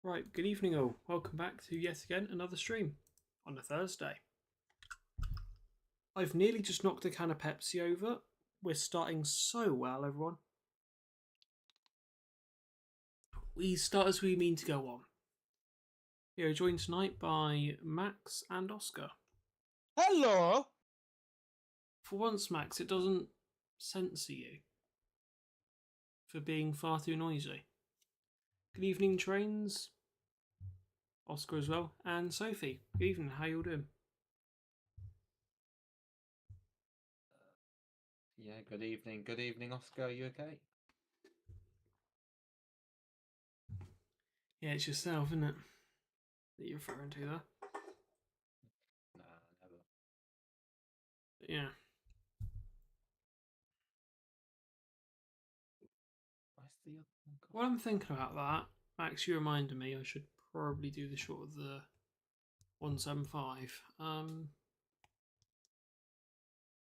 Right, good evening all. Welcome back to yet again another stream on a Thursday. I've nearly just knocked a can of Pepsi over. We're starting so well, everyone. We start as we mean to go on. We are joined tonight by Max and Oscar. Hello! For once, Max, it doesn't censor you for being far too noisy. Good evening, Trains. Oscar as well. And Sophie. Good evening, how you all doing? Yeah, good evening. Good evening, Oscar. Are you okay? Yeah, it's yourself, isn't it? That you're referring to there. Nah, never. Yeah. Where's the other one gone? While I'm thinking about that, Max, you reminded me I should probably do the short of the 175.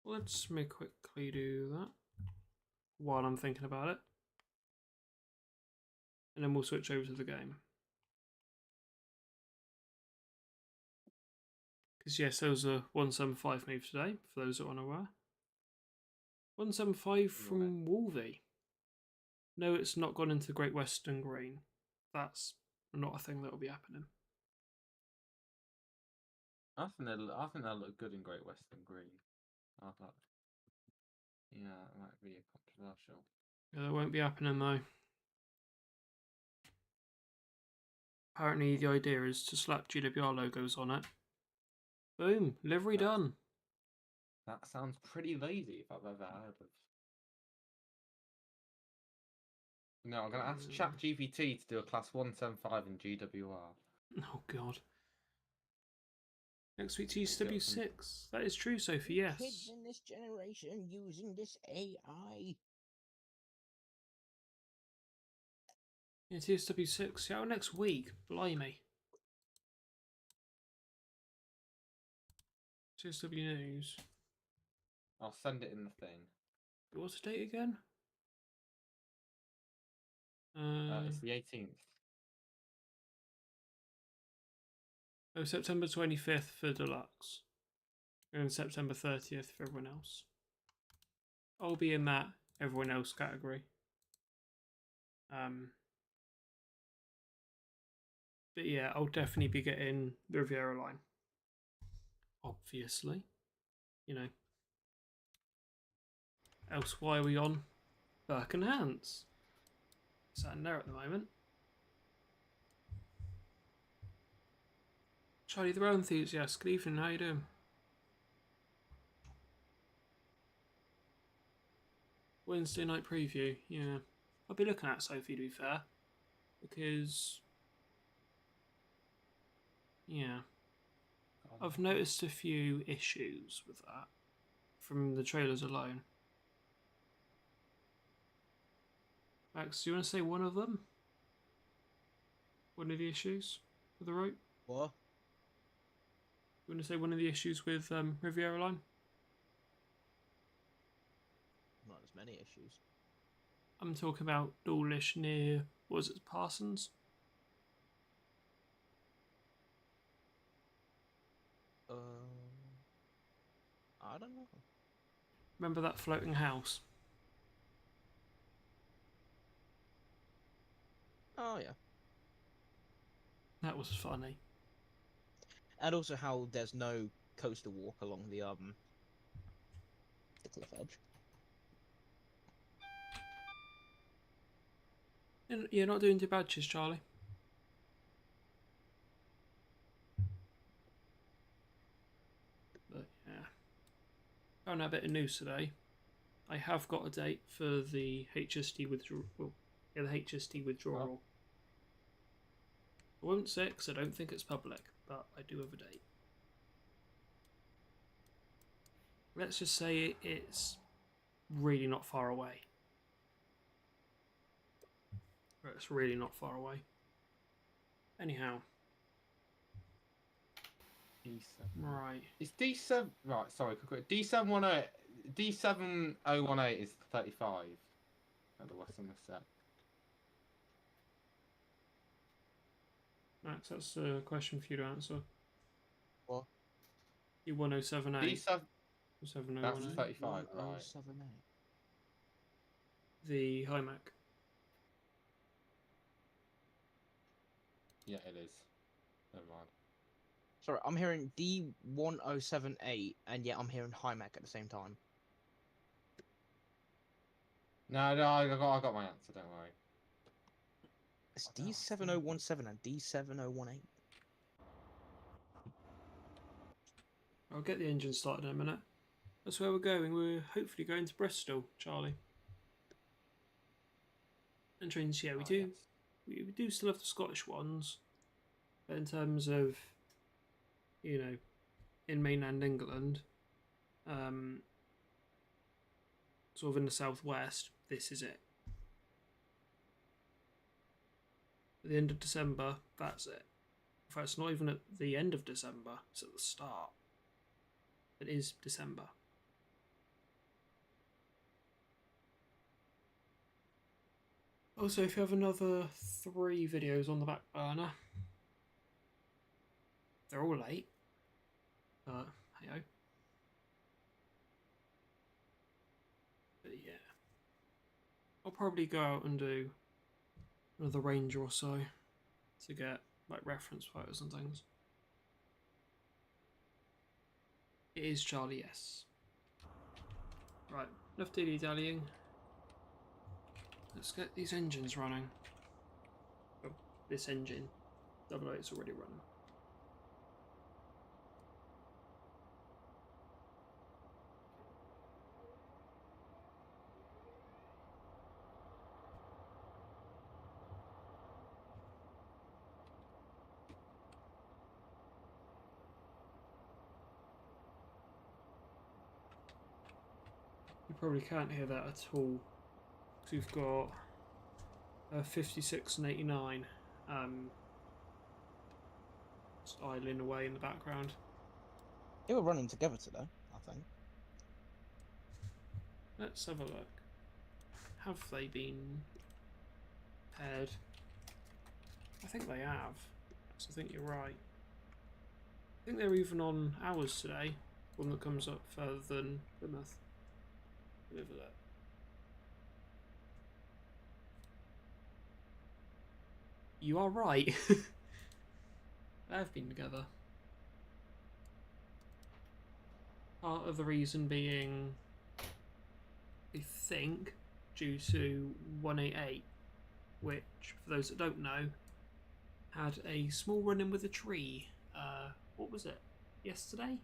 Let's me quickly do that while I'm thinking about it. And then we'll switch over to the game. Because yes, there was a 175 move today, for those that are unaware. 175 from Wolvie. No, it's not gone into Great Western Green. That's not a thing that will be happening. I think they'll look good in Great Western Green. Yeah, it might be controversial. Yeah, that won't be happening though. Apparently the idea is to slap GWR logos on it. Boom, livery done. That sounds pretty lazy if I've ever heard of. No, I'm going to ask ChatGPT to do a class 175 in GWR. Oh god. Next week TSW6. That is true, Sophie, yes. Kids in this generation using this AI. Yeah, TSW6. Yeah, next week. Blimey. TSW News. I'll send it in the thing. What's the date again? It's the 18th. Oh, September 25th for Deluxe. And September 30th for everyone else. I'll be in that everyone else category. But yeah, I'll definitely be getting the Riviera line. Obviously. You know. Else, why are we on Burke and Hans? Sat in there at the moment. Charlie the Row Enthusiast, good evening, how you doing? Wednesday night preview, yeah. I'll be looking at Sophie to be fair. Because, yeah. I've noticed a few issues with that. From the trailers alone. Max, do you want to say one of them? One of the issues with the rope? What? You want to say one of the issues with Riviera line? Not as many issues. I'm talking about Dawlish near, what was it, Parsons? I don't know. Remember that floating house? Oh yeah. That was funny. And also how there's no coaster walk along the cliff edge. You're not doing too bad, Charlie. But yeah. Oh, no, a bit of news today. I have got a date for the HST withdrawal. Yeah, the HST withdrawal. I won't say it because I don't think it's public, but I do have a date. Let's just say it's really not far away. It's really not far away. Anyhow. D7. Right. It's D7. Right, sorry, quick. D718. D7018 is 35 at the Western Set. Max, that's a question for you to answer. What? E1078. D7. 7018. That's 35, right? 1078. The high Mac. Yeah, it is. Never mind. Sorry, I'm hearing D1078, and yet I'm hearing HiMac at the same time. No, I got my answer. Don't worry. It's What the hell? D7017 and D7018. I'll get the engine started in a minute. That's where we're going. We're hopefully going to Bristol, Charlie. And trains, yeah, we Oh, do. yes. We do still have the Scottish ones, but in terms of, you know, in mainland England, sort of in the southwest, this is it. At the end of December, that's it. In fact, it's not even at the end of December, it's at the start. It is December. Also, if you have another 3 videos on the back burner, they're all late, but hey ho. But yeah, I'll probably go out and do another Ranger or so to get like reference photos and things. It is Charlie, yes. Right, enough dilly-dallying. Let's get these engines running. Oh, this engine. 008's already running. You probably can't hear that at all, because we've got 56 and 89 just idling away in the background. They were running together today, I think. Let's have a look. Have they been paired? I think they have. So I think you're right. I think they're even on ours today. One that comes up further than Plymouth. Let me have a look. You are right. They have been together. Part of the reason being, I think, due to 188, which, for those that don't know, had a small run-in with a tree. What was it? Yesterday?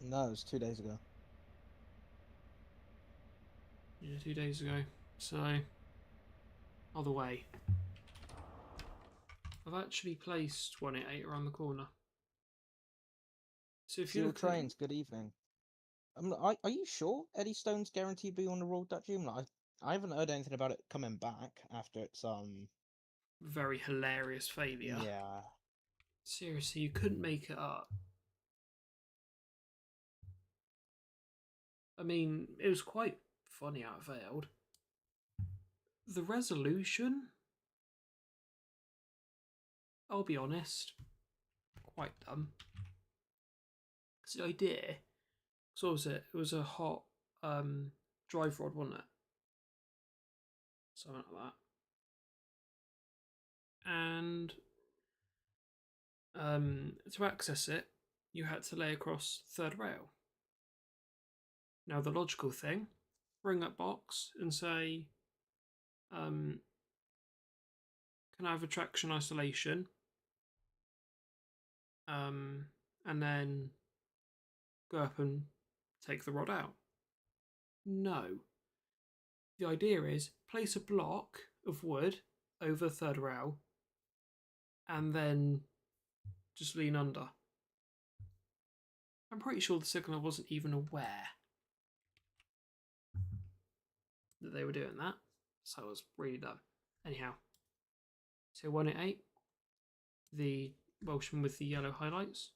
No, it was 2 days ago. Yeah, 2 days ago. So, other way. I've actually placed 188 around the corner. So if you Steel look Trains, good evening. Are you sure Eddie Stone's guaranteed to be on the road that June? I haven't heard anything about it coming back after its very hilarious failure. Yeah. Seriously, you couldn't make it up. I mean, it was quite funny how it failed. The resolution, I'll be honest, quite dumb. Because the idea, so what was it? It was a hot drive rod, wasn't it? Something like that. And to access it, you had to lay across third rail. Now the logical thing, bring up box and say, can I have a traction isolation? And then go up and take the rod out. No. The idea is place a block of wood over third rail and then just lean under. I'm pretty sure the signaller wasn't even aware that they were doing that, so it was really dumb. Anyhow, so 188, the Welshman with the yellow highlights.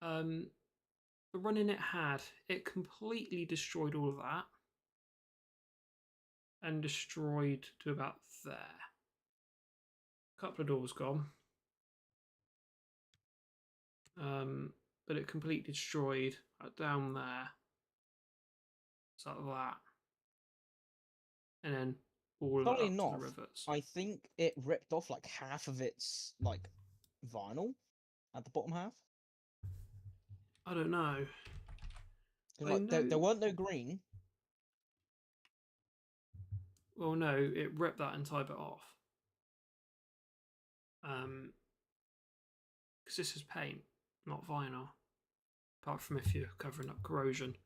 The run-in it had, it completely destroyed all of that and destroyed to about there. couple of doors gone. But it completely destroyed down there. It's like that. And then all of it Funnily up to enough, the rivets. I think it ripped off like half of its like vinyl at the bottom half. I don't know. 'Cause, I like, there know- weren't no green. Well, no, it ripped that entire bit off. Because this is paint, not vinyl. Apart from if you're covering up corrosion,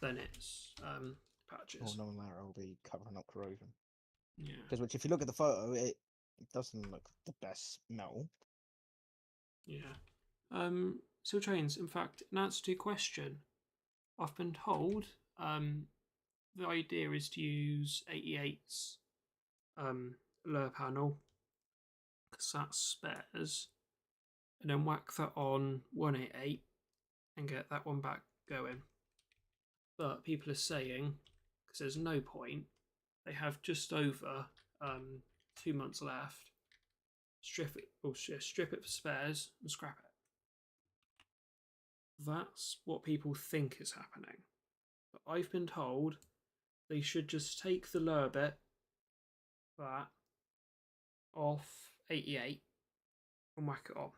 then it's patches. Oh, no matter, it'll be covering up corrosion. Yeah. Because which, if you look at the photo, it doesn't look the best metal. Yeah. So trains, in fact, in answer to your question, I've been told the idea is to use 88's lower panel, because that's spares, and then whack that on 188 and get that one back going. But people are saying, because there's no point, they have just over 2 months left, strip it for spares and scrap it. That's what people think is happening. But I've been told they should just take the lower bit, that, off 88 and whack it on.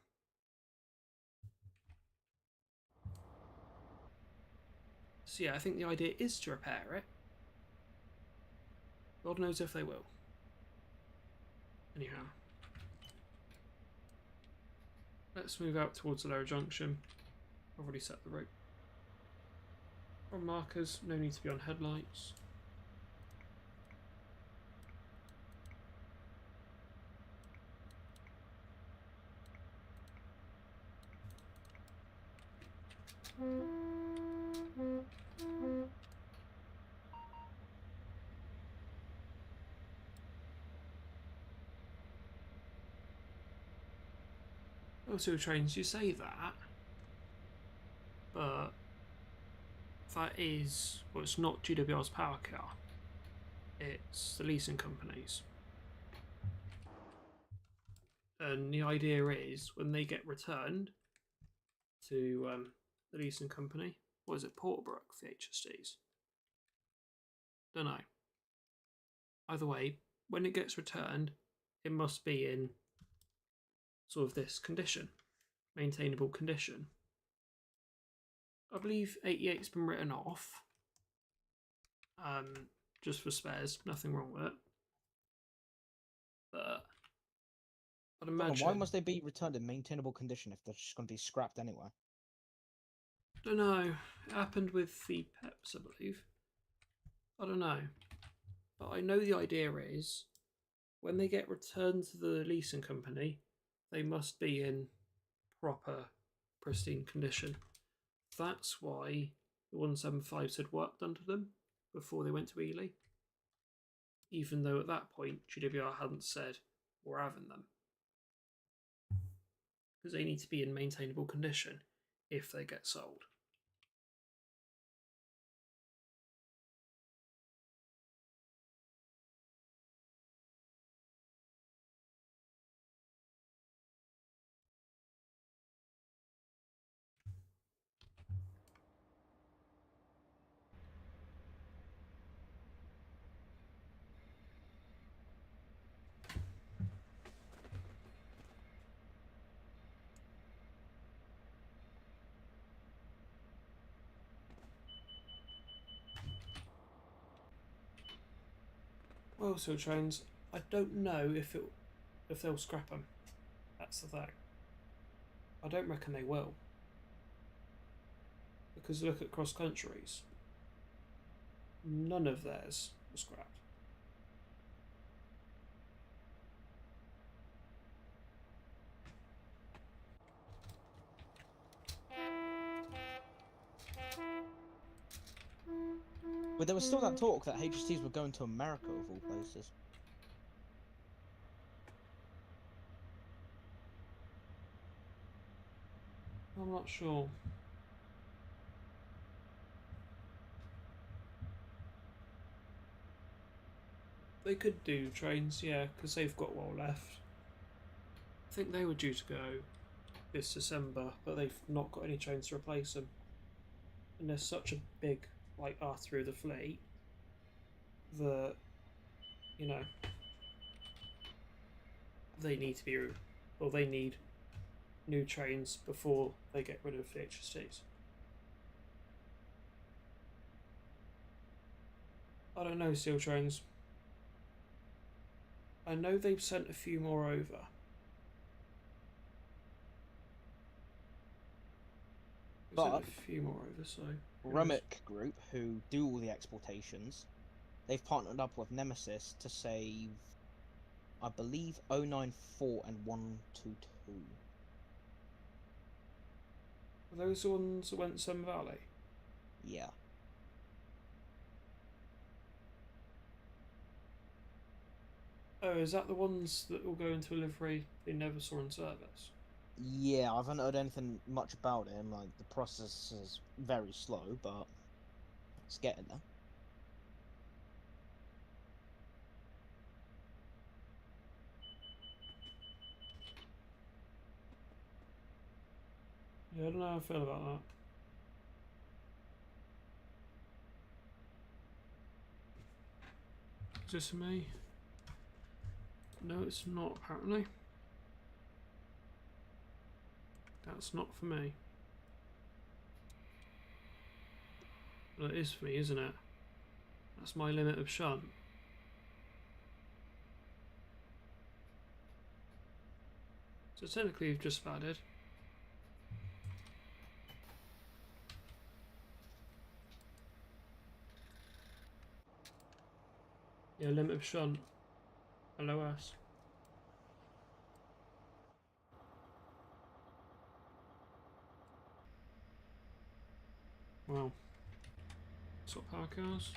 So yeah, I think the idea is to repair it. God knows if they will. Anyhow. Let's move out towards the lower junction. I've already set the route. From markers, no need to be on headlights. Also, trains, you say that, but that is, well, it's not GWR's power car. It's the leasing companies. And the idea is, when they get returned to the leasing company, what is it, Portbrook, the HSTs? Don't know. Either way, when it gets returned, it must be in sort of this condition, maintainable condition. I believe 88's been written off, just for spares, nothing wrong with it. But I'd imagine... Why must they be returned in maintainable condition if they're just going to be scrapped anyway? Don't know. It happened with the Peps, I believe. I don't know. But I know the idea is, when they get returned to the leasing company, they must be in proper, pristine condition. That's why the 175s had worked under them before they went to Ely. Even though at that point, GWR hadn't said, we're having them. Because they need to be in maintainable condition if they get sold. Well, so trains, I don't know if they'll scrap them. That's the thing. I don't reckon they will. Because look at cross countries. None of theirs were scrapped. But there was still that talk that HSTs were going to America of all places. I'm not sure. They could do trains, yeah, because they've got well left. I think they were due to go this December, but they've not got any trains to replace them. And there's such a big artery of the fleet that, you know, they need to be, or they need new trains before they get rid of the HSTs. I don't know, Steel Trains. I know they've sent a few more over. They've sent a few more over, so... Rummick Group, who do all the exportations, they've partnered up with Nemesis to save, I believe, 094 and 122. Are those the ones that went Sun Valley? Yeah. Oh, is that the ones that will go into a livery they never saw in service? Yeah, I haven't heard anything much about him. Like, the process is very slow, but it's getting there. Yeah, I don't know how I feel about that. Is this for me? No, it's not, apparently. That's not for me. Well, it is for me, isn't it? That's my limit of shunt. So technically you've just added. Yeah, limit of shunt. LOS. Wow. Sort of power cars.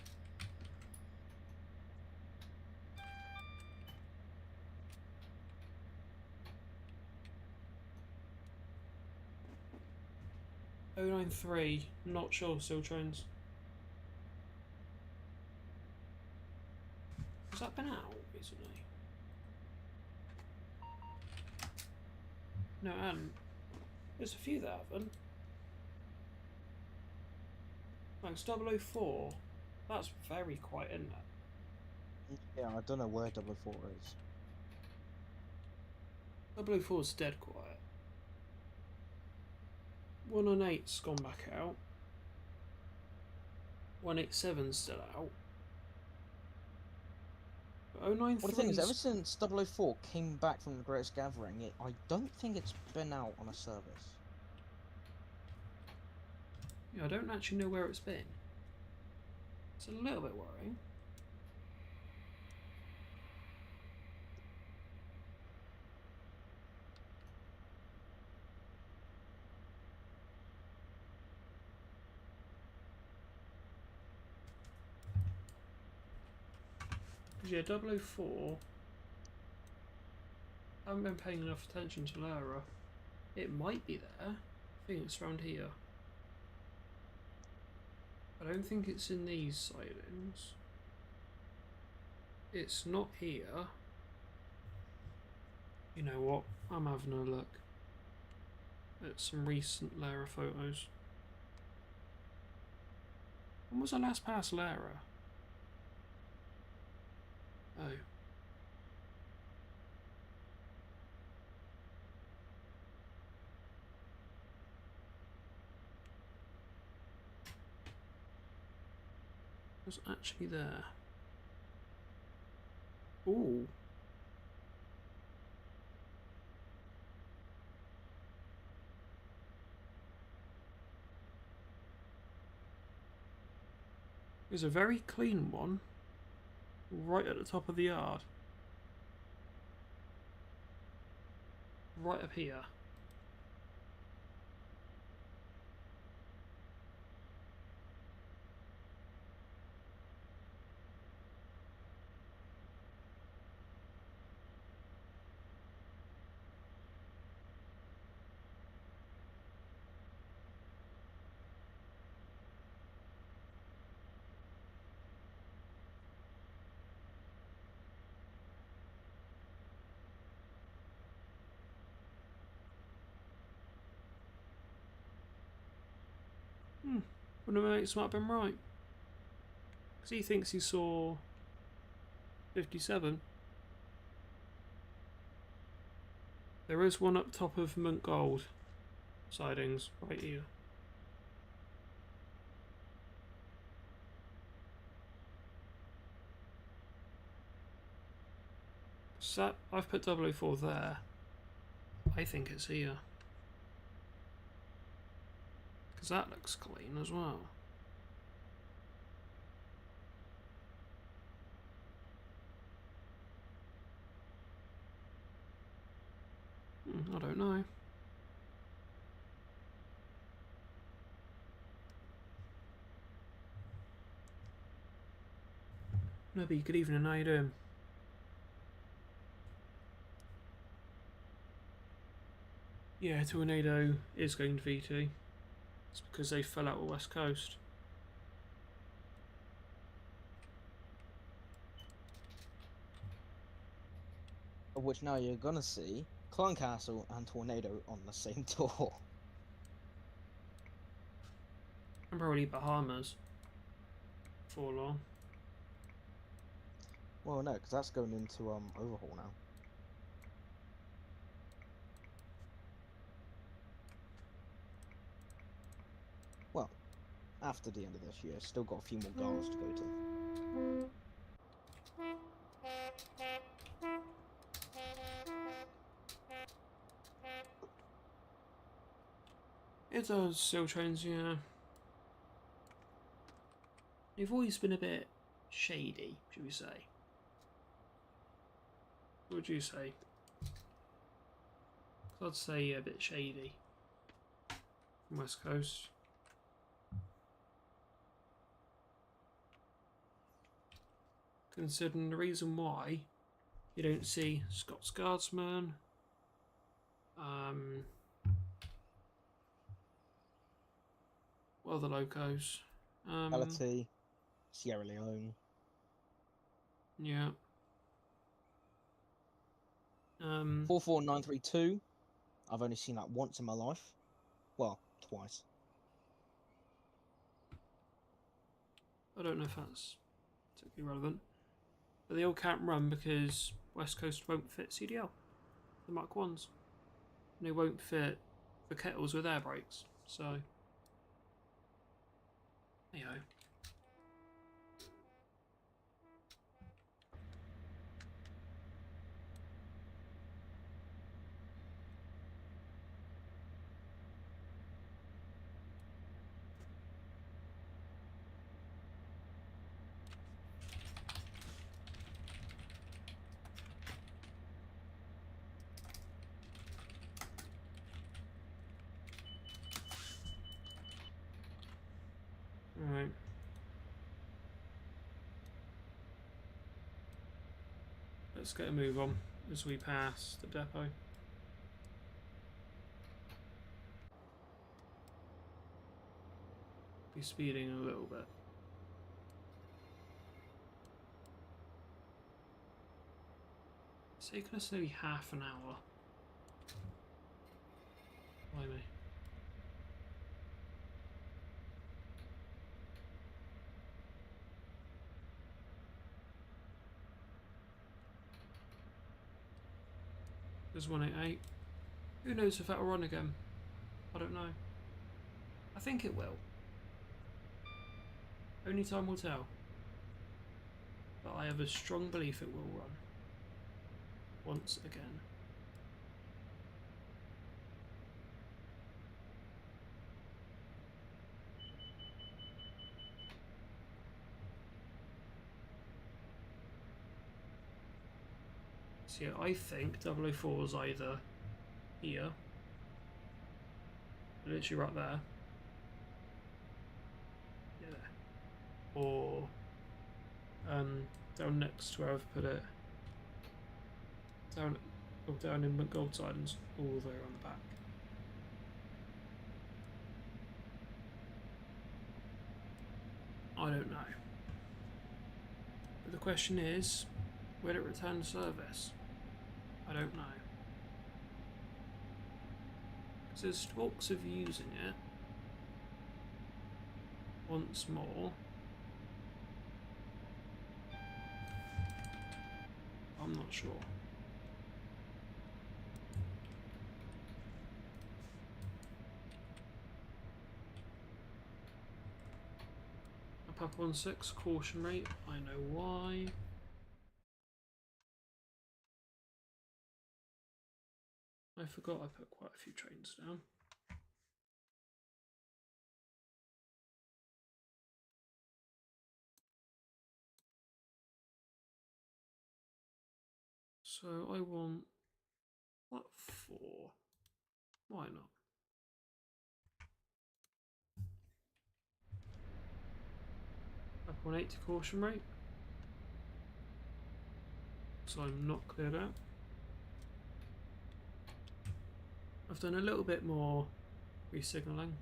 Oh 93, not sure, Steel Trains. Has that been out recently? No, it hasn't. There's a few that haven't. Like it's 004. That's very quiet, isn't it? Yeah, I don't know where 004 is. 004's dead quiet. 198's gone back out. 187's still out. But 093's... Well, the thing is, ever since 004 came back from the Greatest Gathering, I don't think it's been out on a service. Yeah, I don't actually know where it's been. It's a little bit worrying. Yeah, 004. I haven't been paying enough attention to Lara. It might be there. I think it's around here. I don't think it's in these sidings. It's not here. You know what? I'm having a look at some recent Lara photos. When was I last past Lara? Oh. Was actually there. Ooh. There's a very clean one right at the top of the yard. Right up here. One of my mates might have been right. Because he thinks he saw 57. There is one up top of Mount Gold sidings, right here. So I've put 004 there. I think it's here. Because that looks clean as well. I don't know. Nubby, good evening, how you doing? Yeah, Tornado is going to VT. It's because they fell out of West Coast. Of which now you're gonna see Castle and Tornado on the same tour. And probably Bahamas. For long. Well, no, because that's going into overhaul now. Well, after the end of this year, still got a few more goals to go to. It does, still trains, yeah. They've always been a bit shady, should we say? What would you say? I'd say a bit shady. From West Coast. Considering the reason why you don't see Scots Guardsmen, well, the locos, Reality, Sierra Leone. yeah, 44932. I've only seen that once in my life. Well, twice. I don't know if that's particularly relevant, but they all can't run because West Coast won't fit CDL, the Mark 1s, and they won't fit the kettles with air brakes, so, there you go. Alright. Let's get a move on as we pass the depot. Be speeding a little bit. It's taken us nearly half an hour. Blimey. There's 188. Who knows if that'll run again? I don't know. I think it will. Only time will tell. But I have a strong belief it will run. Once again. So yeah, I think 004 is either here, literally right there, yeah, or down next to where I've put it, down in Gold Sidings, all the way around the back. I don't know. But the question is, will it return service? I don't know. Because there's talks of using it once more. I'm not sure. A Papa 16 caution rate, I know why. I forgot I put quite a few trains down. So I want that 4. Why not? Up 180 caution rate. So I'm not cleared out. I've done a little bit more re-signalling.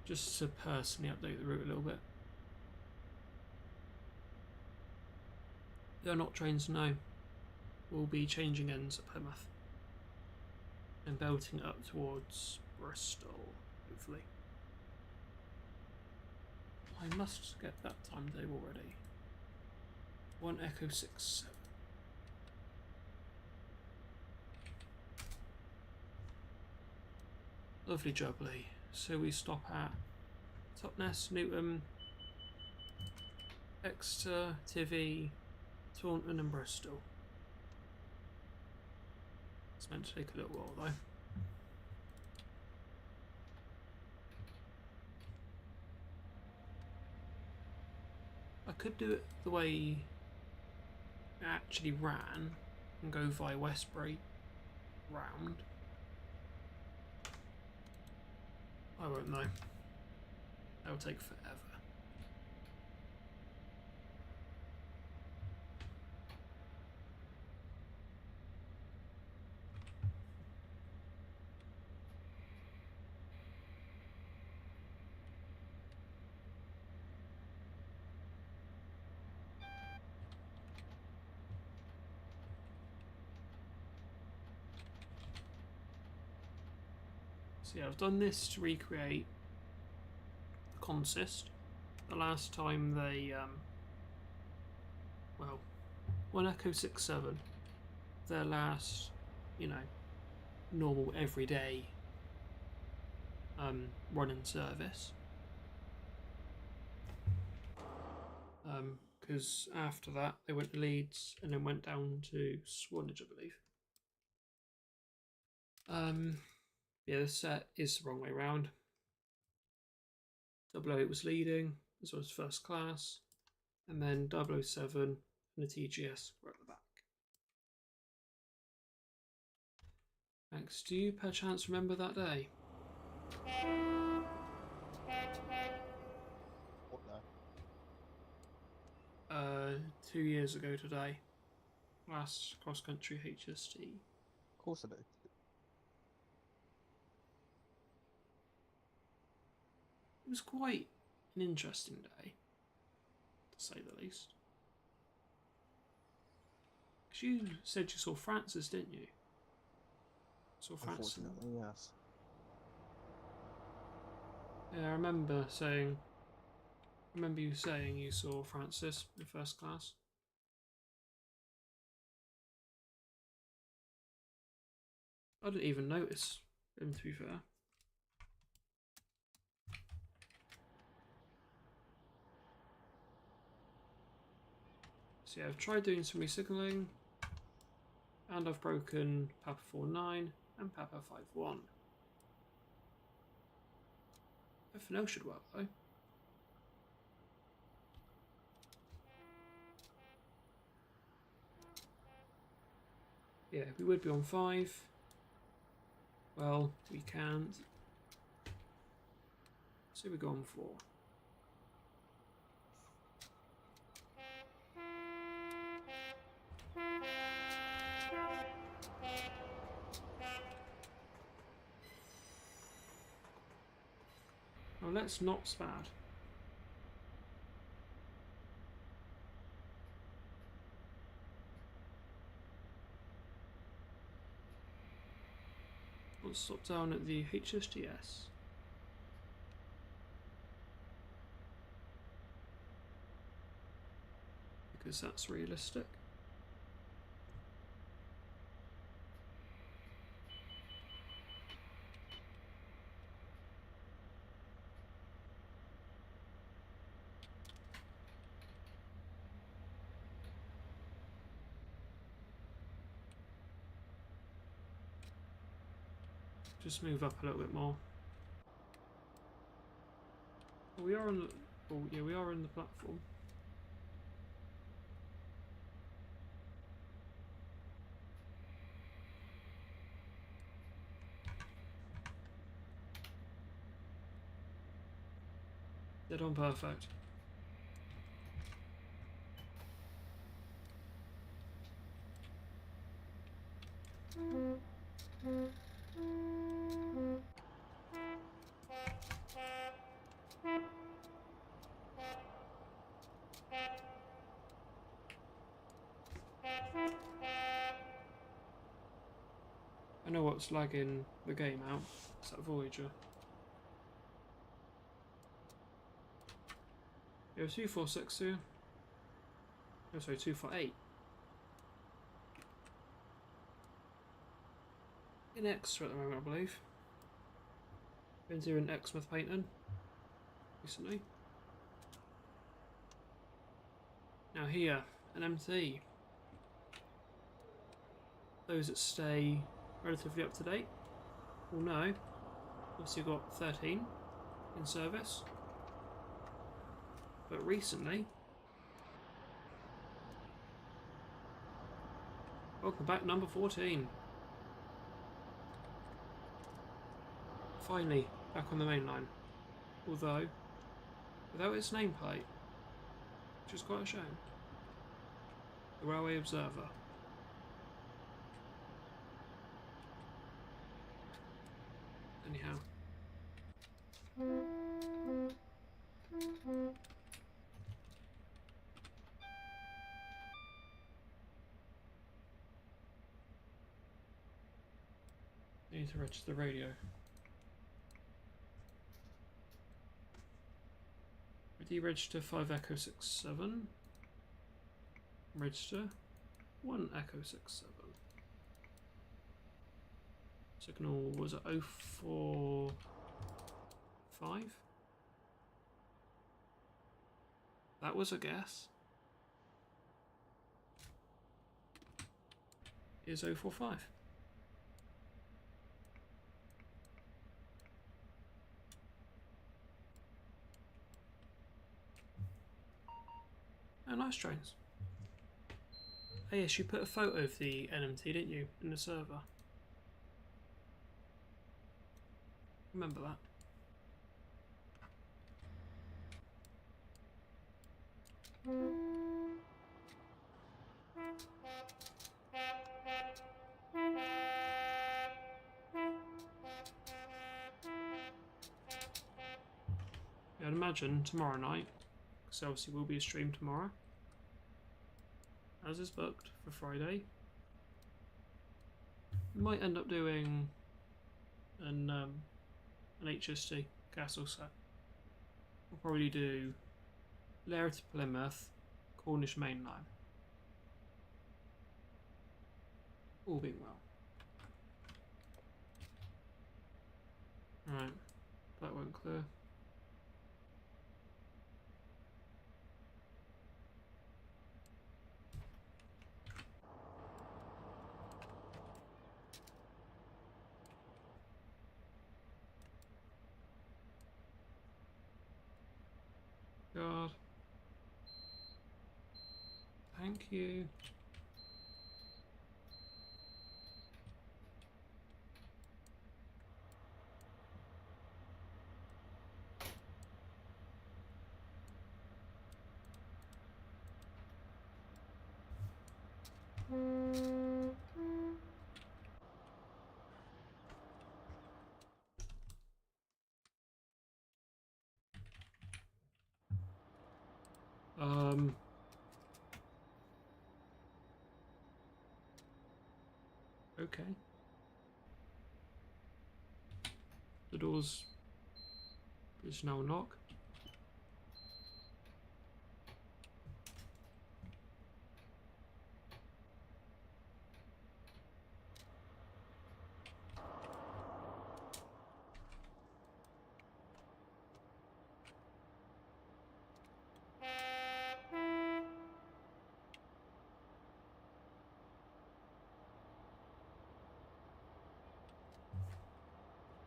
Just to personally update the route a little bit. They're not trains now. We'll be changing ends at Plymouth and belting up towards Bristol, hopefully. I must get that timetable ready. 1 Echo 67. Lovely jubbly. So we stop at Totnes, Newton, Exeter, Tivy, Taunton and Bristol. It's meant to take a little while though. I could do it the way it actually ran and go via Westbury round. I won't know. That'll take forever. So yeah, I've done this to recreate the consist. The last time they, well, 1 Echo 67, their last, you know, normal everyday run and service. Because after that they went to Leeds and then went down to Swanage, I believe. Yeah, the set is the wrong way round. 008 was leading, as well as first class, and then 007 and the TGS were at the back. Max, do you perchance remember that day? What though? 2 years ago today. Last cross-country HST. Of course I do. It was quite an interesting day, to say the least. Because you said you saw Francis, didn't you? Saw Francis. Unfortunately, yes. Yeah, I remember you saying you saw Francis in first class. I didn't even notice him, to be fair. So yeah, I've tried doing some re-signalling, and I've broken Papa 49 and Papa 51. Everything else should work though. Yeah, we would be on 5. Well, we can't. So we go on 4. Oh, let's not spad. We'll stop down at the HSTs. Because that's realistic. Just move up a little bit more. We are on the... Oh, yeah, we are in the platform. Dead on perfect. I know what's lagging the game out. It's that Voyager. Yeah, 246 here. Oh, sorry, 248. In extra at the moment, I believe. Been doing Exmouth painting recently. Now here, an MT. Those that stay relatively up to date will know. Obviously, you've got 13 in service, but recently, welcome back, number 14. Finally, back on the main line, although without its nameplate, which is quite a shame. The Railway Observer. Anyhow. I need to register the radio. Deregister 5 Echo 67. Register 1 Echo 67. Signal was at 045. That was a guess. Is 045. Oh, nice trains. Oh yes, you put a photo of the NMT, didn't you, in the server? Remember that. Yeah, I'd imagine tomorrow night, because obviously will be a stream tomorrow, as is booked for Friday. We might end up doing an HST castle set. We'll probably do Lair to Plymouth, Cornish Main Line. All being well. Right, that won't clear. God. Thank you. Okay. The doors is now unlocked.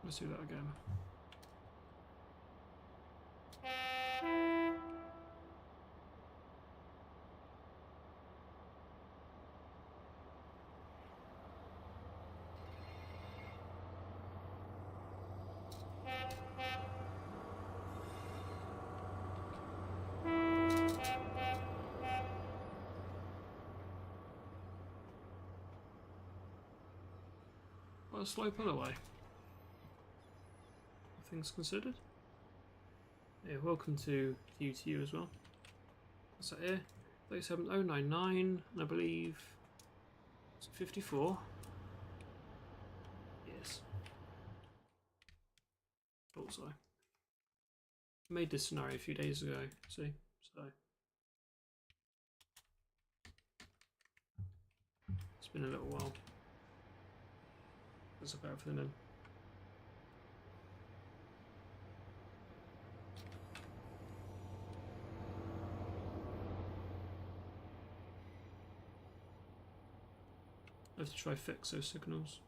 Let's do that again. What a slow pull away. Things considered. Yeah, welcome to you as well. What's that here? 37099, and I believe it's 54. Yes. Thought so. Made this scenario a few days ago, see? So it's been a little while. Let's look out for the name. I have to try fix those signals.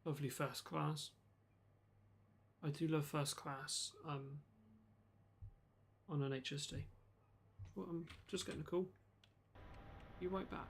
Lovely first class. I do love first class on an HST. Well, I'm just getting a call. Be right back.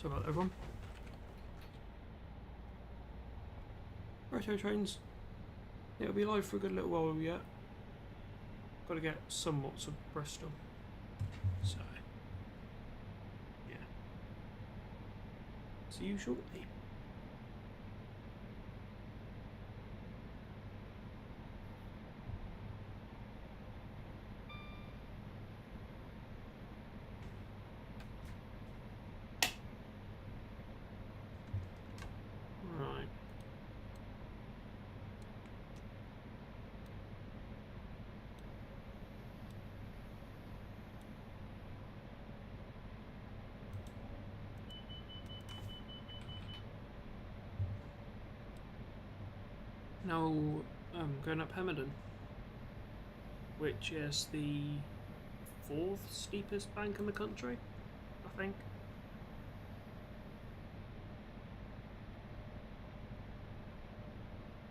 Sorry about that, everyone. Righto trains. It'll be live for a good little while yet. Got to get somewhat of Bristol. So, yeah. See you shortly. Right. Now, going up Hemerdon, which is the 4th steepest bank in the country, I think.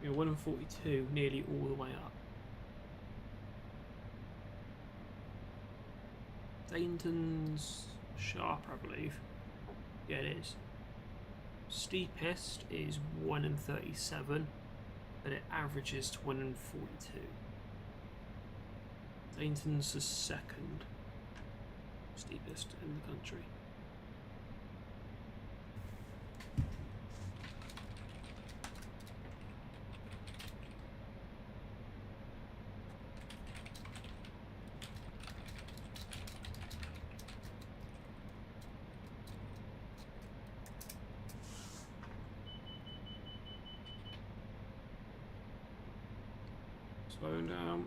You're 1 in 42, nearly all the way up. Dainton's sharper, I believe. Yeah, it is. Steepest is 1 in 37, but it averages to 1 in 42. Dainton's the 2nd steepest in the country. Slowing down.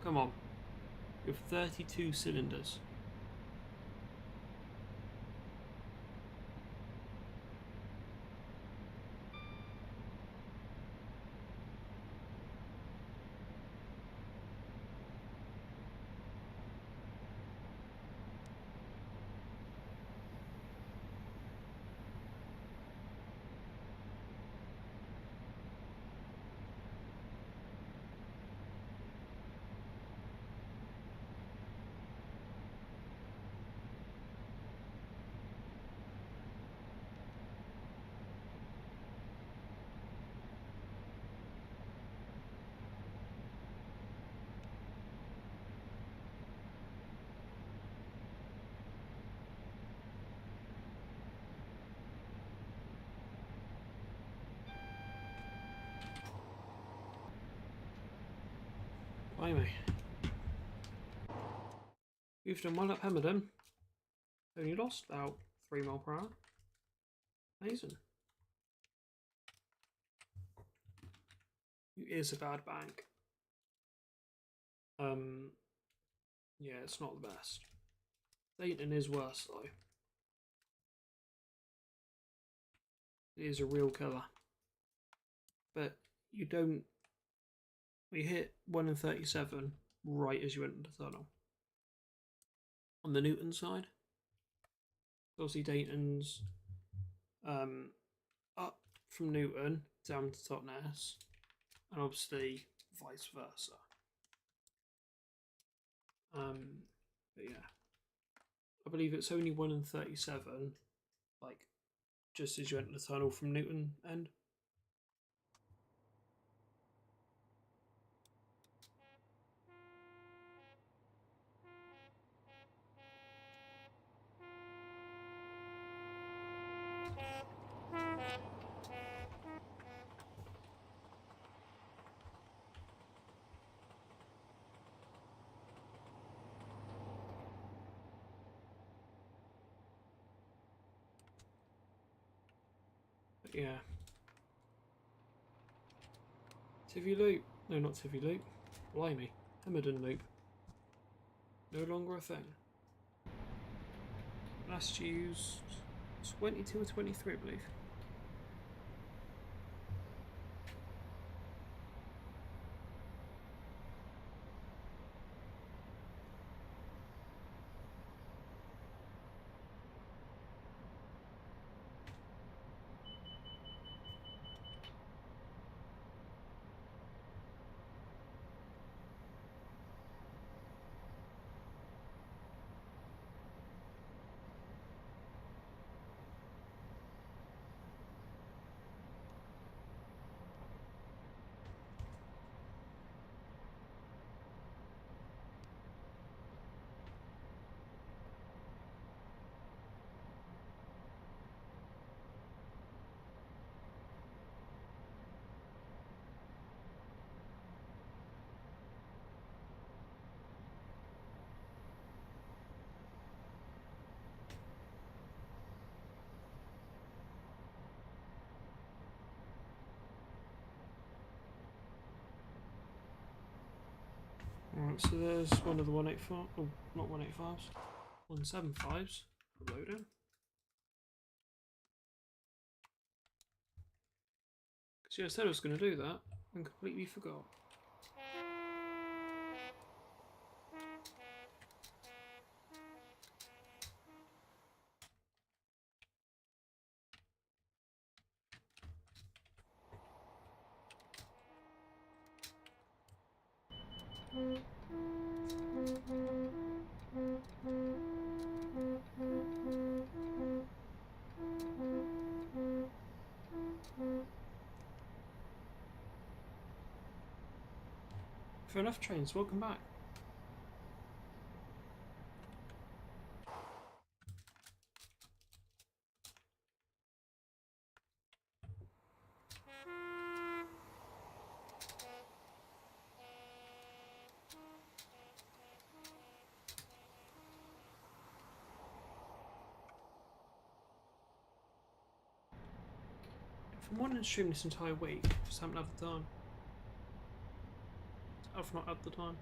Come on. You have 32 cylinders. Blimey. You've done well up Hemerdon. Only lost about 3 miles per hour. Amazing. It is a bad bank. Yeah, it's not the best. Dayton is worse though. It is a real killer. But you don't. We hit 1 in 37 right as you enter the tunnel. On the Newton side, obviously Dayton's up from Newton down to Totnes, and obviously vice versa. But yeah, I believe it's only 1 in 37, like just as you enter the tunnel from Newton end. But yeah. Tivy Loop. No, not Tivy Loop. Blimey. Hemerdon Loop. No longer a thing. Last used 22 or 23, I believe. Alright, so there's one of the 185, oh, not 185s, 175s for loading. Because yeah, I said I was going to do that and completely forgot. Fair enough, trains, welcome back. If I'm wanting to stream this entire week, just haven't had the time. I've not had the time.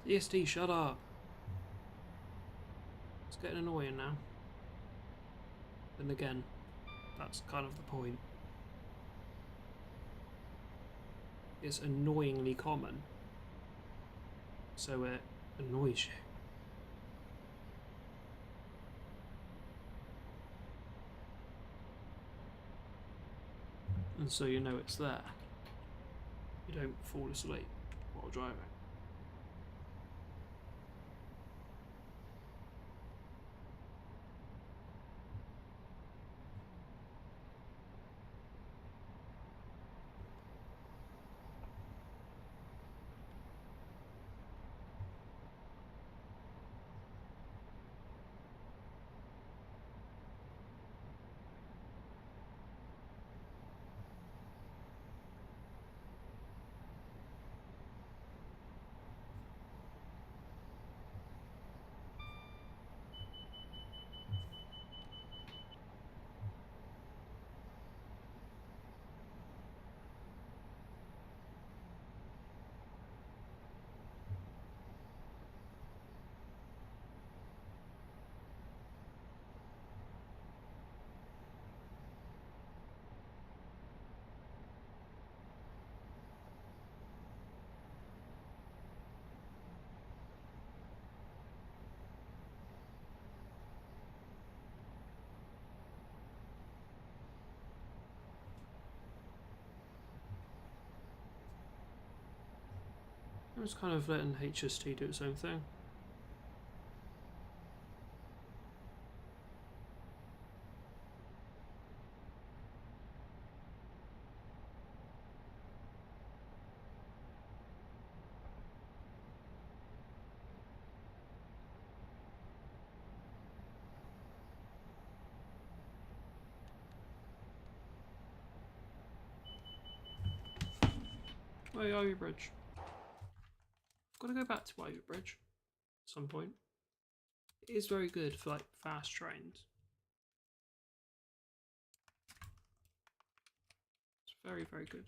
TSD, shut up. It's getting annoying now. Then again, that's kind of the point. It's annoyingly common. So it annoys you. And so you know it's there. You don't fall asleep while driving. I was kind of letting HST do its own thing. Ivy Bridge. I've got to go back to Ivy Bridge at some point. It is very good for like fast trains. It's very, very good.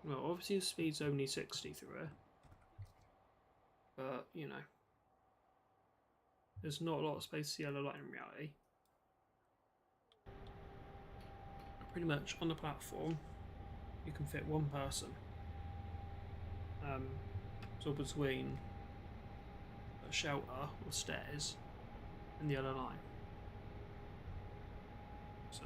Well, obviously the speed's only 60 through here. But, you know, there's not a lot of space to see yellow light in reality. Pretty much on the platform, you can fit one person. So between a shelter or stairs and the yellow line. So,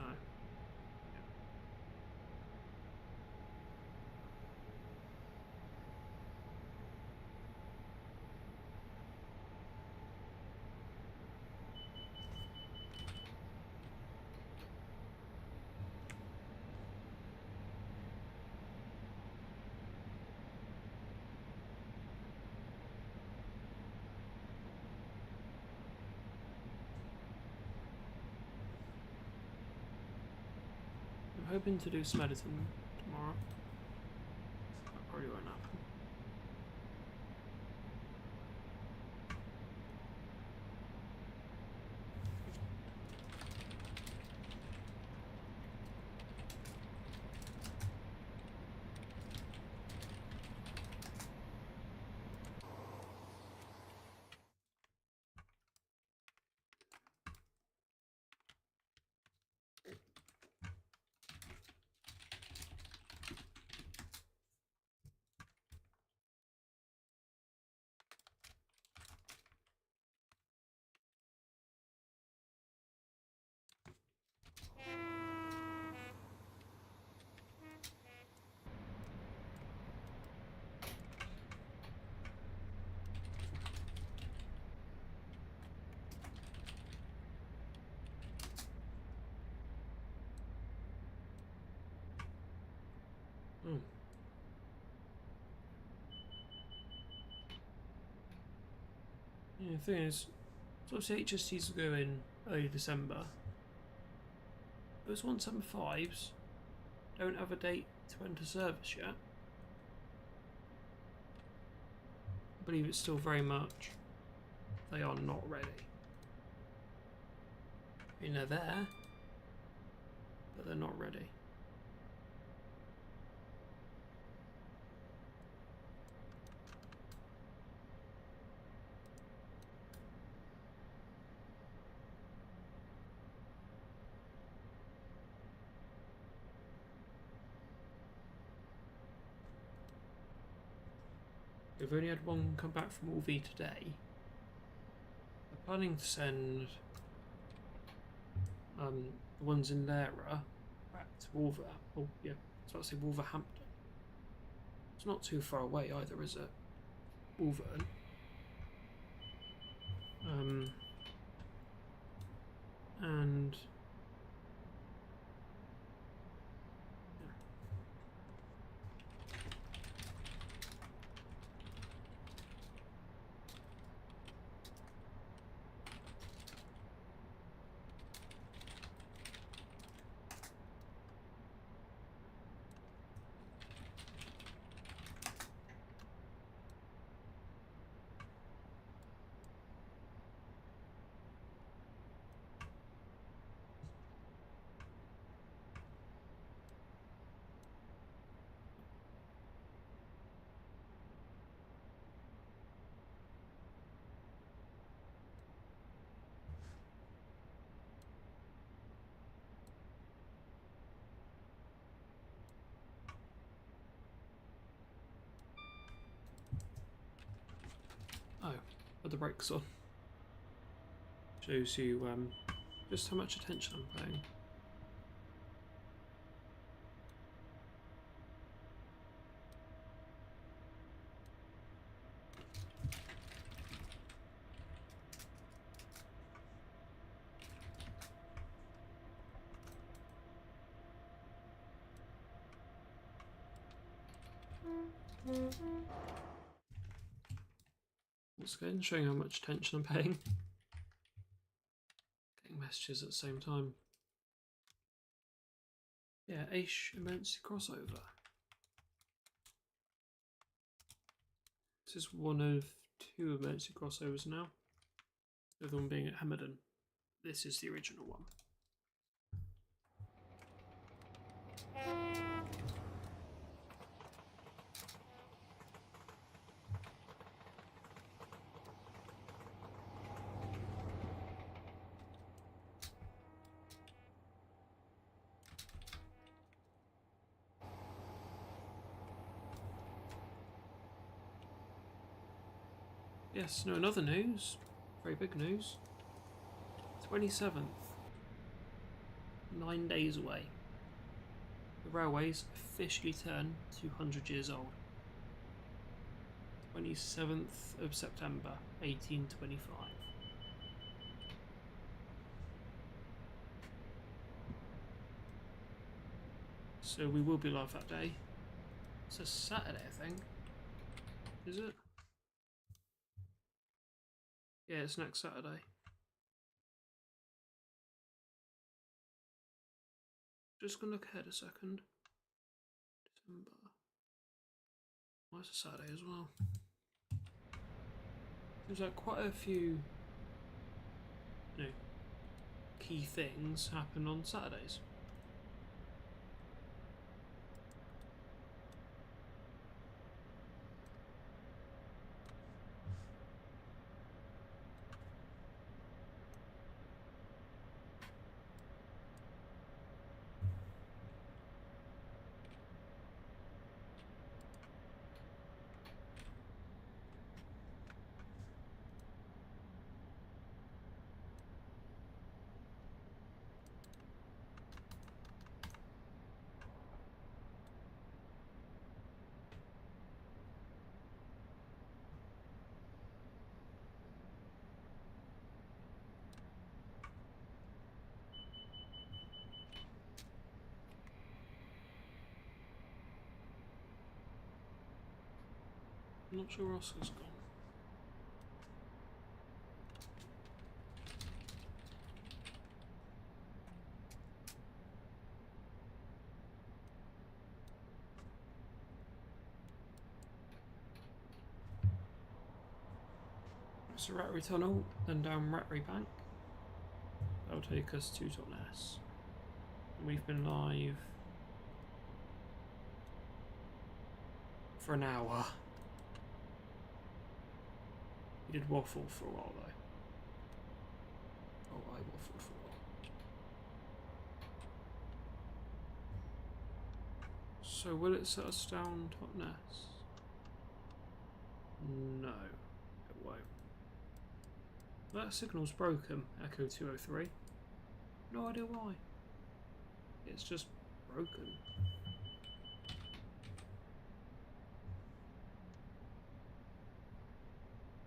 I'm hoping to do some editing tomorrow. That probably won't happen. Hmm. Yeah, the thing is, so obviously HSTs will go in early December. Those 175s don't have a date to enter service yet. I believe it's still very much, they are not ready. I mean, they're there, but they're not ready. We've only had one come back from All V today. They're planning to send the ones in Lara back to Wolverhampton. Oh yeah, I was about to say Wolverhampton. It's not too far away either, is it? Wolverhampton. And oh, put the brakes on. Shows you just how much attention I'm paying. Once again, showing how much attention I'm paying. Getting messages at the same time. Yeah, Aish emergency crossover. This is one of 2 emergency crossovers now. The other one being at Hamadan. This is the original one. Yes, no, another news. Very big news. 27th. 9 days away. The railways officially turn 200 years old. 27th of September, 1825. So we will be live that day. It's a Saturday, I think. Is it? Yeah, it's next Saturday. Just gonna look ahead a second. December. Well, it's a Saturday as well. There's like quite a few, key things happen on Saturdays. I'm not sure where Oscar's gone. It's a Rattery Tunnel, then down Rattery Bank. That'll take us to Totnes. And we've been live for an hour. We did waffle for a while though. Oh, I waffled for a while. So will it set us down Totnes? No, it won't. That signal's broken, Echo 203. No idea why. It's just broken.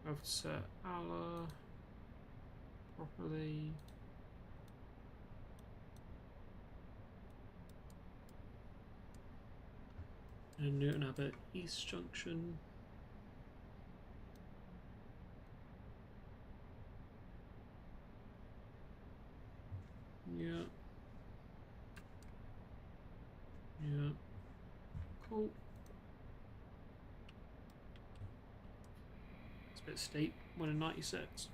I've set Allah properly. And Newton Abbot East Junction. Yeah. Yeah. Cool. It's a bit steep. 1 in 96.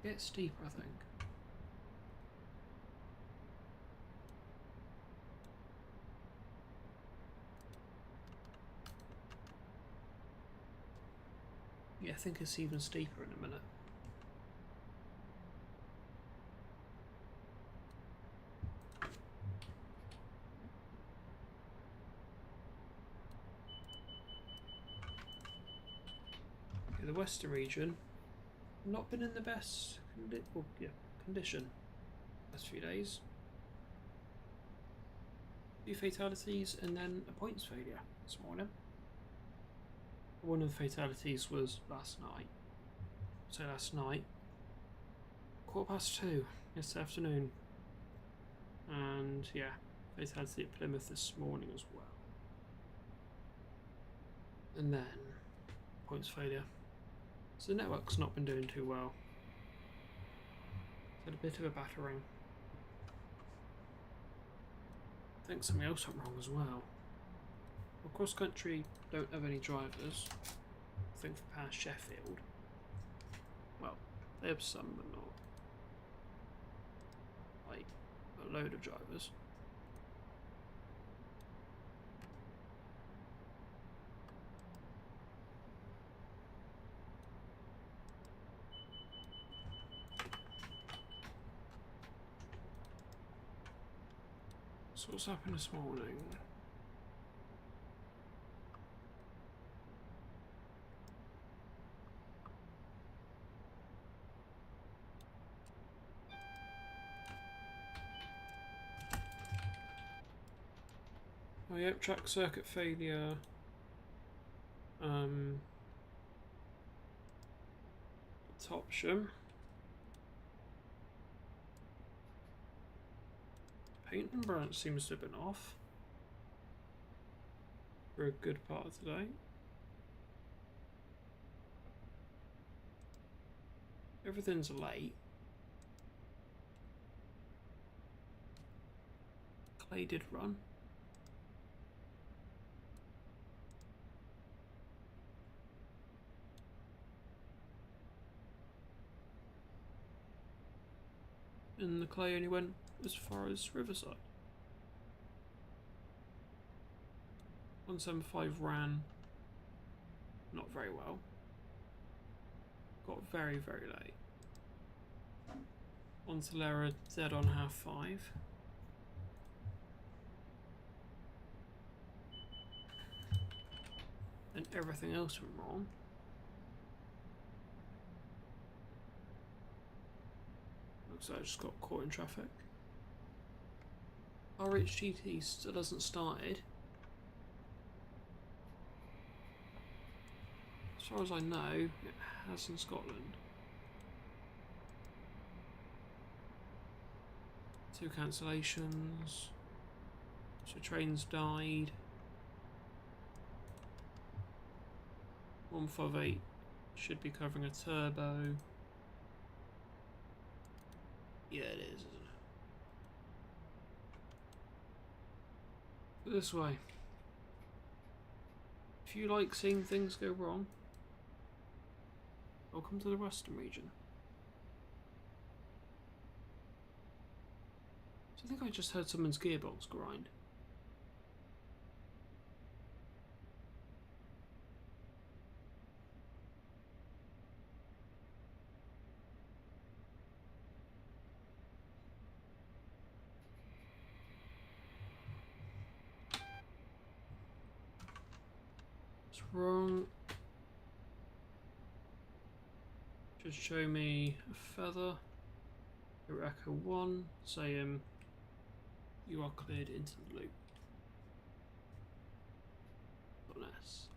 Get steeper, I think. Yeah, I think it's even steeper in a minute. Okay, the Western region, not been in the best condition last few days. A few fatalities and then a points failure this morning. One of the fatalities was last night. So last night, 2:15 yesterday afternoon. And yeah, fatality at Plymouth this morning as well. And then points failure. So the network's not been doing too well. It's had a bit of a battering. I think something else went wrong as well. Well, cross country don't have any drivers. I think for past Sheffield. Well, they have some, but not like a load of drivers. So what's happened this morning? Oh yep, track circuit failure. Option. Paint and branch seems to have been off for a good part of the day. Everything's late. Clay did run. And the clay only went as far as Riverside. 175 ran not very well. Got very, very late. On Solera dead on half 5. And everything else went wrong. Looks like I just got caught in traffic. Our HST still hasn't started. As far as I know, it has in Scotland. 2 cancellations. So trains died. 158 should be covering a turbo. Yeah, it is, isn't it? But this way. If you like seeing things go wrong, welcome to the Western region. So I think I just heard someone's gearbox grind. It's wrong. Just show me a feather. Your echo 1, saying you are cleared into the loop. .s.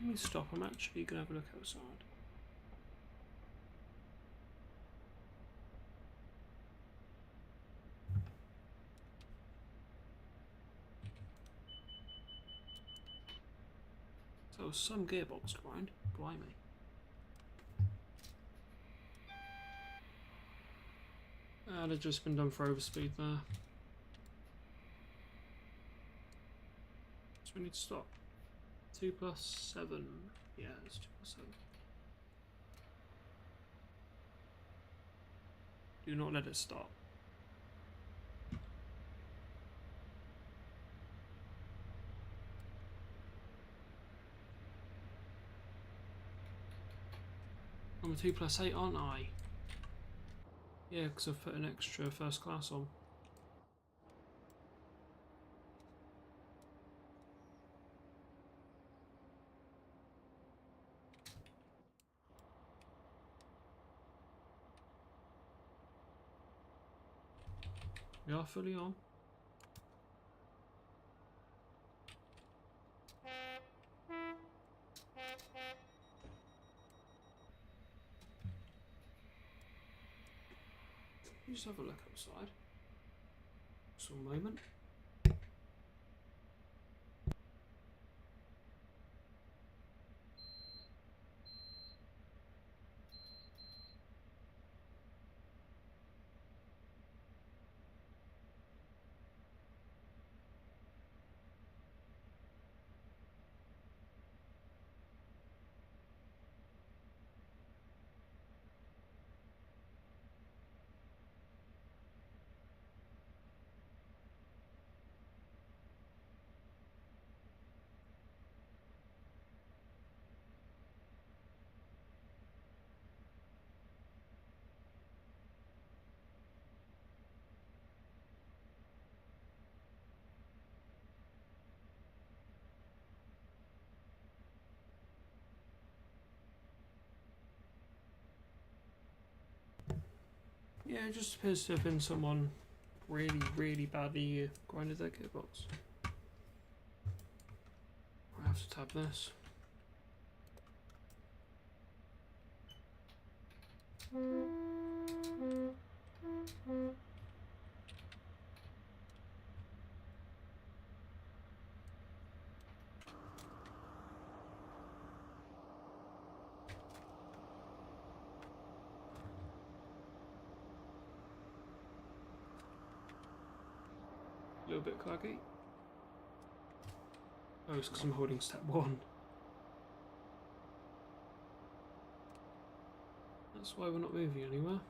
Let me stop, I'm actually going to have a look outside. So some gearbox grind, blimey. I'd have just been done for overspeed there. So we need to stop. 2 plus 7. Yeah, it's 2 plus 7. Do not let it stop. I'm a 2 plus 8, aren't I? Yeah, because I've put an extra first class on. We are fully on. Just have a look outside. Just a moment. Yeah, it just appears to have been someone really, really badly grinded their gearbox. I have to tab this. A little bit claggy. Oh, it's because I'm holding step 1. That's why we're not moving anywhere.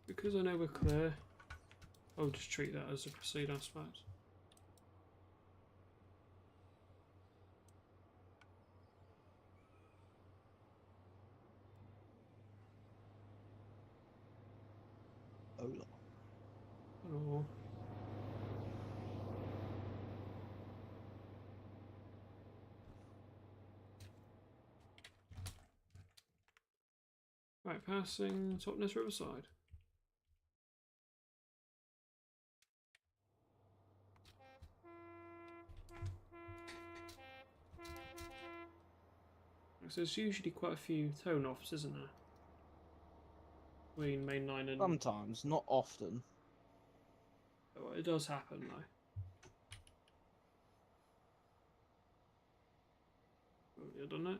Because I know we're clear, I'll just treat that as a proceed aspect. Ola. Or right, passing Totnes Riverside. So there's usually quite a few tone offs, isn't there? Between main line and... Sometimes, not often. Oh, it does happen though. Oh, done it.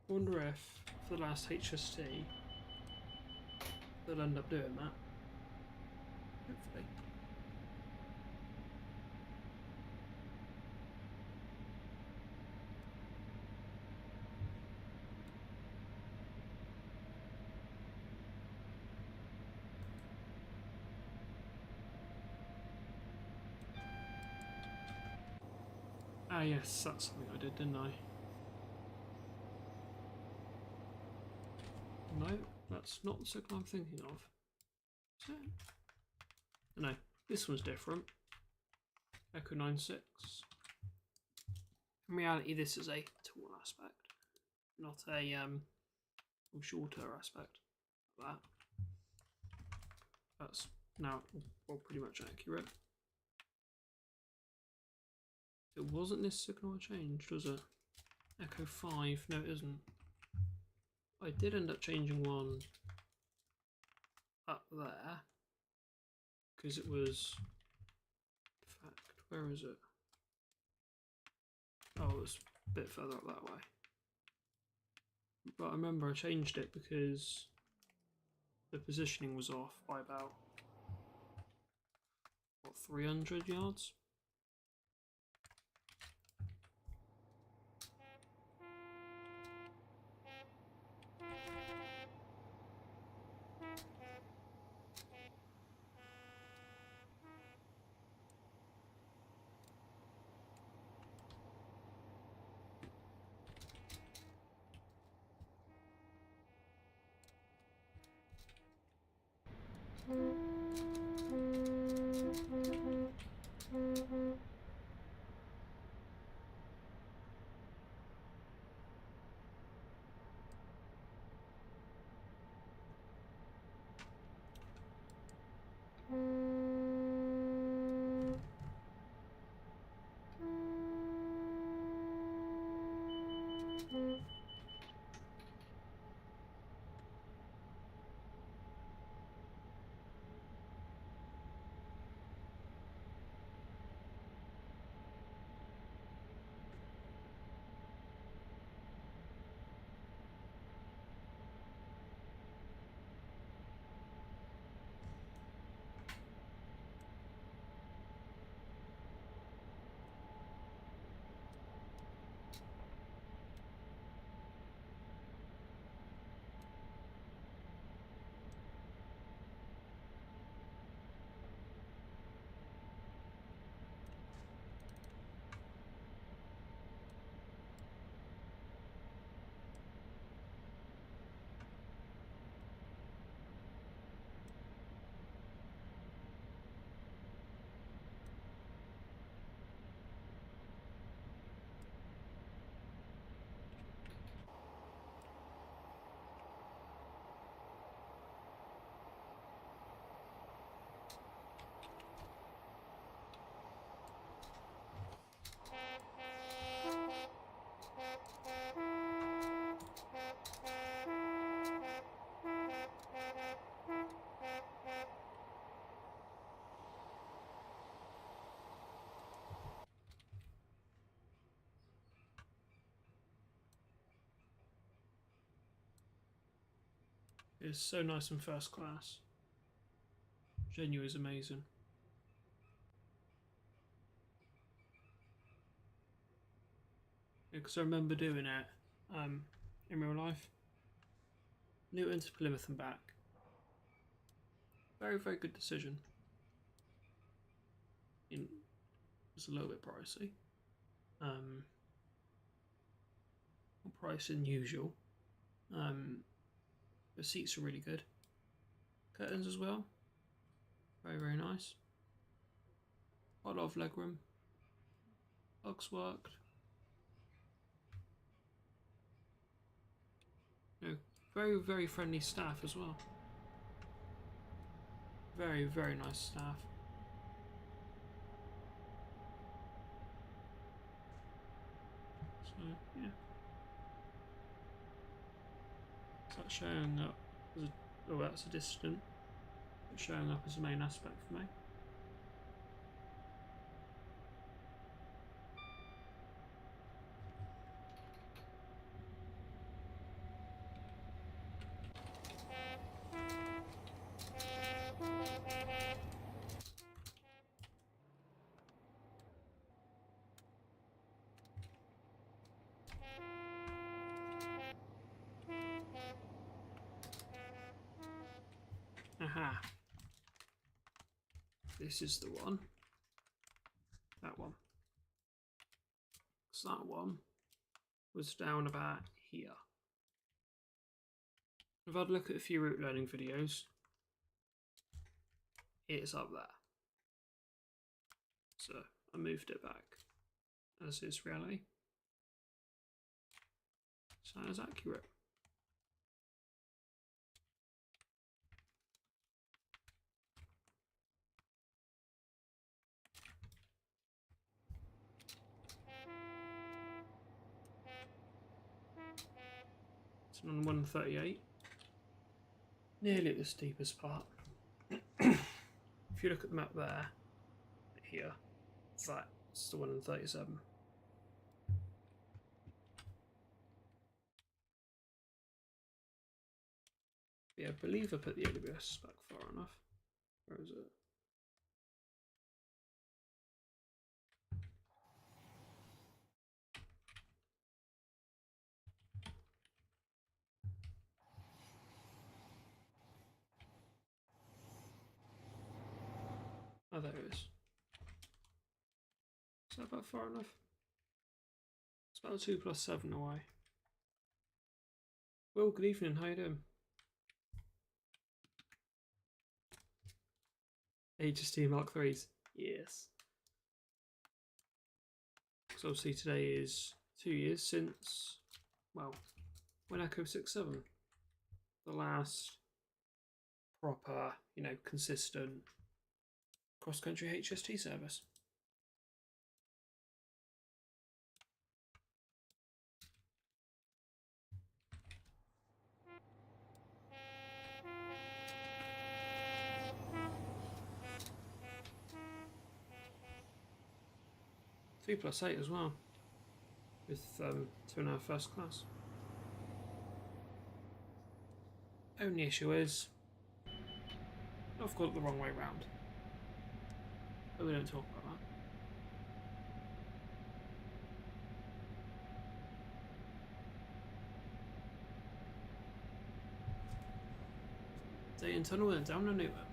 Wonder if for the last HST they'll end up doing that. Hopefully. Ah yes, that's something I did, didn't I? No, that's not the signal I'm thinking of. Is it? No, this one's different. Echo 96. In reality, this is a tall aspect, not a shorter aspect of that. That's now well, pretty much accurate. It wasn't this signal I changed, was it? Echo 5, no it isn't. I did end up changing one up there, because it was, in fact, where is it? Oh, it was a bit further up that way. But I remember I changed it because the positioning was off by about, what, 300 yards? It's so nice and first class. Genu is amazing. Because I remember doing it in real life. Luton to Plymouth and back. Very, very good decision. It was a little bit pricey. More pricey than usual. The seats are really good. Curtains as well. Very, very nice. Quite a lot of legroom. Lugs worked. No, very, very friendly staff as well. Very, very nice staff. So, yeah. Is that showing up as a... Oh, that's a distant. It's showing up as the main aspect for me. Aha. This is the one. That one. So that one was down about here. If I'd look at a few route learning videos, it's up there. So I moved it back as is reality. So that is accurate. It's on 138. Nearly at the steepest part. If you look at the map there, here, that's the 137. Yeah, I believe I put the AWS back far enough. Where is it? Oh, there it is. Is that about far enough? It's about 2+7 away. Well, good evening, how you doing? HST Mark 3s, yes. So obviously today is 2 years since, well, when Echo 6.7, the last proper, consistent cross-country HST service. Three plus 8 as well, with 2.5 first class. Only issue is I've got it the wrong way round. But we don't talk about that. Day in tunnel and down a new one.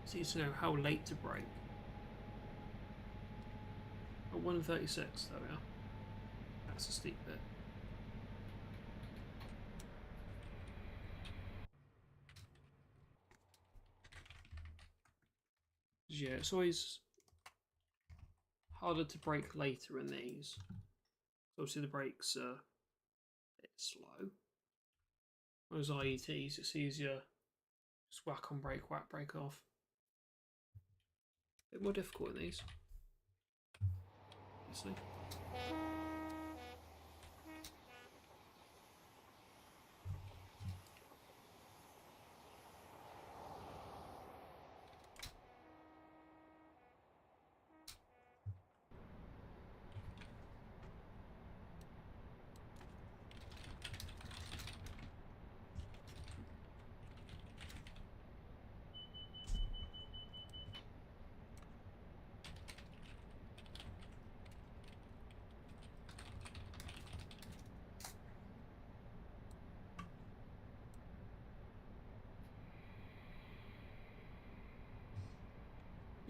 So you need to know how late to brake. At 136, there we are. That's a steep bit. Yeah, it's always harder to brake later in these. Obviously the brakes are a bit slow. Those IETs, it's easier. Just whack on brake, whack brake off. A bit more difficult in these. Obviously.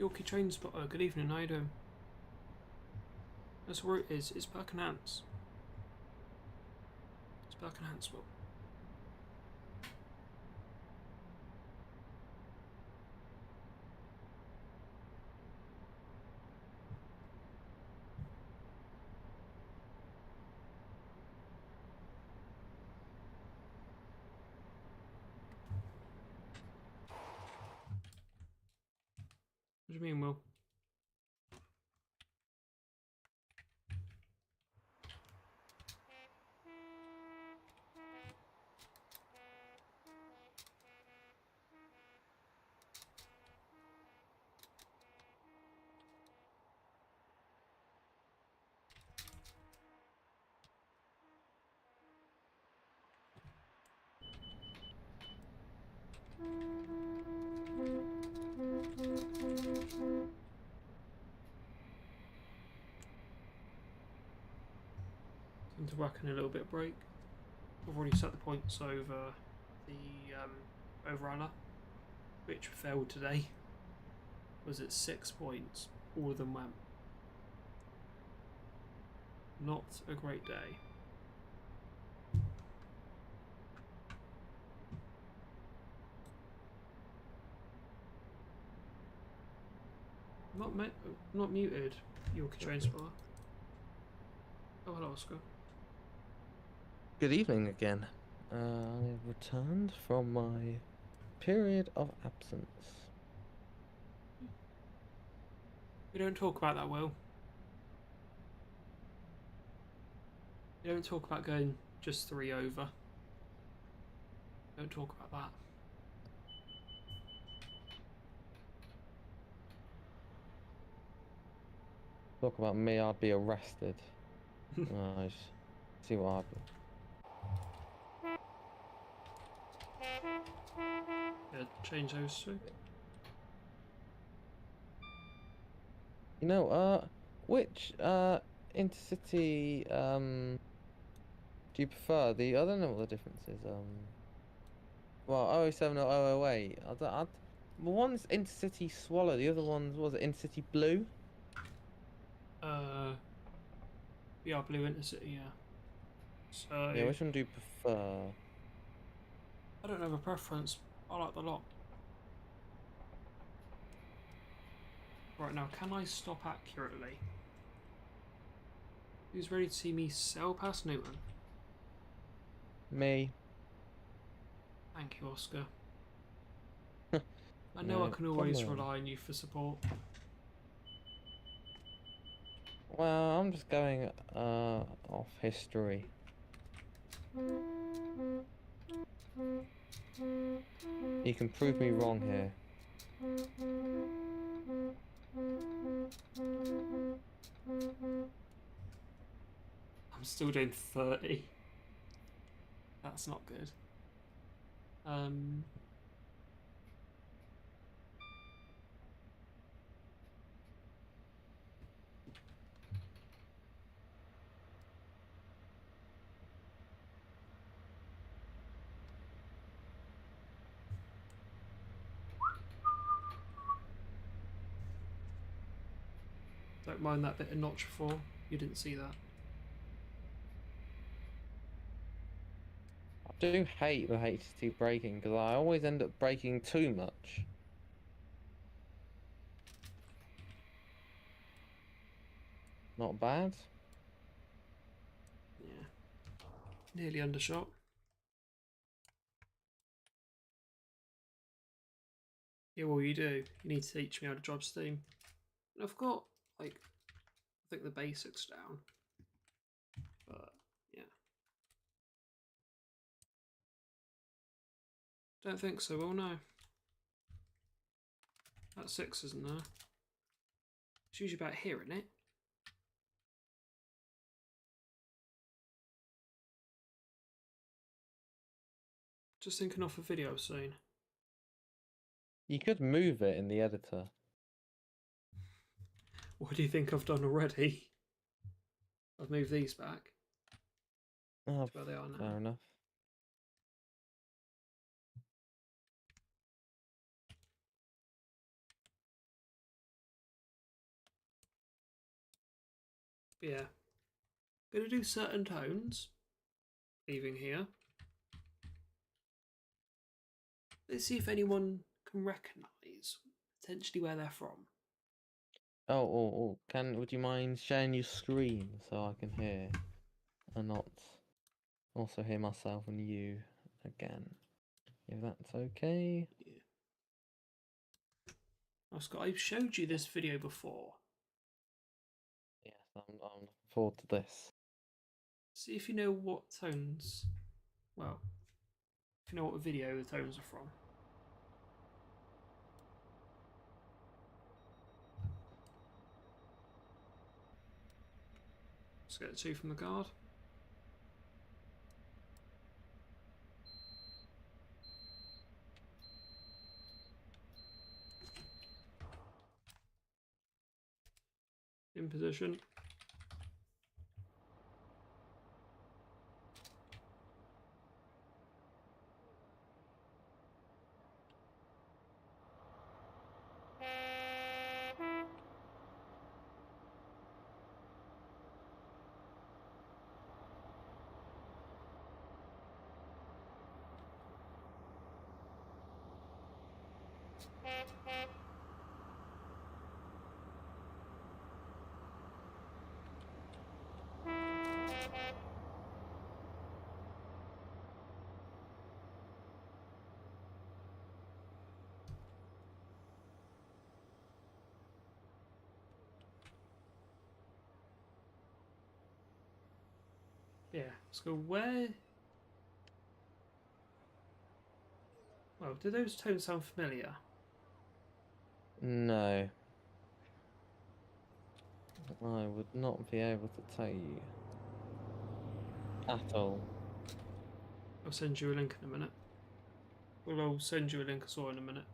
Yorkie train spotter, good evening, how you doing? That's where it is, it's Birkenhance. It's Birkenhanceville. What do you mean, Will? To work in a little bit of break. I've already set the points over the overrunner, which failed today. Was at 6 points. All of them went. Not a great day. Not muted. Yorkie train spotter. Oh, hello, Oscar. Good evening again. I've returned from my period of absence. We don't talk about that, Will. We don't talk about going just 3 over. Don't talk about that. Talk about me, I'd be arrested. Nice. See what happens. Yeah, change those two. You know, which intercity do you prefer? I don't know what the difference is. Well, 007 or 008. One's intercity Swallow, the other one's was it intercity Blue? Yeah, Blue Intercity, yeah. So Yeah, which one do you prefer? I don't have a preference. I like the lot. Right now, can I stop accurately? Who's ready to see me sail past Newton? Me. Thank you, Oscar. I know No I can always problem. rely on you for support. Well, I'm just going off history. You can prove me wrong here. I'm still doing 30. That's not good. Don't mind that bit of notch 4. You didn't see that. I do hate the HST braking because I always end up braking too much. Not bad. Yeah. Nearly undershot. Yeah, well, you do. You need to teach me how to drive Steam. And I've got, like, I think the basics down. But, yeah. Don't think so, well, no. That's 6, isn't there? It's usually about here, isn't it? Just thinking off a video I've seen. You could move it in the editor. What do you think I've done already? I've moved these back Oh, to where they are now. fair enough. But yeah. Gonna do certain tones. Leaving here. Let's see if anyone can recognise potentially where they're from. Would you mind sharing your screen so I can hear and not also hear myself and you again? If that's okay. Yeah. Oh, Scott, I've showed you this video before. Yes, I'm looking forward to this. See if you know what tones. Well, if you know what video the tones are from. Let's get 2 from the guard. In position. Yeah, let's go where... Well, do those tones sound familiar? No. I would not be able to tell you. At all. I'll send you a link in a minute. Well, I'll send you a link I saw in a minute.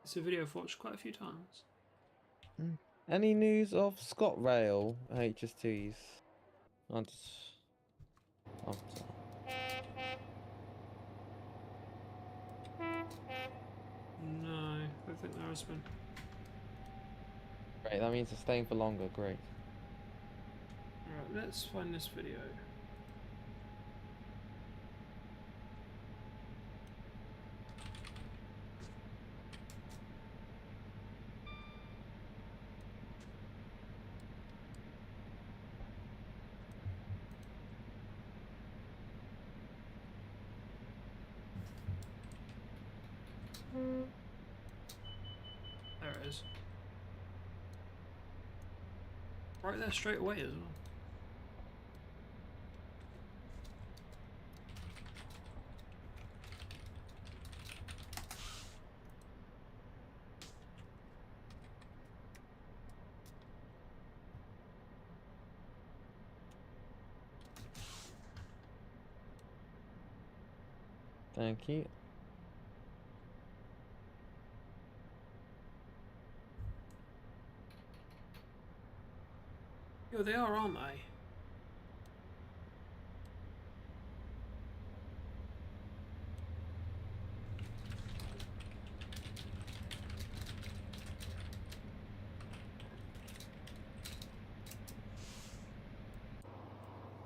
It's a video I've watched quite a few times. Any news of ScotRail HSTs? I'll just... After. No, I don't think there has been. Great, that means they're staying for longer, great. Alright, let's find this video. There it is. Right there straight away as well. Thank you. Yo, they are, aren't they?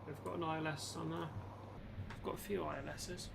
They've got an ILS on there. I've got a few ILSs.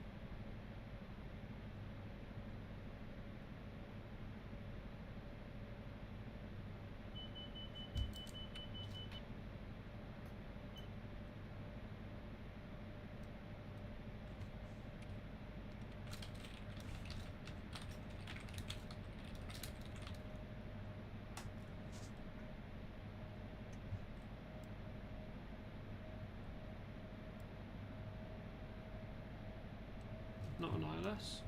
Not an ILS.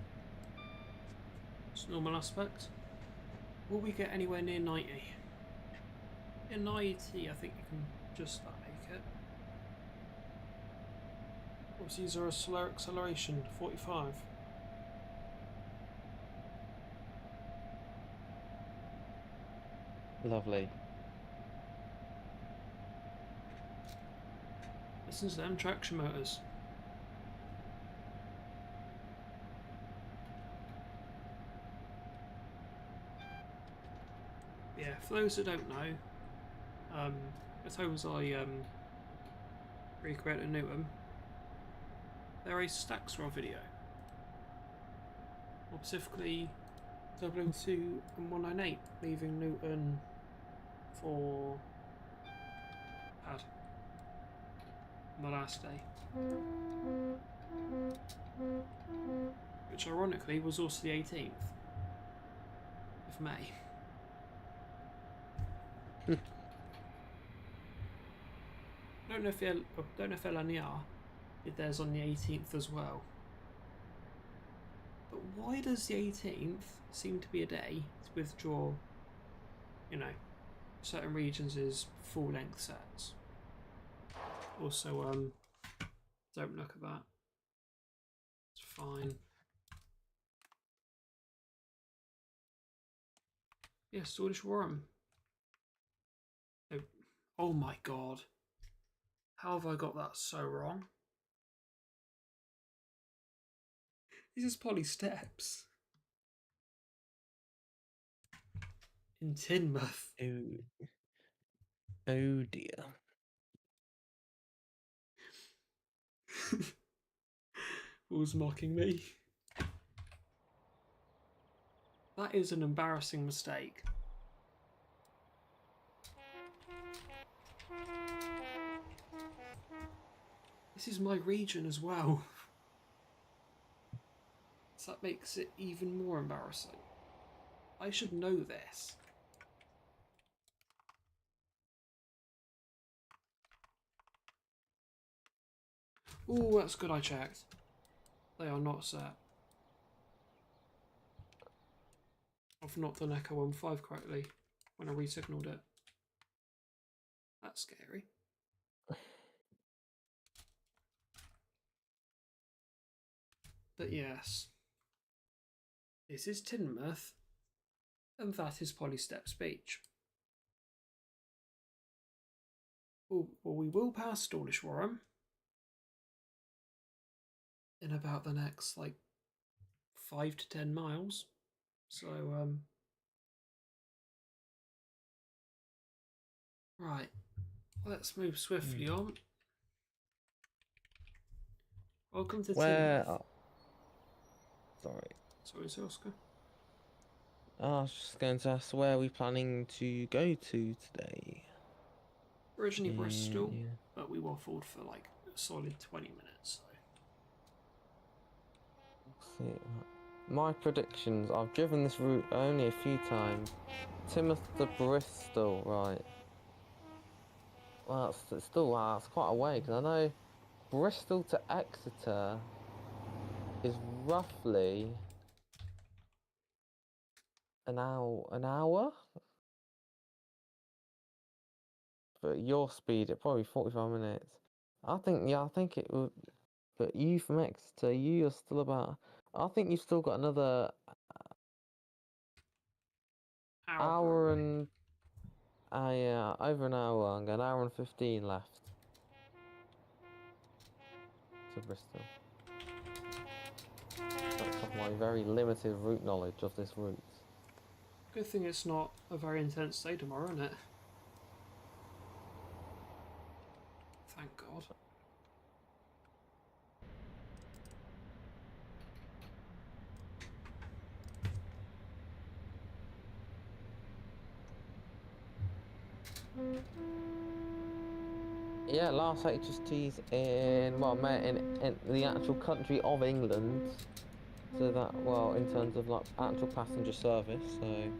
It's normal aspect. Will we get anywhere near 90? In 90, I think you can just about make it. Obviously, these are a slow acceleration, 45. Lovely. Listen to them traction motors. Yeah, for those that don't know, as soon as I recreated Newton, they're a stacks raw video. More specifically, 002 and 198, leaving Newton for pad on the last day. Which ironically was also the 18th of May. I don't know if LNER did theirs on the 18th as well. But why does the 18th seem to be a day to withdraw, you know, certain regions' full-length sets? Also, don't look at that. It's fine. Yeah, Swedish Warren. Oh my god. How have I got that so wrong? This is Polly Steps. In Teignmouth. Oh dear. Who's mocking me? That is an embarrassing mistake. This is my region as well. So that makes it even more embarrassing. I should know this. Ooh, that's good I checked. They are not set. I've not done Echo 1.5 correctly when I re-signalled it. That's scary. But yes, this is Teignmouth, and that is Polystep Beach. Well, we will pass Dawlish Warren in about the next, like, 5 to 10 miles. So, right, let's move swiftly on. Welcome to Teignmouth. Sorry. Sorry, Oscar. I was just going to ask where are we planning to go to today? Originally Bristol, Yeah. but we waffled for like a solid 20 minutes. So. See, my predictions. I've driven this route only a few times. Teignmouth to Bristol, right? Well, it's still it's quite a way because I know Bristol to Exeter is roughly an hour. But your speed, it probably 45 minutes. I think it would. But you from Exeter, you're still about. I think you've still got another hour and. Yeah, over an hour. An hour and 15 left to Bristol. That's of my very limited route knowledge of this route. Good thing it's not a very intense day tomorrow, isn't it? Thank God. Yeah, last HSTs in the actual country of England. So that, well, in terms of like actual passenger service, so.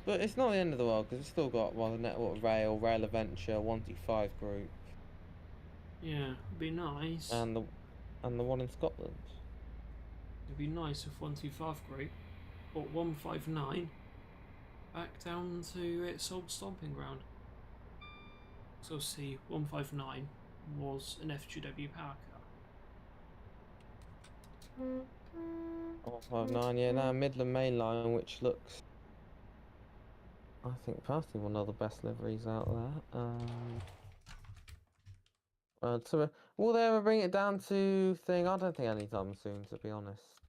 But it's not the end of the world because it's still got the Network Rail Adventure 125 group. Yeah, it'd be nice. And the one in Scotland. It'd be nice if 125 group brought 159 back down to its old stomping ground. So see, 159 was an FGW power car. 159, yeah, now Midland Main Line, which looks, I think, personally one of the best liveries out there. Will they ever bring it down to thing? I don't think anytime soon, to be honest,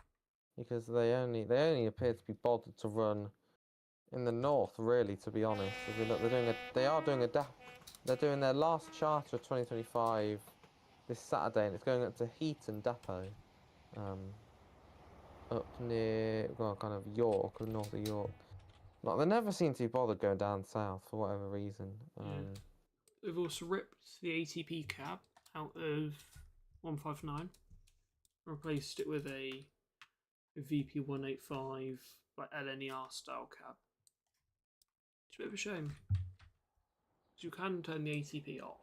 because they only appear to be bothered to run in the north, really. To be honest, if you look, they're doing their last charter of 2025 this Saturday, and it's going up to Heaton Depot, up near, well, kind of York, or north of York. Like, they never seem to be bothered going down south for whatever reason. They've also ripped the ATP cab out of 159, replaced it with a VP185 like LNER style cab. It's a bit of a shame, because you can turn the ATP off.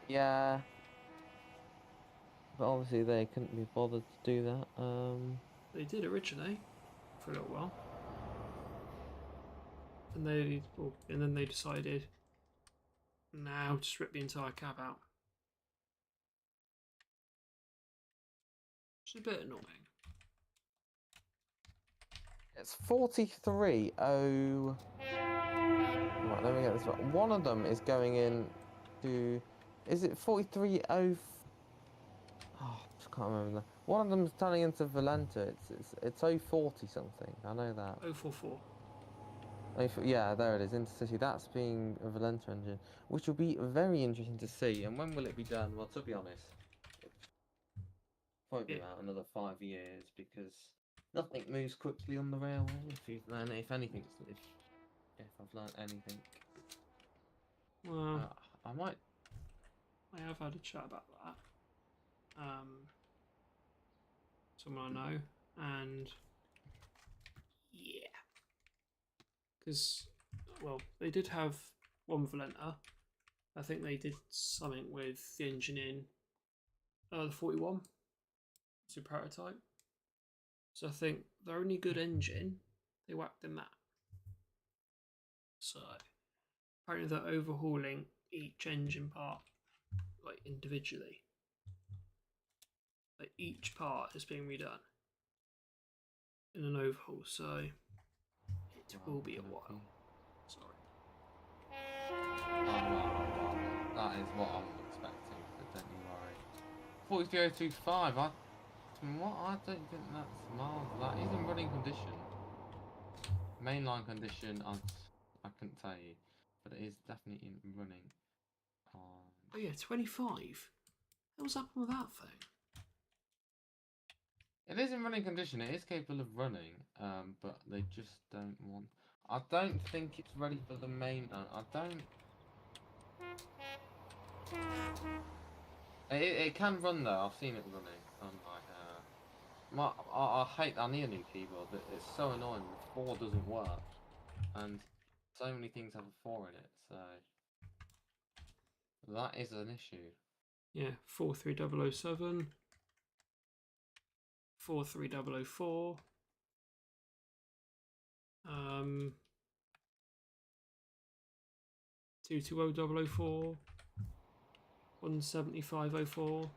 Yeah. But obviously they couldn't be bothered to do that. They did originally for a little while, and then they decided now to strip the entire cab out, which is a bit annoying. It's 43.0. Right, let me get this right. One of them is going in to. Is it 43.0? Oh, I just can't remember that. One of them is turning into Valenta. It's 040 something. I know that. 044. Yeah, there it is. Intercity. That's being a Valenta engine, which will be very interesting to see. And when will it be done? Well, to be honest, it won't be about another 5 years, because nothing moves quickly on the railway. If I've learned anything. Well, I have had a chat about that. Someone I know, and yeah, because they did have one Valenta. I think they did something with the engine in the 41. It's a prototype. So I think their only good engine, they whacked in that. So apparently they're overhauling each engine part like individually. Like each part is being redone in an overhaul, so it will be a while. Sorry. That is what I'm expecting, but don't you worry. 43025, I don't think that's miles. That is in running condition. Mainline condition, I couldn't tell you, but it is definitely in running. Oh yeah, 25. What's happened with that thing? It is in running condition. It is capable of running, but they just don't want. I don't think it's ready for the main. I don't. It can run though. I've seen it running. I hate. I need a new keyboard. But it's so annoying. The 4 doesn't work, and so many things have a 4 in it. So that is an issue. Yeah, 43007, 43004, 220004, 17504.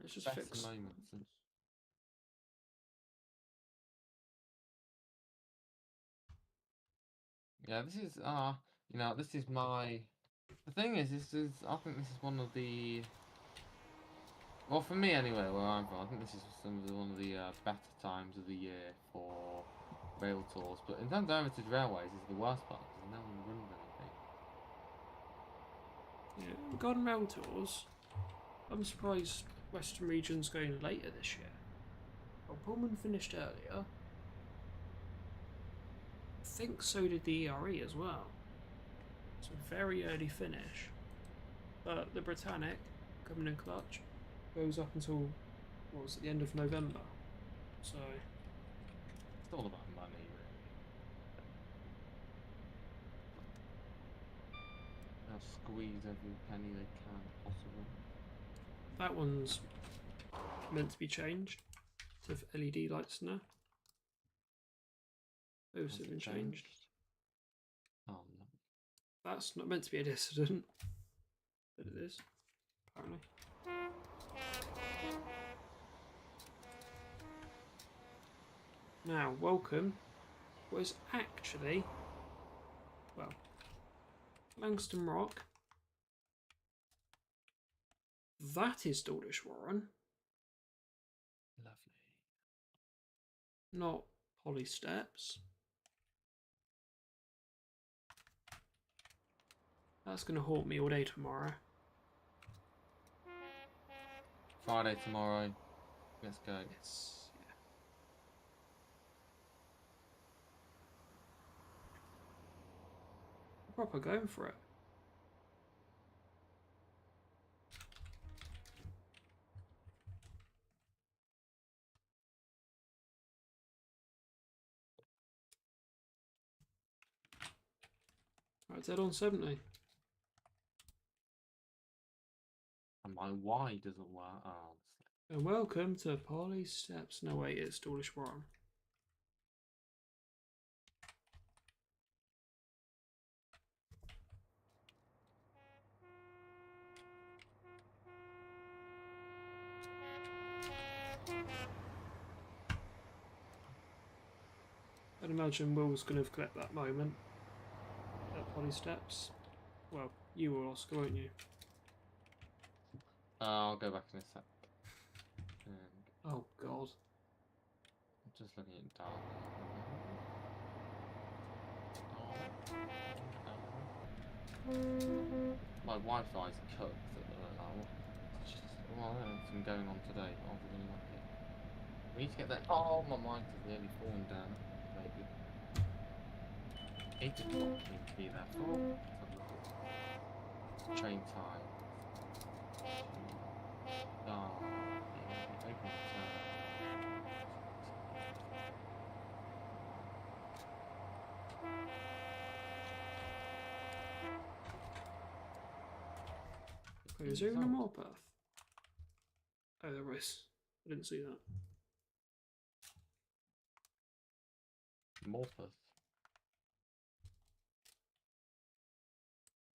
Let's just Best fix. moments. Yeah, this is this is my. The thing is, I think this is one of the. Well, for me anyway, where I'm from, I think this is one of the better times of the year for rail tours. But in terms of heritage railways, is the worst part because no one runs anything. Yeah, regarding rail tours, I'm surprised Western Region's going later this year. Well, Pullman finished earlier. I think so did the ERE as well. It's a very early finish. But the Britannic, coming in clutch, goes up until, what was it, the end of November. So It's all about money, really. They'll squeeze every penny they can possible. that one's meant to be changed to have LED lights now. Those have been changed. Oh no. That's not meant to be a dissident, but it is, apparently. Now, welcome was actually, well, Langston Rock. That is Dawlish Warren, Lovely. not Polly Steps. That's going to haunt me all day tomorrow. Friday tomorrow. Let's go. Yes, yeah. Proper going for it. Right, dead on 70. And my Y doesn't work. Oh, And welcome to Polly Steps. No, wait, it's Dawlish Warren. I'd imagine Will's going to collect that moment at Polly Steps. Well, you will, Oscar, won't you? I'll go back in a sec. And Oh, God. I'm just looking at dark. My Wi-Fi's cooked at the moment. It's just, well, I don't know anything going on today. But I'll really like it. We need to get that. Oh, my mind is nearly falling down. Maybe 8 o'clock. Need to be there for. Let's have a look at train time. Oh, yeah, open Wait, is there even a more path? Oh, there is. I didn't see that. Morpeth.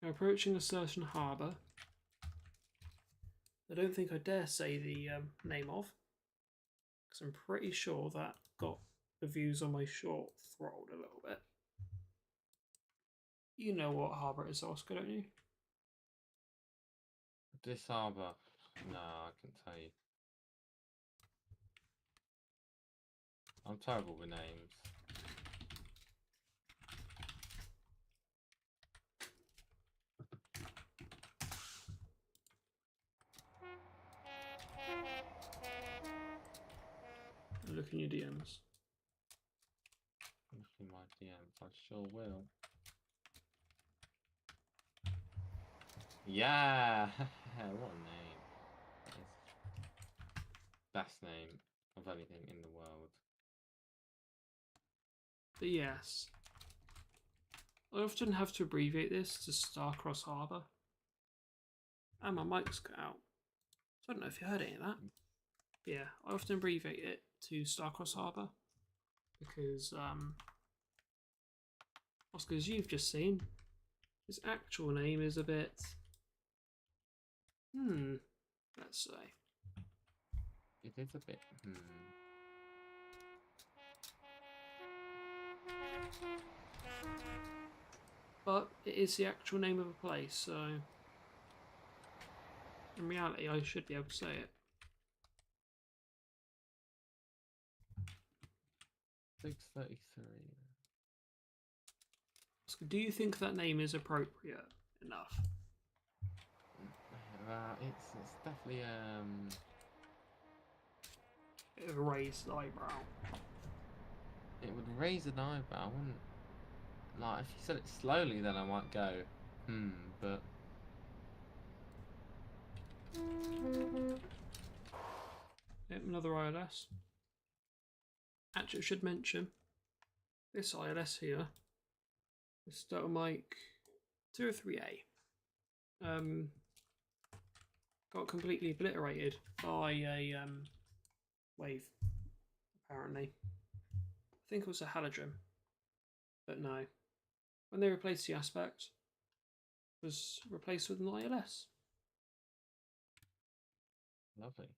Now approaching a certain harbour. I don't think I dare say the name of, because I'm pretty sure that got the views on my short throttled a little bit. You know what harbour it is, Oscar, don't you? This harbour. No, I can tell you. I'm terrible with names. Look in your DMs. Look in my DMs, I sure will. Yeah! What a name. That is best name of anything in the world. But yes, I often have to abbreviate this to Starcross Harbour. And my mic's cut out. So I don't know if you heard any of that. But yeah, I often abbreviate it to Starcross Harbour. Because, Oscar, as you've just seen, his actual name is a bit... let's say. It is a bit, But it is the actual name of a place, so... in reality, I should be able to say it. 6:33. Oscar, do you think that name is appropriate enough? It's definitely Bit of a raised eyebrow. it would raise an eyebrow, wouldn't? Like if you said it slowly, then I might go, but Yep, another ILS. Actually, I should mention this ILS here is Startle Mike 203A. Got completely obliterated by a wave, apparently. I think it was a halidrome, but no. When they replaced the aspect, was replaced with an ILS. Lovely.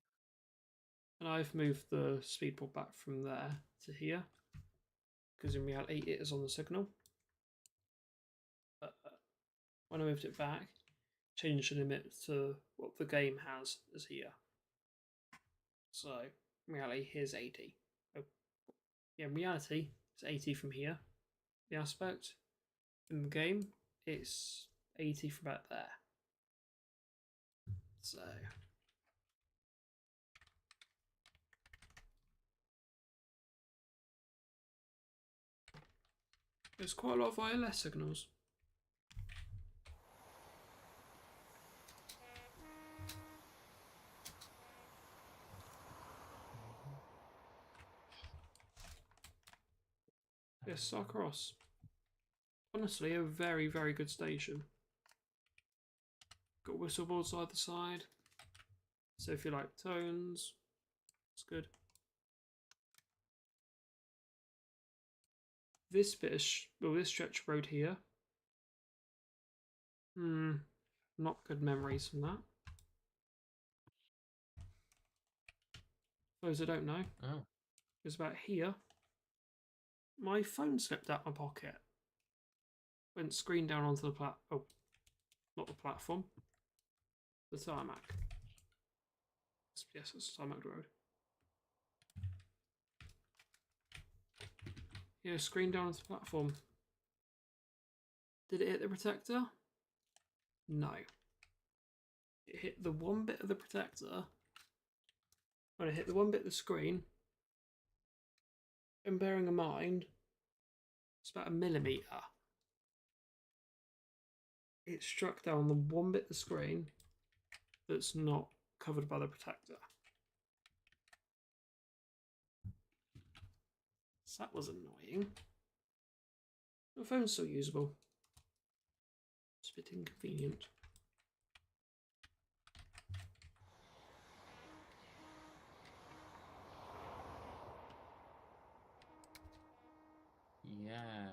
And I've moved the speed port back from there to here, because in reality it is on the signal. When I moved it back, changed the limit to what the game has as here. So, in reality, here's 80. Oh, yeah, in reality, it's 80 from here. The aspect. In the game, it's 80 from about there. So... there's quite a lot of ILS signals. Yes, Sarkros. Honestly, a very, very good station. Got whistleboards either side. So if you like tones, it's good. This bit of this stretch of road here. Not good memories from that. For those I don't know, it's about here. My phone slipped out my pocket. Went screen down onto the not the platform. The tarmac. Yes, it's tarmac road. Yeah, screen down onto the platform. Did it hit the protector? No. It hit the one bit of the protector. When it hit the one bit of the screen, and bearing in mind, it's about 1 millimetre. It struck down the one bit of the screen that's not covered by the protector. So that was annoying. The phone's still usable. It's a bit inconvenient. Yeah.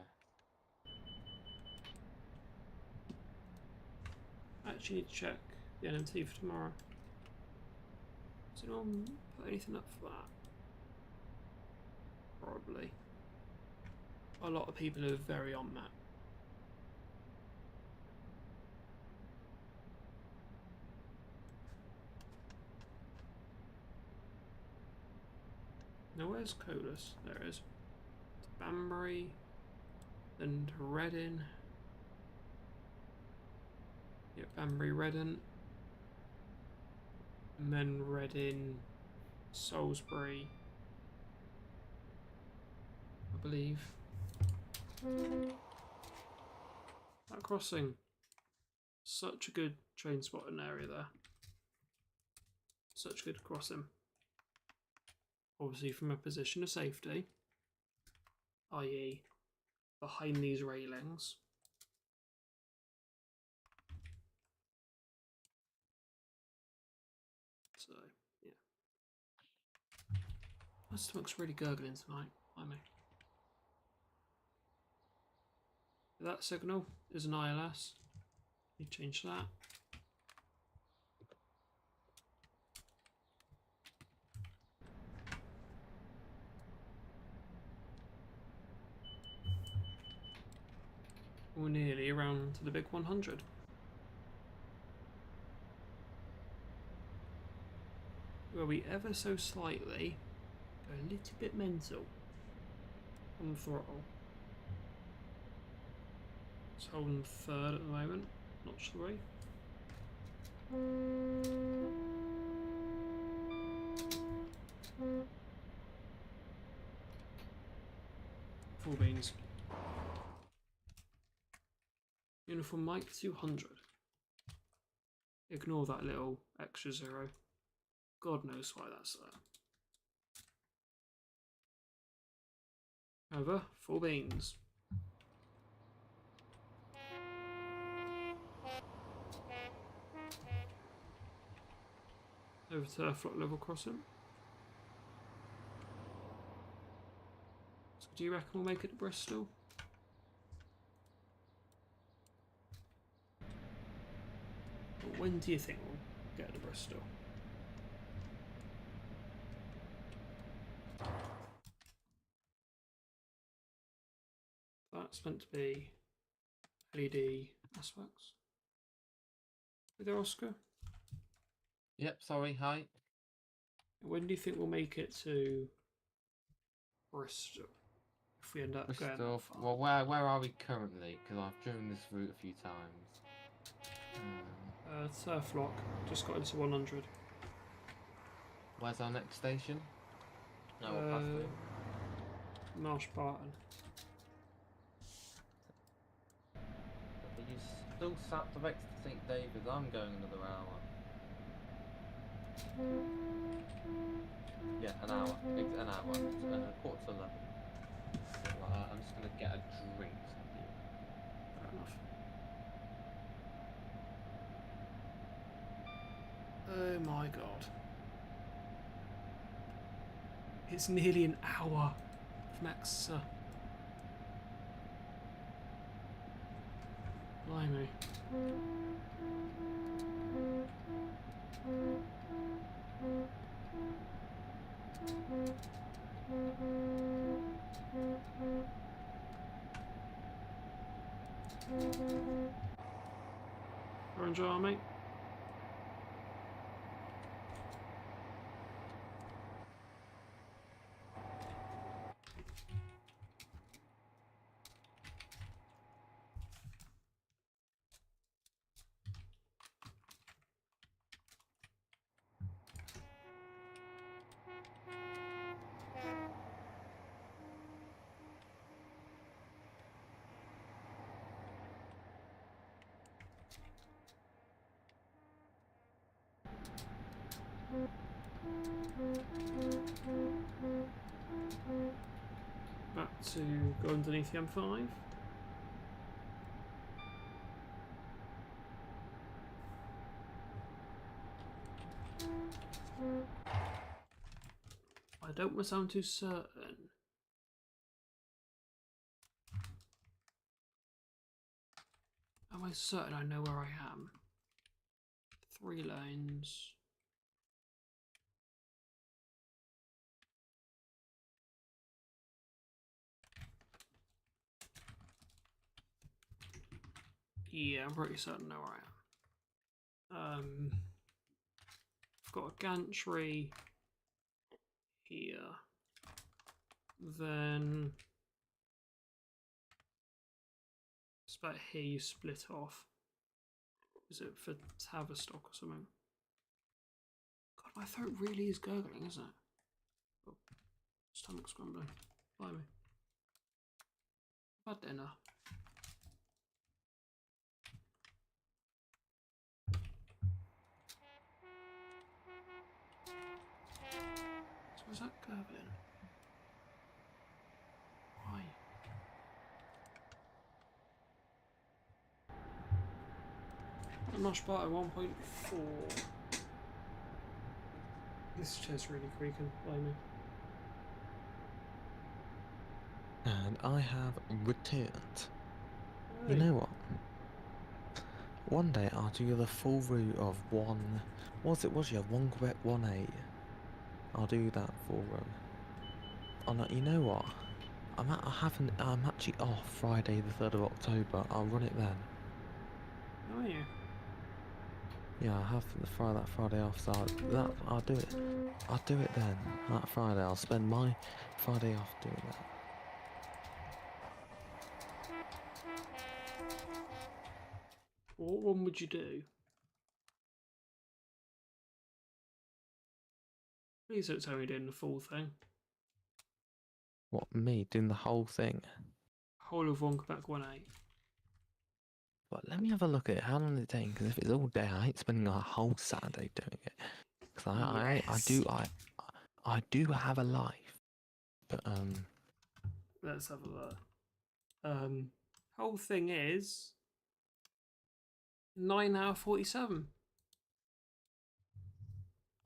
I actually need to check the NMT for tomorrow. Does anyone put anything up for that? Probably. A lot of people are very on that. Now where's Colas? There it is. Banbury, then to Reading. Yep, Banbury, Reading. And then Reading, Salisbury, I believe. That crossing. Such a good train spotting area there. Such good crossing. Obviously from a position of safety, i.e. behind these railings. So, yeah. My stomach's really gurgling tonight, I mean. That signal is an ILS. You change that. We're nearly around to the big 100. Where we ever so slightly go a little bit mental on the throttle. It's holding third at the moment, notch 3. Full beans. Uniform Mike 200. Ignore that little extra 0. God knows why that's there. However, full beans. Over to float level crossing. So do you reckon we'll make it to Bristol? But when do you think we'll get to Bristol? That's meant to be LED aspects. With there, Oscar? Yep, sorry, hi. When do you think we'll make it to Bristol? If we end up going Bristol. that far? Well, where are we currently? Because I've driven this route a few times. Turf Lock. Just got into 100. Where's our next station? No, we'll pass through. Marsh Barton. Are you still sat direct to St David's? I'm going another hour. Yeah, an hour. An hour. Quarter to 11. I'm just going to get a drink. Fair enough. Oh my god. It's nearly an hour from Exeter. Blimey. Orange Army. Back to go underneath the M5. I don't want to sound too certain. Am I certain I know where I am? 3 lanes. Yeah, I'm pretty certain I know where I am. I've got a gantry here. Then it's about here you split off. Is it for Tavistock or something? God, my throat really is gurgling, isn't it? Oh, stomach's grumbling. Blimey. I've had dinner. So is that gurgling? Why? A much better 1.4. This chair's really creaking, blimey. And I have returned. Hey. You know what? One day I'll do the full route of one. Was you 1 Quebec 1-8? I'll do that full route. Oh no, you know what? I'm actually off Friday the 3rd of October. I'll run it then. How are you? Yeah, I have that Friday off, so I'll do it. I'll do it then. That Friday, I'll spend my Friday off doing that. What one would you do? Please don't tell me you're doing the full thing. What, me doing the whole thing? Whole of 1 Quebec 1-8. But let me have a look at it. How long did it take? Because if it's all day, I ain't spending a whole Saturday doing it. Because I do have a life. But Let's have a look. Whole thing is 9 hour 47.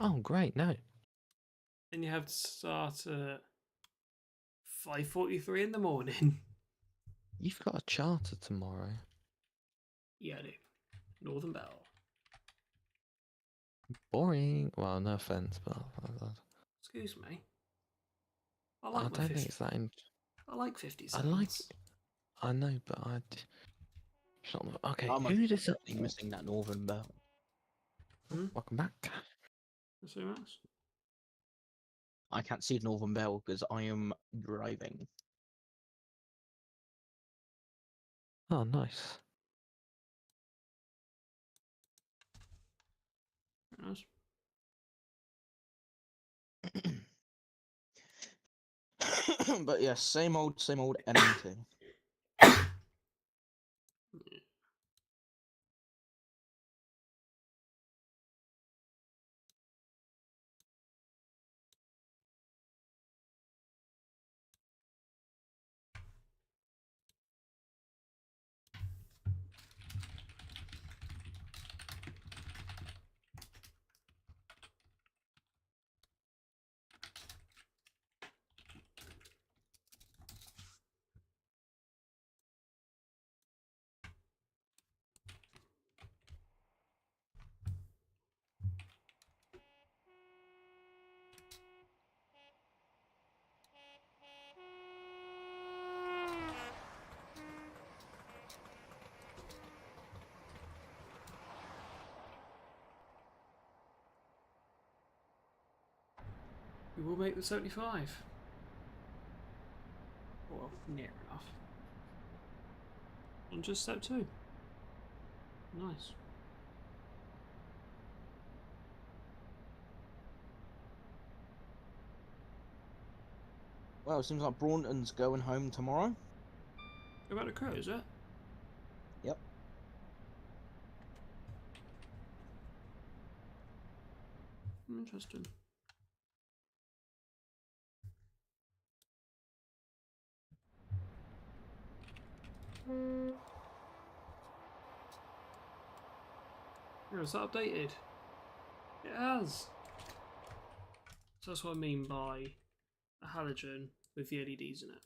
oh great, no. And you have to start at 5:43 in the morning. You've got a charter tomorrow. Yeah, I do. Northern Bell. Boring. Well, no offense, but Excuse me. I I like my don't think 50. it's that. I like 50 I like. cents. I know, but I. Okay, I'm who does that? unfortunately missing that northern belt. Welcome back. So much. I can't see the northern belt because I am driving. Oh, nice. Nice. But yeah, same old NMT. We will make the 75. Well, near enough. On just step 2. Nice. Well, it seems like Braunton's going home tomorrow. About to crow, is it? Yep. Interesting. Yeah, is that updated? It has. So that's what I mean by a halogen with the LEDs in it.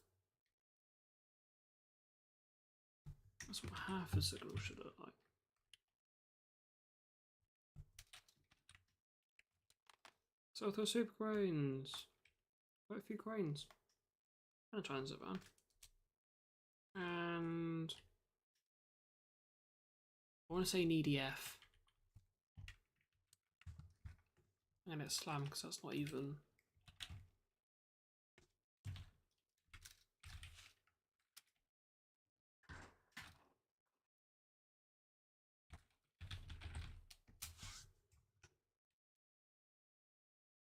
That's what half a signal should look like. So with those super cranes. Quite a few cranes. And a transit van. And I want to say an EDF. And it's slam because that's not even.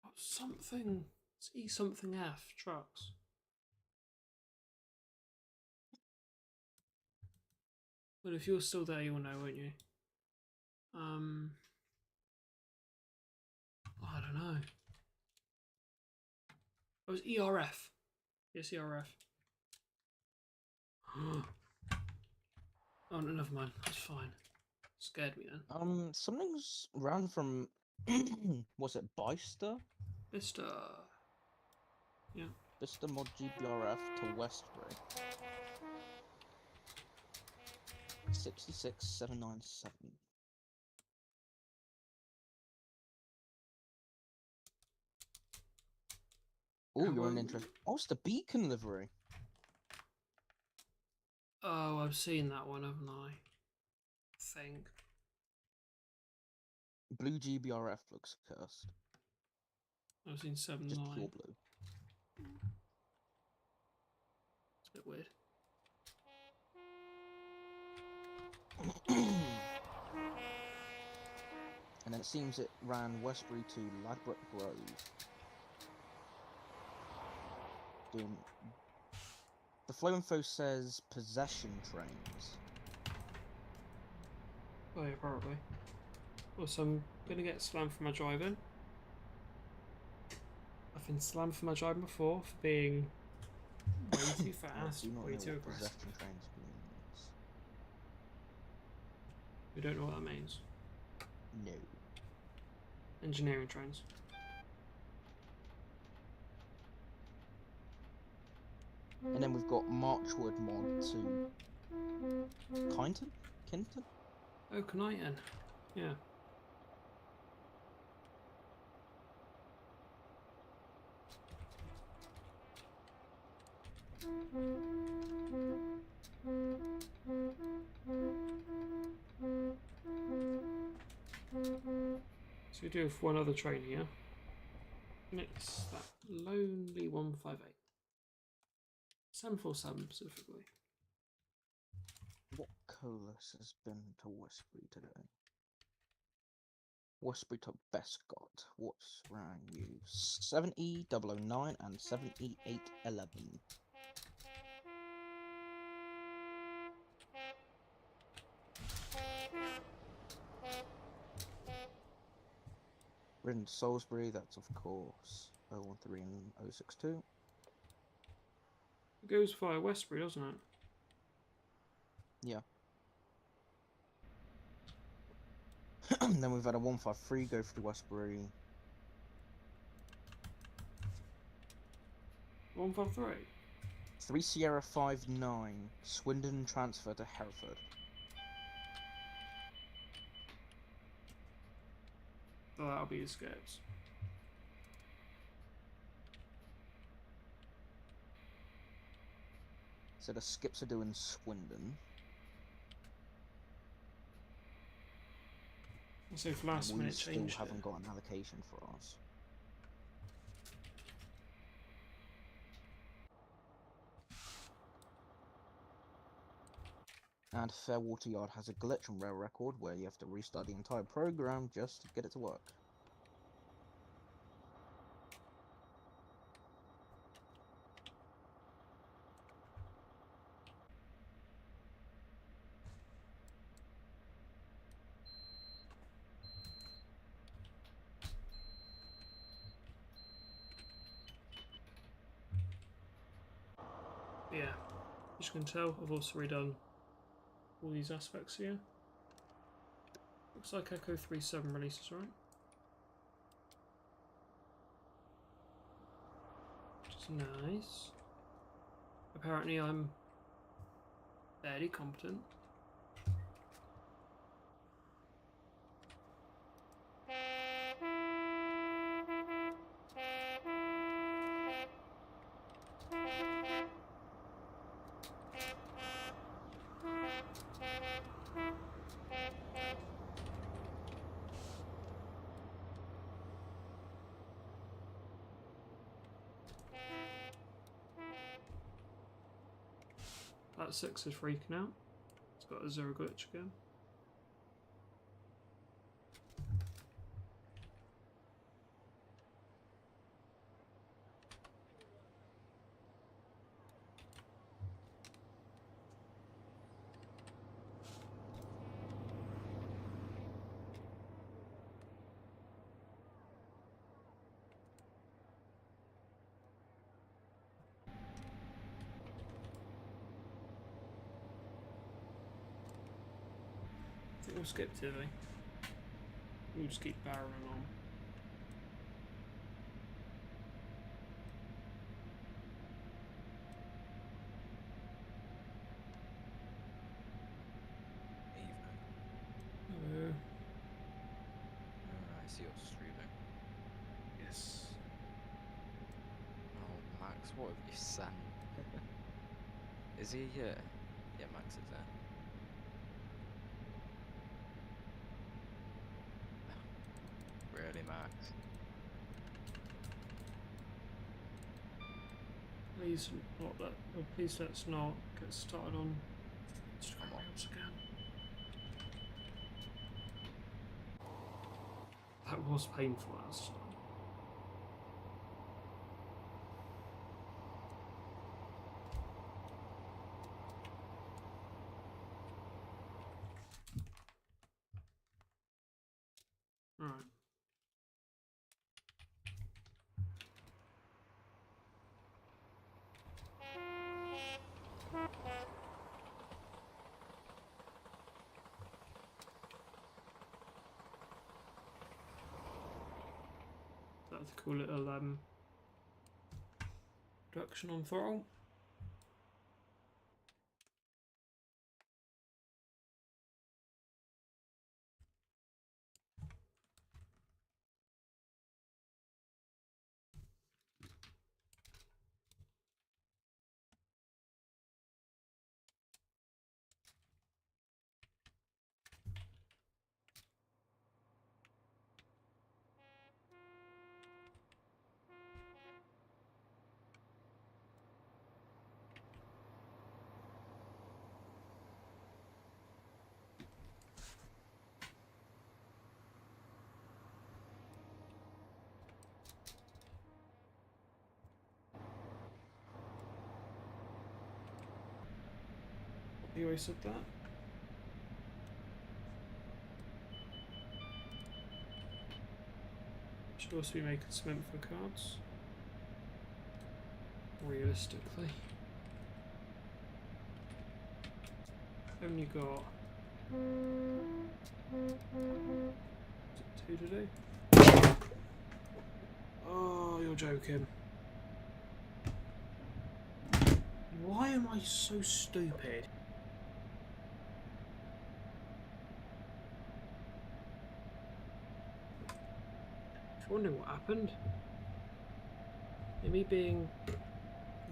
Oh, something. It's E something F trucks. But if you're still there, you'll know, won't you? I don't know. It was ERF. Yes, ERF. Oh, no, never mind. That's fine. Scared me then. Something's ran from was it Byster? Mr. Yeah. Byster Mod GBRF to Westbury. 66797. Oh, you're an interest. Oh, it's the Beacon livery. Oh, I've seen that one, haven't I? Think. Blue GBRF looks cursed. I've seen 7-9. Just pure blue. It's a bit weird. And then it seems it ran Westbury to Ladbroke Grove. Doing. The flow info says possession trains. Oh yeah, probably. Also, I'm gonna get slammed for my driving. I've been slammed for my driving before for being way too fast, I do not way know too what aggressive. possession trains means. We don't know what that means. No. Engineering trains. And then we've got Marchwood mod to Kinton? Oh, Knighton. Yeah. So we do have one other train here. It's that lonely 158. 747 specifically. What colas has been to Westbury today? Westbury to Bescott. What's rang you? 7E009 and 7E811. Ridden to Salisbury, that's of course 013 and 062. It goes via Westbury, doesn't it? Yeah. Then we've had a 153 go through Westbury. 153. 3 Sierra 59. Swindon transfer to Hereford. Oh, that'll be his skips. So the skips are doing Swindon. So if last We minute still change haven't got an allocation for us. And Fairwater Yard has a glitch on rail record where you have to restart the entire program just to get it to work. Yeah, as you can tell, I've also redone all these aspects here. Looks like Echo 37 releases, right? Which is nice. Apparently I'm fairly competent. That 6 is freaking out. It's got a 0 glitch again. I think we'll skip Tivy. We'll just keep barreling on. Evening. I see you're streaming. Yes. Oh, Max, what have you sent? Is he here? Yeah, Max is there. Really, Max? Please not let. Oh, please let's not get started on Come on. tutorials again. That was painful last time. Right. That's a cool little reduction on throttle. You already said that. Should also be making some info cards. Realistically. Only got... Is it 2 to do? Oh, you're joking. Why am I so stupid? If you're wondering what happened, me being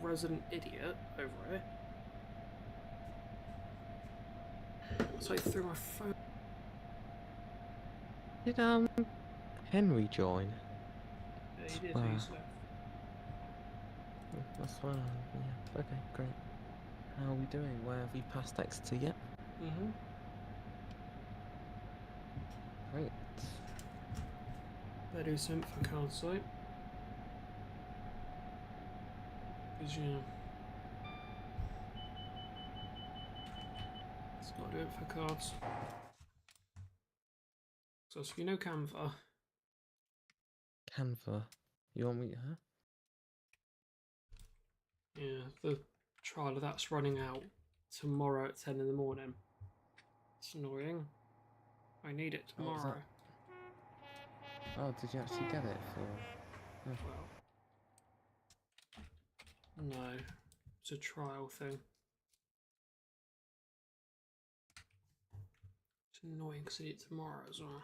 resident idiot over here, so I threw my phone. Did Henry join? Yeah, he did. Wow. He's left. That's why. Yeah. Okay, great. How are we doing? Where have we passed Exeter yet? Mhm. Great. Better do something for card site. Because, you know, it's got to do it for cards. So, if you know Canva, Canva. You want me? Huh? yeah, the trial of that's running out tomorrow at 10 in the morning. It's annoying. I need it Oh, was that- tomorrow. Oh, did you actually get it for? Well, no, it's a trial thing. It's annoying because I need it tomorrow as well.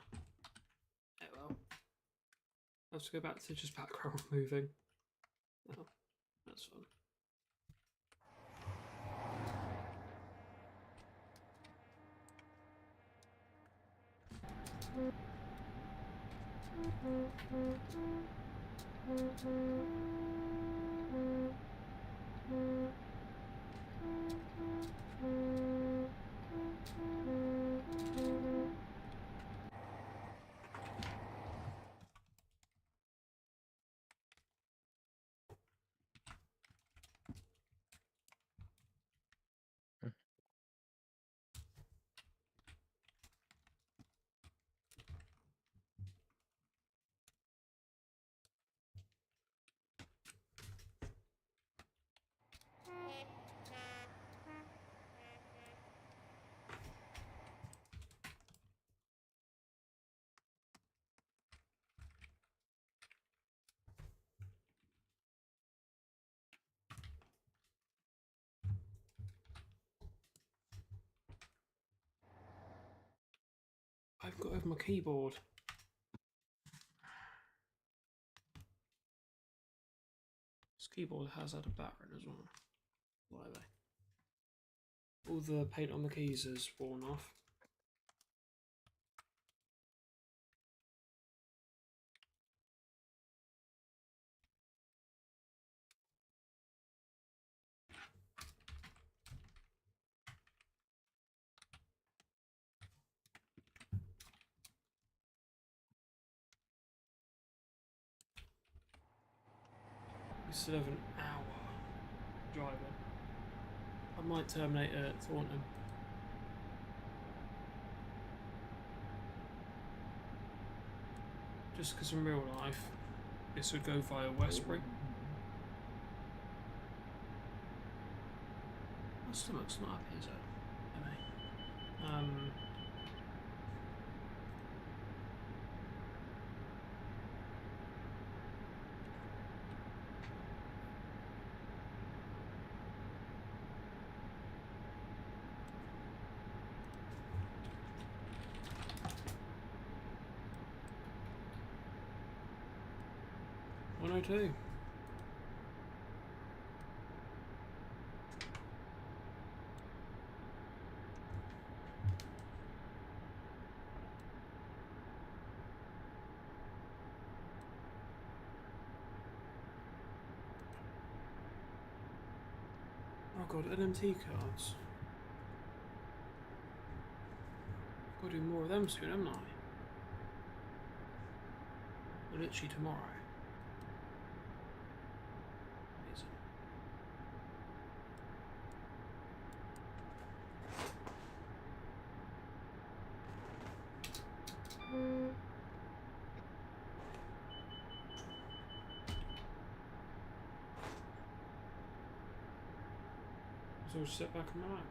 Yeah, well, I have to go back to just background moving. Oh, that's fun. I've got over my keyboard. This keyboard has had a battering as well. Why are they? All the paint on the keys is worn off. We still have an hour driving. I might terminate at Thornton. Just because in real life, this would go via Westbury. My stomach's not happy, is it? Anyway. 102. Oh god, NMT cards. I've got to do more of them soon, haven't I? Well, literally tomorrow. Amazing. So sit back and relax.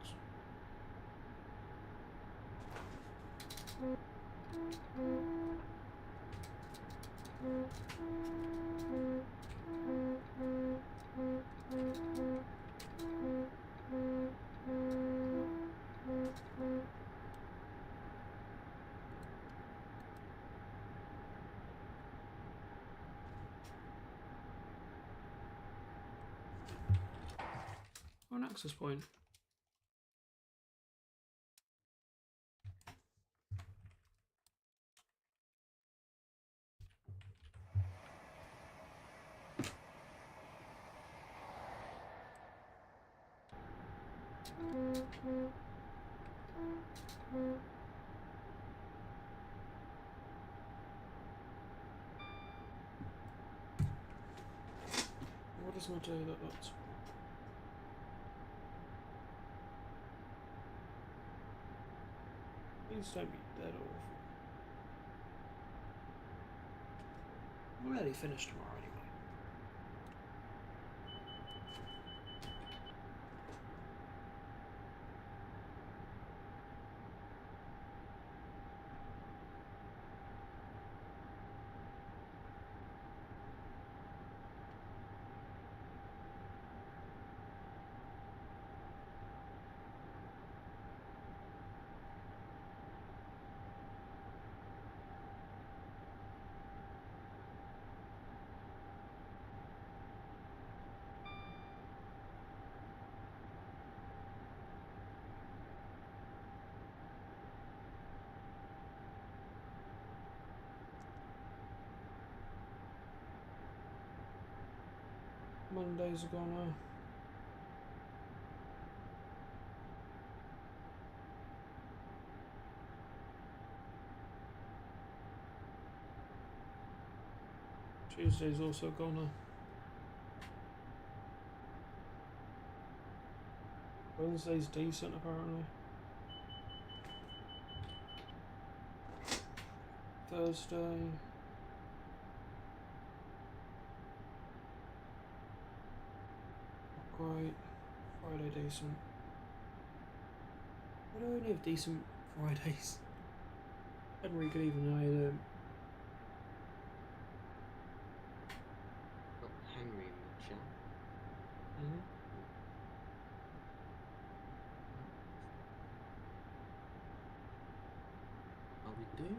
Oh, an access point. What does my do that looks? Please don't be dead awful. We'll let it finish tomorrow anyway. Mondays are gone now. Tuesday's also gone now. Wednesday's decent apparently. Thursday. Not quite. Friday decent. I don't only have decent Fridays. Henry could even hide Got Henry in the chat. Oh, we do.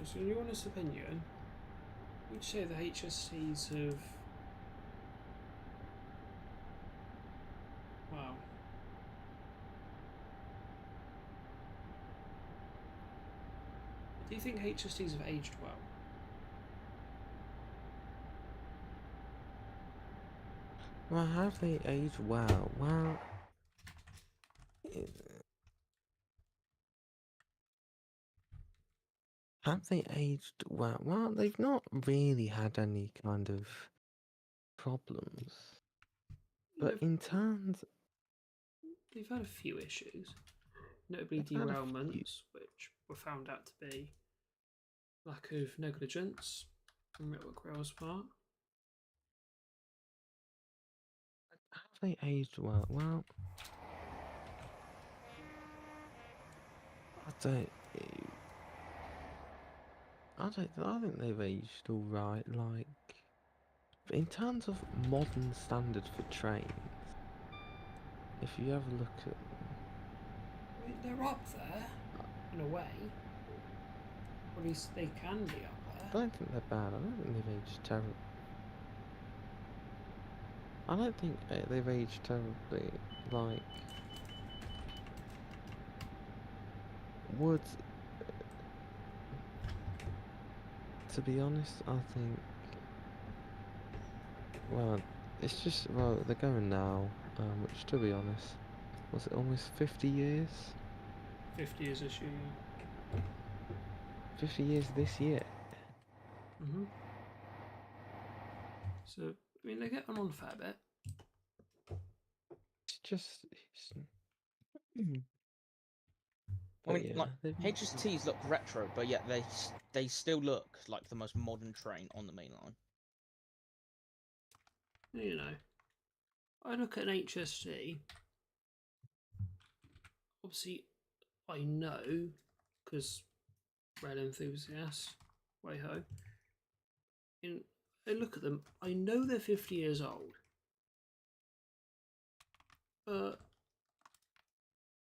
So in your honest opinion, would you say the HSTs have... Wow. Do you think HSTs have aged well? Well, have they aged well? Well, have they aged well? Well, they've not really had any kind of problems. But in terms, They've had a few issues, notably they've had a few. derailments, which were found out to be lack of negligence on Network Rail's part. Have they aged well? Well, I think they've aged all right. Like, but in terms of modern standards for trains, if you have a look at them, I mean, they're up there, in a way. Or at least they can be up there. don't think they're bad. I don't think they've aged terribly. I don't think they've aged terribly. Like, would, to be honest, I think, well, it's just, well, they're going now, which, to be honest, was it almost 50 years? 50 years this year. 50 years this year. Mm-hmm. So, I mean, they're getting on a fair bit. It's just, I but mean, yeah, like they've- HSTs look retro, but yet they still look like the most modern train on the main line. You know, I look at an HST. Obviously, I know because rail enthusiast, way ho. And I look at them. I know they're 50 years old, but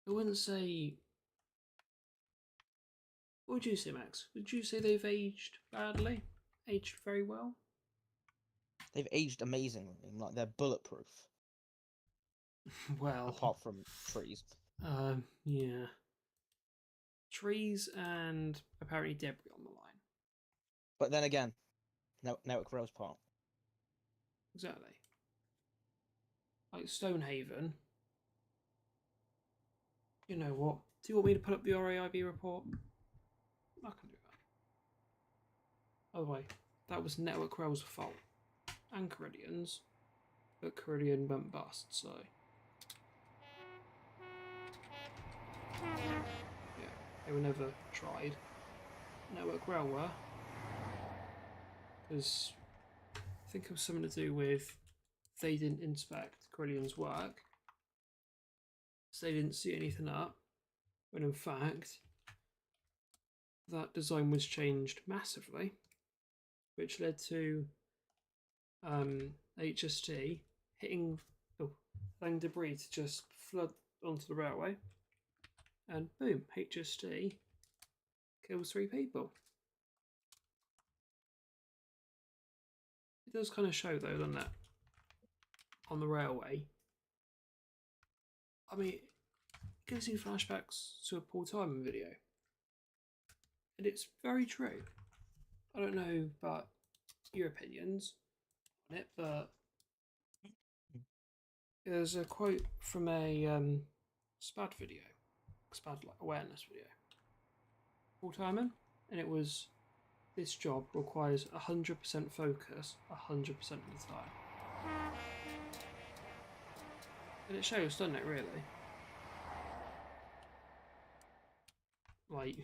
I wouldn't say. What would you say, Max? Would you say they've aged badly? Aged very well? They've aged amazingly. Like they're bulletproof, Well, apart from trees. yeah. Trees and apparently debris on the line. But then again, Network Rail's part. Exactly. Like Stonehaven. You know what? Do you want me to put up the RAIB report? I can do that. By the way, that was Network Rail's fault. And Caridian's. But Caridian went bust, so. Yeah, they were never tried. Network Rail were. Because I think it was something to do with they didn't inspect Caridian's work. So they didn't see anything up. When in fact, that design was changed massively, which led to HST allowing debris to just flood onto the railway, and boom, HST kills 3 people. It does kind of show though, doesn't it? On the railway. I mean, it gives you flashbacks to a Paul Timon video. And it's very true. I don't know about your opinions on it, but there's a quote from a SPAD video, SPAD like awareness video, Paul Timon, and it was, this job requires 100% focus 100% of the time. And it shows, doesn't it, really? Like,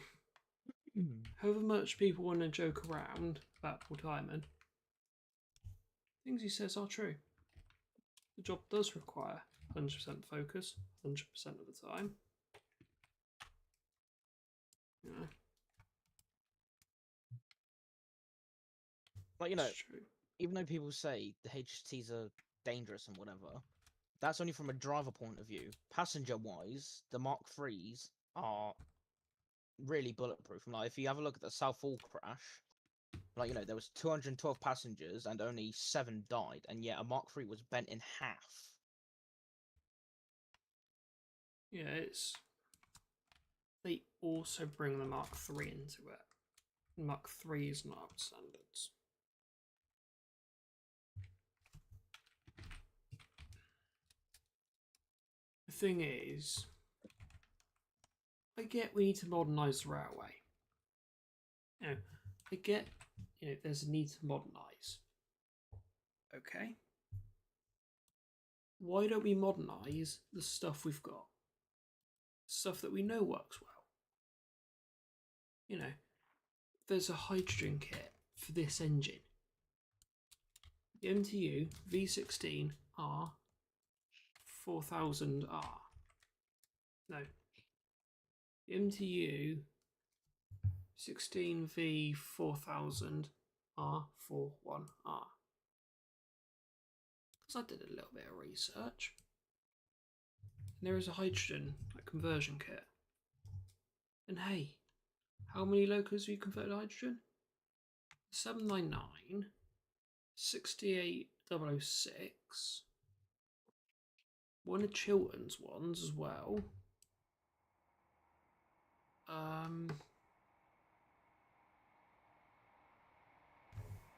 however much people want to joke around about Paul Timon, things he says are true. The job does require 100% focus 100% of the time. You know, Like, you know, it's true. even though people say the HSTs are dangerous and whatever, that's only from a driver point of view. Passenger-wise, the Mark IIIs are really bulletproof. Like, if you have a look at the Southall crash, like, you know, there was 212 passengers and only 7 died, and yet a Mark III was bent in half. Yeah, it's. They also bring the Mark III into it. Mark III is not up to standards. The thing is, I get we need to modernise the railway. You know, I get, you know, there's a need to modernise. Okay. Why don't we modernise the stuff we've got? Stuff that we know works well. You know, there's a hydrogen kit for this engine. The MTU V16R 4000R. No. The MTU 16V 4000 R41R. Because I did a little bit of research. And there is a hydrogen conversion kit. And hey, how many locos have you converted to hydrogen? 799, 68006, one of Chilton's ones as well.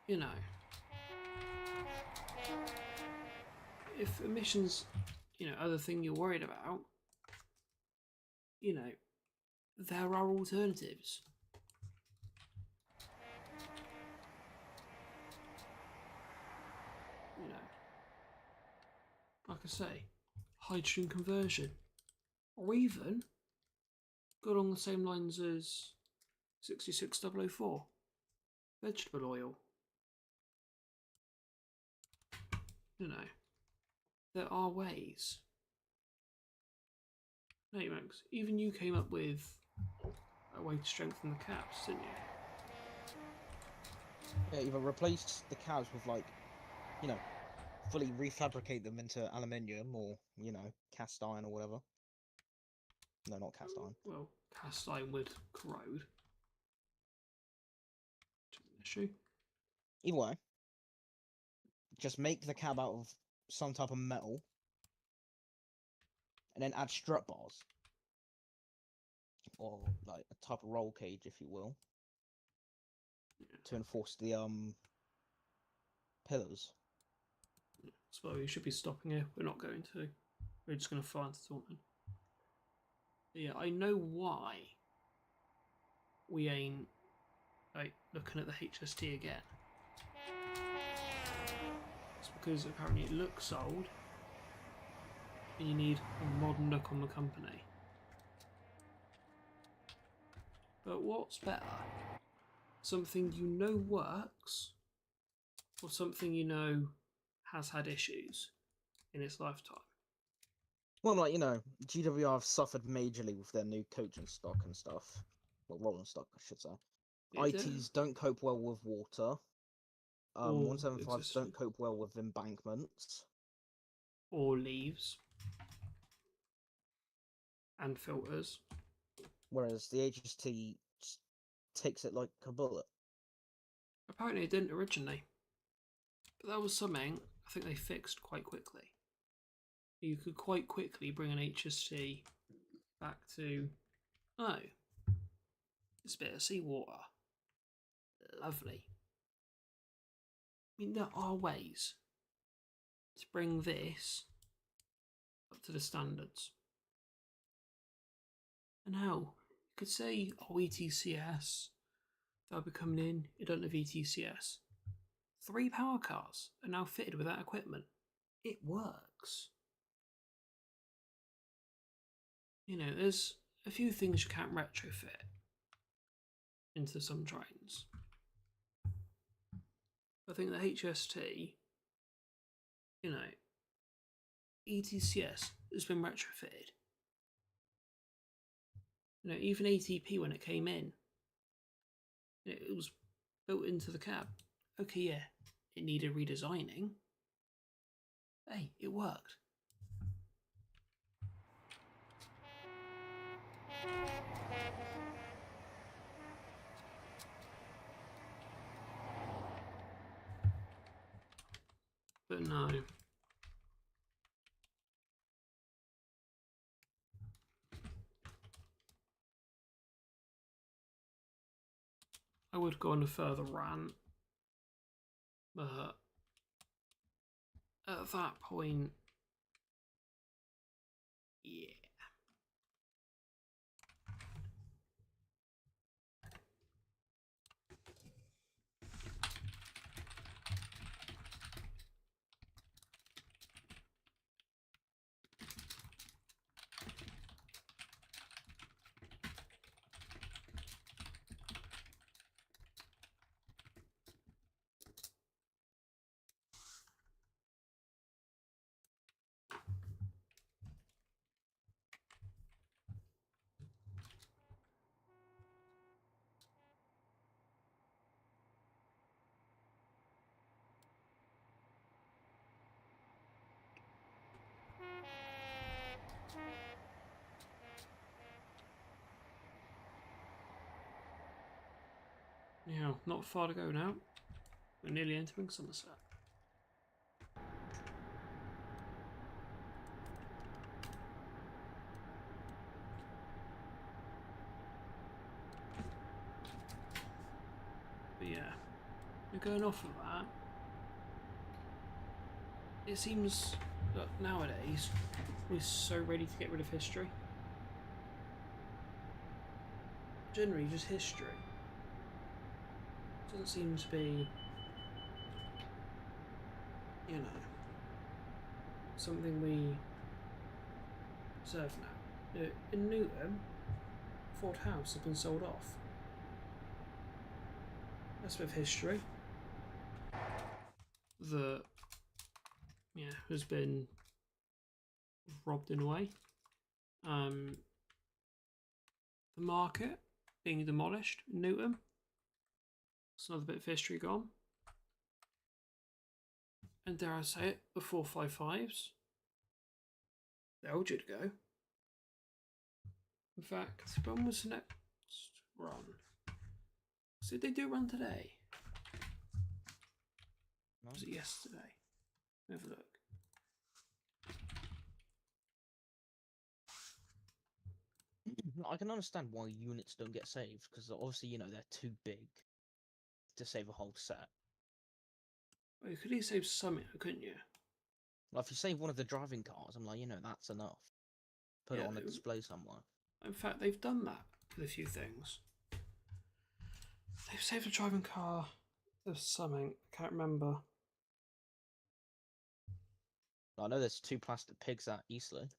You know, if emissions, you know, are the thing you're worried about, you know, there are alternatives. You know, like I say, hydrogen conversion, or even go along the same lines as 66004, vegetable oil. You know, there are ways. No, Max, even you came up with a way to strengthen the caps, didn't you? Yeah, either replace the cabs with, like, you know, fully refabricate them into aluminium or, you know, cast iron or whatever. No, not cast iron. Well, cast iron would corrode. Issue. Either way, just make the cab out of some type of metal and then add strut bars. Or, like, a type of roll cage, if you will. Yeah. To enforce the, pillars. So we should be stopping here. We're not going to. We're just going to fly into Taunton. Yeah, I know why we ain't like looking at the HST again. It's because apparently it looks old and you need a modern look on the company. But what's better? Something you know works, or something you know has had issues in its lifetime? Well, like, you know, GWR have suffered majorly with their new coaching stock and stuff. Well, rolling stock, I should say. ITs don't cope well with water. Or 175s existing. don't cope well with embankments. Or leaves. And filters. Whereas the HST takes it like a bullet. Apparently it didn't originally. But that was something I think they fixed quite quickly. You could quite quickly bring an HST back to, oh, it's a bit of seawater. Lovely. I mean, there are ways to bring this up to the standards. And how? You could say, oh, ETCS, they'll be coming in, you don't have ETCS. 3 power cars are now fitted with that equipment. It works. You know, there's a few things you can't retrofit into some trains. I think the HST, you know, ETCS has been retrofitted. You know, even ATP when it came in, it was built into the cab. Okay, yeah, it needed redesigning. Hey, it worked. But no. I would go on a further rant, but at that point, yeah. Anyhow, not far to go now. We're nearly entering Somerset. But yeah, we're going off of that. It seems that nowadays we're so ready to get rid of history. Generally, just history. Doesn't seem to be, you know, something we observe now. In Newton, Ford House has been sold off. That's a bit of history that, yeah, has been robbed in a way. The market being demolished in Newton. That's another bit of history gone. And dare I say it, the 455s. They're all due to go. In fact, when was the next run? So did they do a run today? No? Was it yesterday? Let me have a look. I can understand why units don't get saved, because obviously, you know, they're too big to save a whole set. Well, you could at least save something, couldn't you? Like, if you save one of the driving cars, I'm like, you know, that's enough. Put it Yeah, on a display somewhere. in fact, they've done that with a few things. They've saved a driving car. There's something, I can't remember. I know there's 2 plastic pigs at Eastleigh.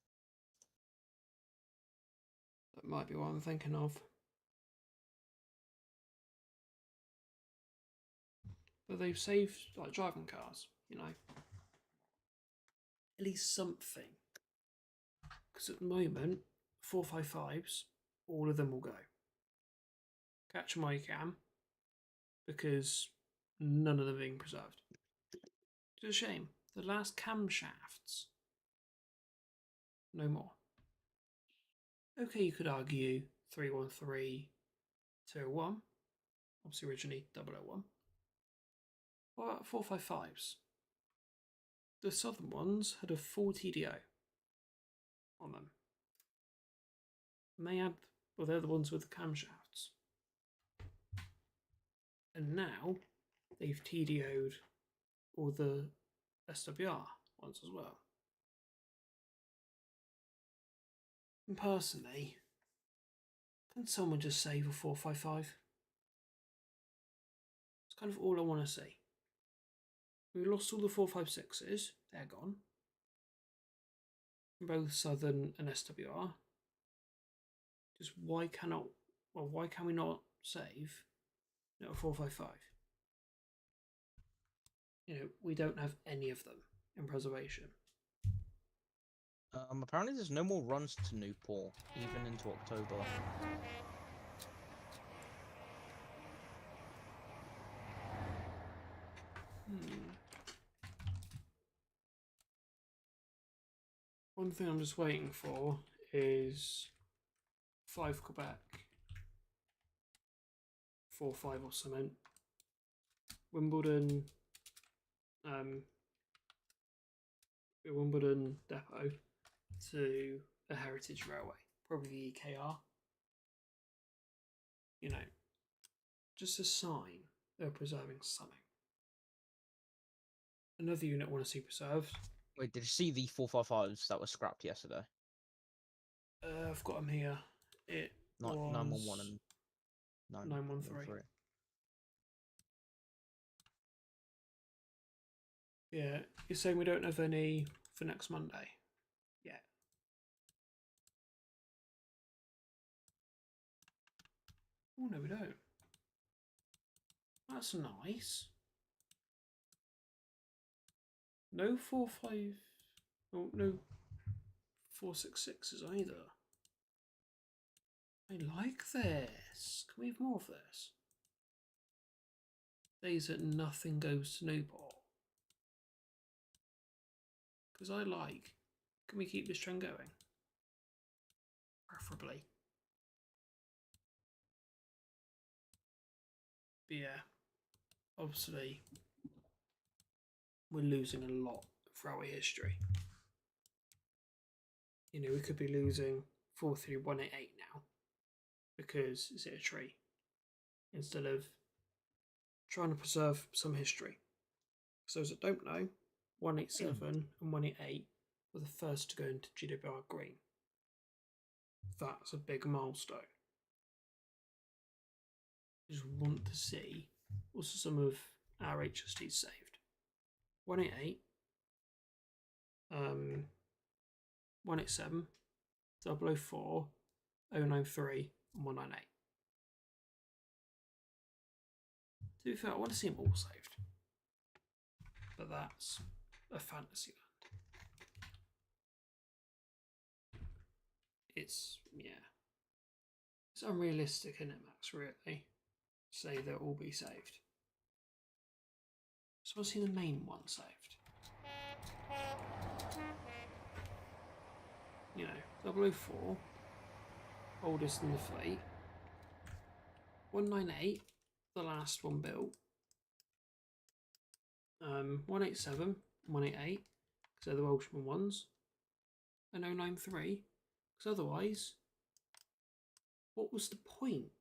That might be what I'm thinking of. But they've saved, like, driving cars, you know. At least something. Because at the moment, 455s, all of them will go. Catch them while you can. Because none of them are being preserved. It's a shame. The last camshafts. No more. Okay, you could argue 313, 201. Obviously originally 001. What about 455s? The southern ones had a full TDO on them. And they had, well, they're the ones with the camshafts. And now they've TDO'd all the SWR ones as well. And personally, can someone just save a 455? It's kind of all I want to see. We lost all the 456s, they're gone. Both Southern and SWR. Just why can we not save a 455? You know, we don't have any of them in preservation. Apparently there's no more runs to Newport, even into October. One thing I'm just waiting for is 5 Quebec, 4-5 or something. Wimbledon, Wimbledon depot to a heritage railway, probably the EKR. You know, just a sign they're preserving something. Another unit I want to see preserved. Wait, did you see the 455s that were scrapped yesterday? I've got them here. It was 911 and 913. Yeah, you're saying we don't have any for next Monday? Yeah. Oh no, we don't. That's nice. No 4-5. Oh, no 466s either. I like this. Can we have more of this? Days that nothing goes to Newport. Because I like. Can we keep this trend going? Preferably. yeah, obviously, we're losing a lot throughout history. You know, we could be losing 43188 now because it's a tree instead of trying to preserve some history. For those that don't know, 187 and 188 were the first to go into GWR green. That's a big milestone. I just want to see also some of our HSTs saved. 188, 187, 004, 093, and 198. To be fair, I want to see them all saved. But that's a fantasy land. It's, yeah. It's unrealistic, isn't it, Max, really? Say they'll all be saved. So I want to see the main one saved. You know, 004, oldest in the fleet. 198, the last one built. 187, 188, because they're the Welshman ones. And 093, because otherwise, what was the point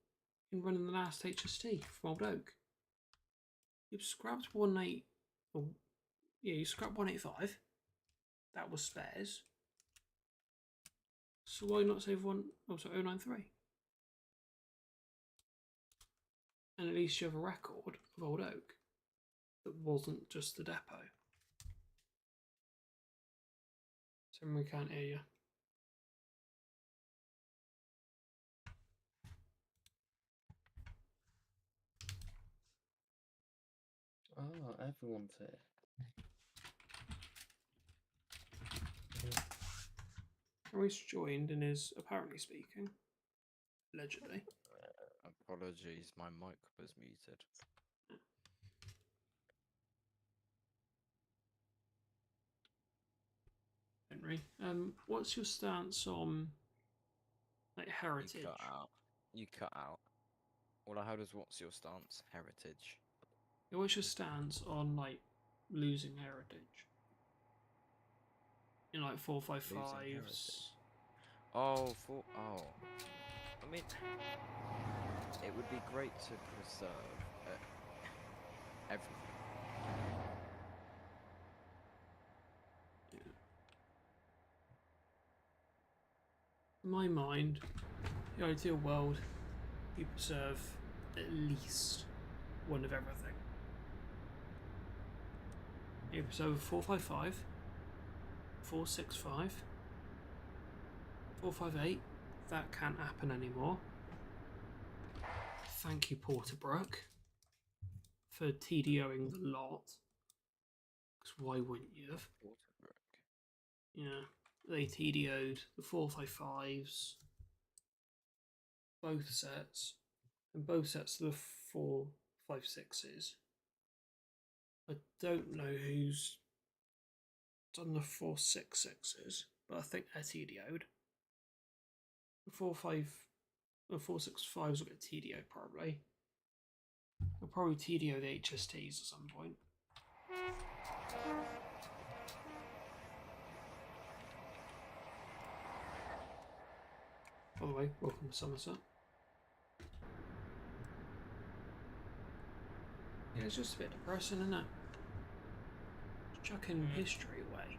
in running the last HST from Old Oak? You scrapped 18, or yeah, you scrapped 185. That was spares. So why not save one? Oh, sorry, 093. And at least you have a record of Old Oak that wasn't just the depot. So we can't hear you. Oh, everyone's here. Royce joined and is apparently speaking. Allegedly. Apologies, my mic was muted. Henry, what's your stance on like heritage? You cut out. You cut out. All I heard was, what's your stance? Heritage. Yeah, what's your stance on like losing heritage? In like 455s. Oh, I mean, it would be great to preserve everything. In my mind, the ideal world, you preserve at least one of everything. You preserve 455, 465, 458. That can't happen anymore. Thank you, Porterbrook, for TDOing the lot. Because why wouldn't you have? Yeah, they TDO'd the 455s, both sets, and both sets of the 456s. I don't know who's done the 466s, but I think they're TDO'd. The 465s will get TDO'd probably. They'll probably TDO the HSTs at some point. By the way, welcome to Somerset. Yeah, it's just a bit depressing, isn't it? Just chucking history away.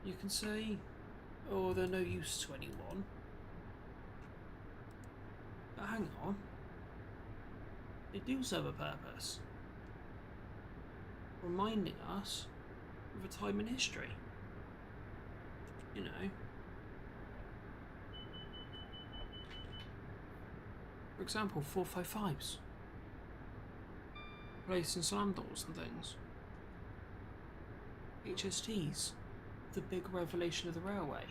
You can say, oh, they're no use to anyone. But hang on. They do serve a purpose. Reminding us of a time in history. You know. For example, 455s. Replacing slam doors and things. HSTs. The big revelation of the railway.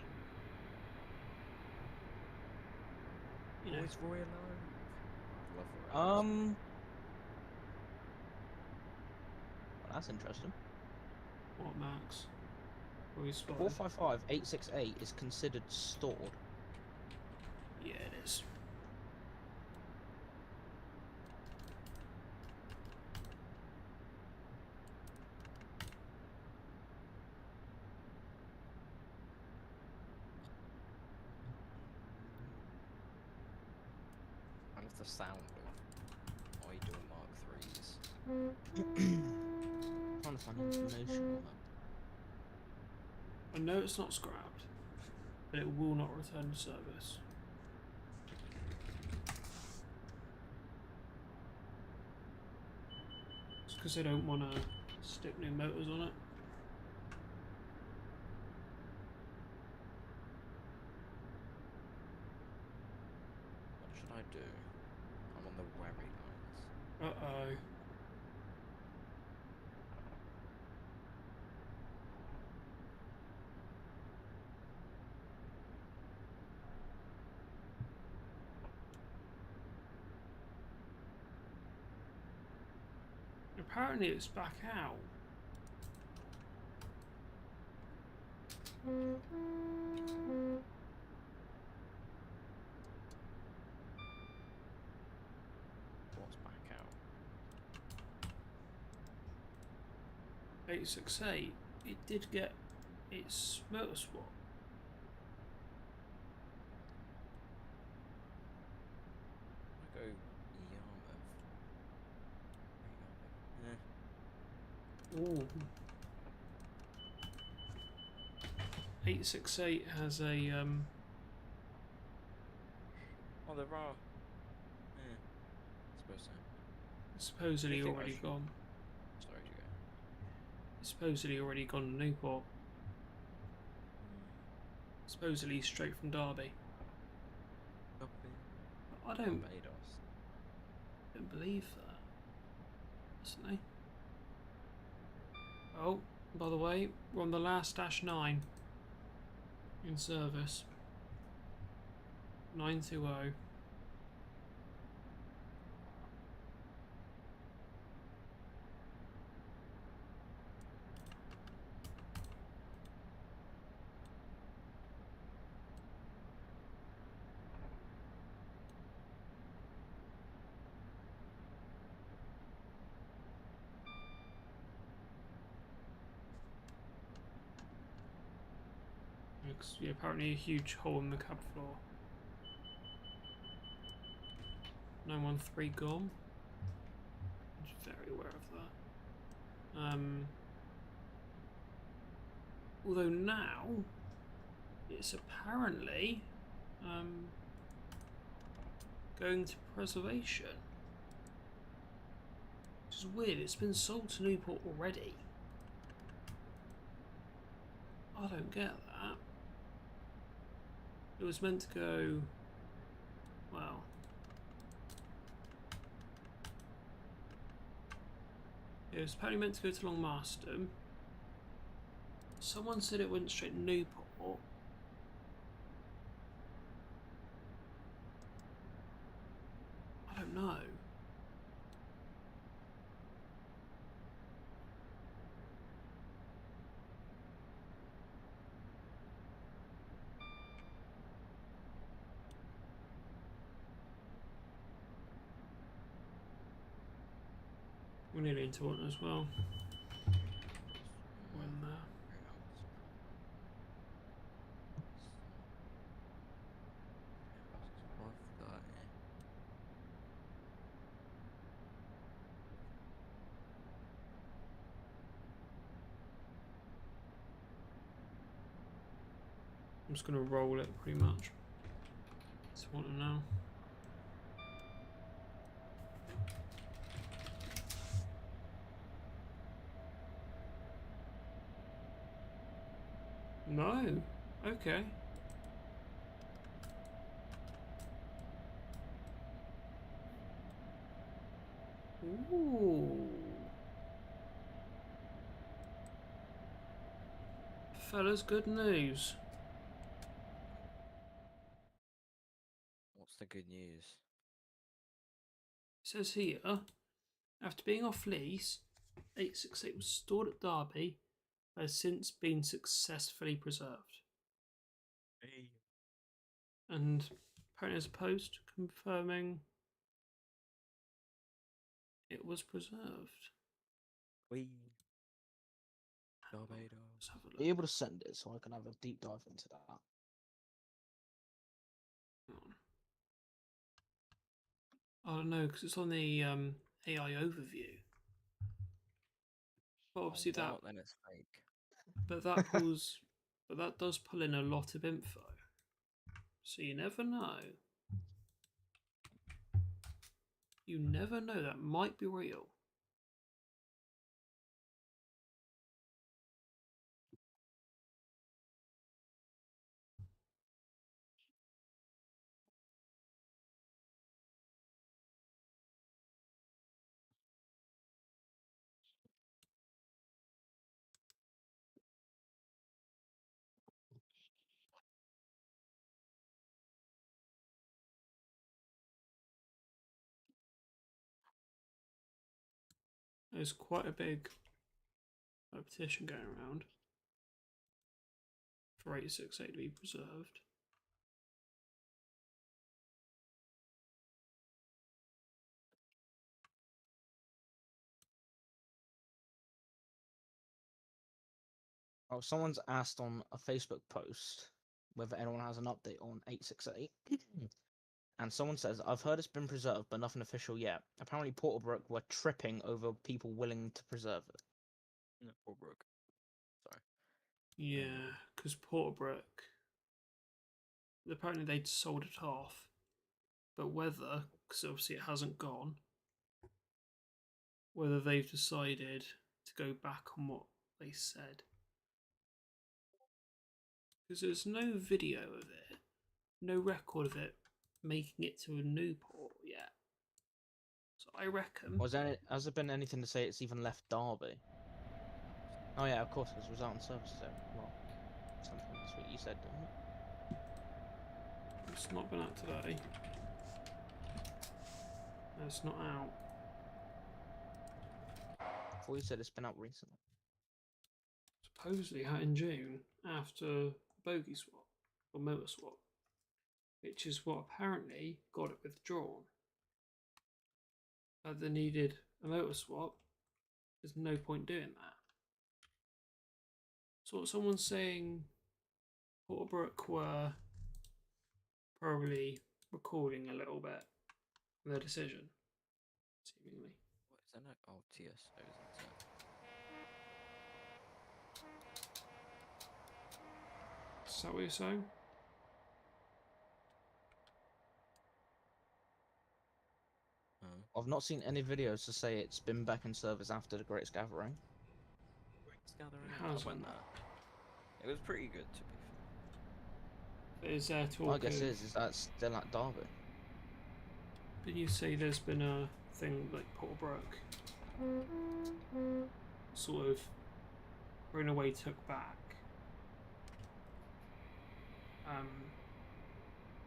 You know. Is Roy alive? Love Roy. Well, that's interesting. What, Max? What are you spotting? 455868 is considered stored. Yeah, it is. the sound of idle Mark 3s? Trying to find information on them. I know it's not scrapped, but it will not return to service. It's because they don't want to stick new motors on it. What should I do? I'm on the wary lines. Uh-oh. Apparently it's back out. What's back out? 868. It did get its motor swap. I go Yarmouth. Ooh. 868 has a Oh, there are. Yeah. I suppose so. supposedly You think I already should- gone. Sorry, you go. Supposedly already gone to Newport. Supposedly straight from Derby. I don't Barbados. believe that. Personally. Oh, by the way, we're on the last -9 in service. 920. Yeah, apparently a huge hole in the cab floor. 913 gone. I'm very aware of that. Although now it's apparently going to preservation. Which is weird, it's been sold to Newport already. I don't get that. It was meant to go, well, it was apparently meant to go to Long Marston. Someone said it went straight to Newport. I don't know. We're nearly into one as well. When I'm just going to roll it pretty much. Just want to know. No. Okay. Ooh. Fellas, good news. What's the good news? It says here, after being off lease, 868 was stored at Derby, but has since been successfully preserved. And apparently there's a post confirming it was preserved. Barbados. Let's have a look. Be able to send it so I can have a deep dive into that. Hang on. I don't know, because it's on the AI overview. But obviously Oh, what? Then it's fake. but that does pull in a lot of info. So you never know. You never know, that might be real. There's quite a big petition going around for 868 to be preserved. Oh, someone's asked on a Facebook post whether anyone has an update on 868. And someone says, I've heard it's been preserved, but nothing official yet. Apparently, Porterbrook were tripping over people willing to preserve it. No, Brook. Sorry. Yeah, because Porterbrook, apparently they'd sold it off, but whether, because obviously it hasn't gone, whether they've decided to go back on what they said. Because there's no video of it, no record of it making it to a new port yet. So I reckon. Has there been anything to say it's even left Derby? Oh yeah, of course, because it was out on services there. Well, something that's what you said, didn't it? It's not been out today. No, it's not out. I thought you said it's been out recently. Supposedly out in June after bogey swap or motor swap, which is what apparently got it withdrawn. They needed a motor swap. There's no point doing that. So someone's saying Porterbrook were probably recording a little bit of their decision, seemingly. What is that? Oh, TSOs, that's it. Is that what you're saying? I've not seen any videos to say it's been back in service after the Greatest Gathering. Greatest Gathering. It I hasn't. went there. It was pretty good, to be fair. Is there talk I guess of, is that still at Derby? Did you say there's been a thing like Porterbrook sort of in a way took back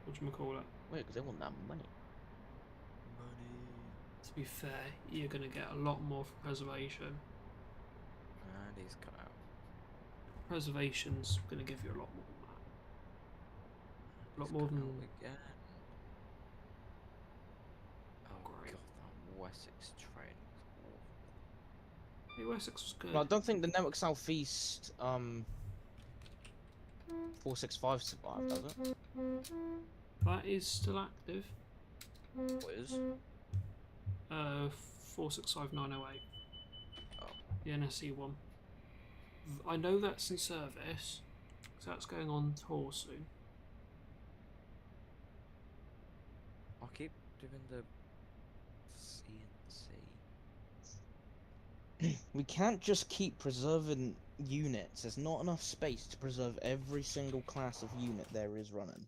whatchamacallit? Wait, because they want that money. To be fair, you're going to get a lot more for preservation. And he's cut out. Preservation's going to give you a lot more than that. A lot more than. Again. Oh Great. god, that Wessex train was awful. Hey, Wessex was good. Well, I don't think the Network Southeast 465 survived, does it? That is still active. What is? 465908. Oh. The NSE one. I know that's in service, because that's going on tour soon. I'll keep doing the CNC. We can't just keep preserving units. There's not enough space to preserve every single class of unit there is running.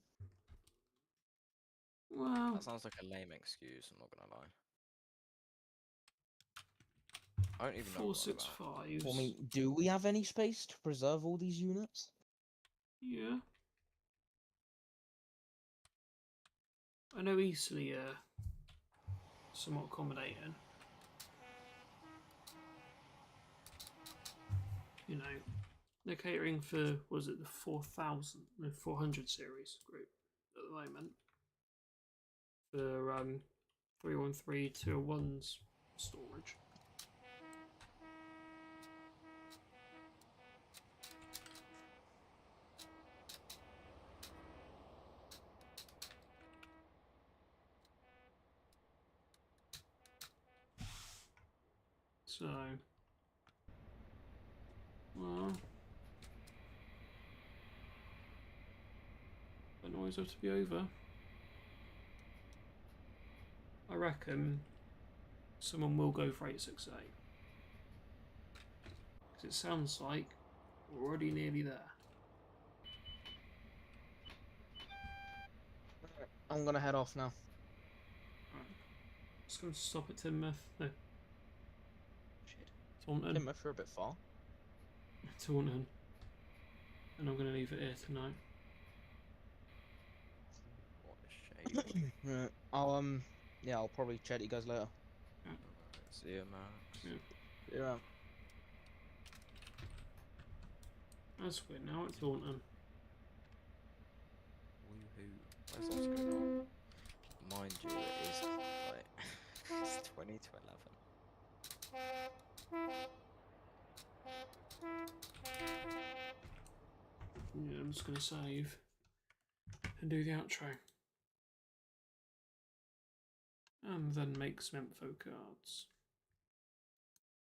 Well, That sounds like a lame excuse, I'm not gonna lie. I don't even know what I'm about. 465s. Well, I mean, do we have any space to preserve all these units? Yeah. I know Eastleigh somewhat accommodating. You know, they're catering for, was it the 400 series group at the moment? For 313 201's storage. So, well, don't always have to be over. I reckon someone will go for 868. Because it sounds like we're already nearly there. I'm gonna head off now. Right. Just going to stop at Teignmouth. No, Shit. Taunton. Plymouth, you're a bit far. Taunton. And I'm going to leave it here tonight. What a shame. Right. Yeah, I'll probably chat to you guys later. Alright, see you, Max. Yeah. Yeah. That's weird. Now it's Taunton. Woohoo. Where's Oscar now? Mind you, it is like it's 20 to 11. Yeah, I'm just going to save and do the outro. And then make some info cards.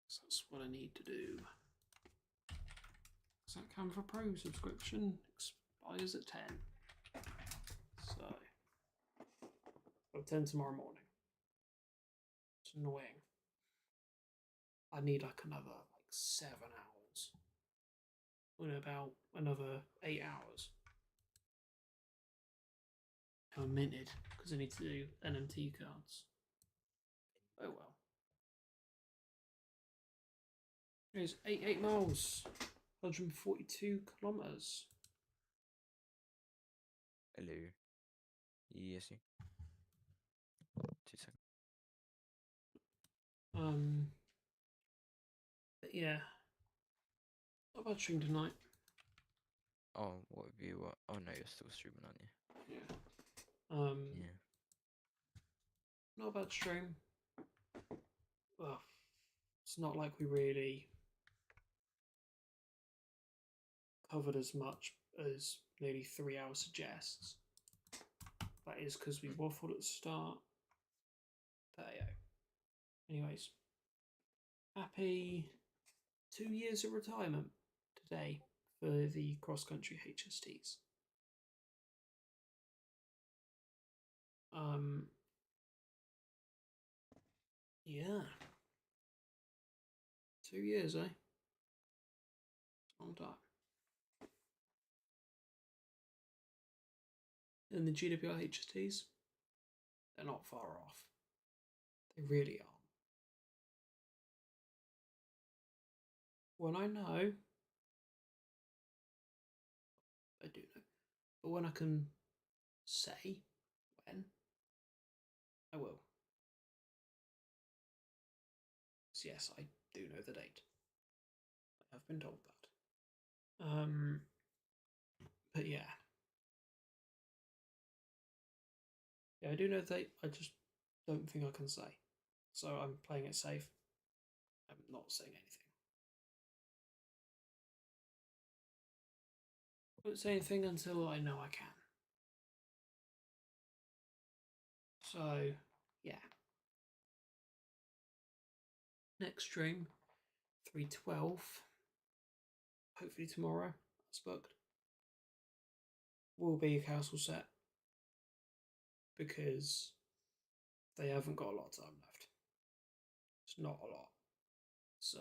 So that's what I need to do. So that Canva Pro subscription expires at 10. So, I'll 10 tomorrow morning. It's annoying. I need like another 7 hours. Or about another 8 hours. I'm minted because I need to do NMT cards. Oh well. It's 88 miles, 142 kilometers. Hello. Yes, you. 2 seconds. But yeah, not a bad stream tonight. Oh, what have you? Oh no, you're still streaming, aren't you? Yeah. Yeah. Not a bad stream. Well, it's not like we really covered as much as nearly 3 hours suggests. That is because we waffled at the start. But yeah. Anyways, happy 2 years of retirement today for the cross-country HSTs. Yeah. 2 years, eh? Long time. And the GWR HSTs, they're not far off. They really aren't. When I know, I do know, but when I can say when, I will. So yes, I do know the date. I have been told that. But yeah. Yeah, I do know the date, I just don't think I can say. So I'm playing it safe. I'm not saying anything. I won't say anything until I know I can. So, yeah. Next stream, 3:12. Hopefully tomorrow. That's booked. Will be a castle set. Because they haven't got a lot of time left. It's not a lot. So,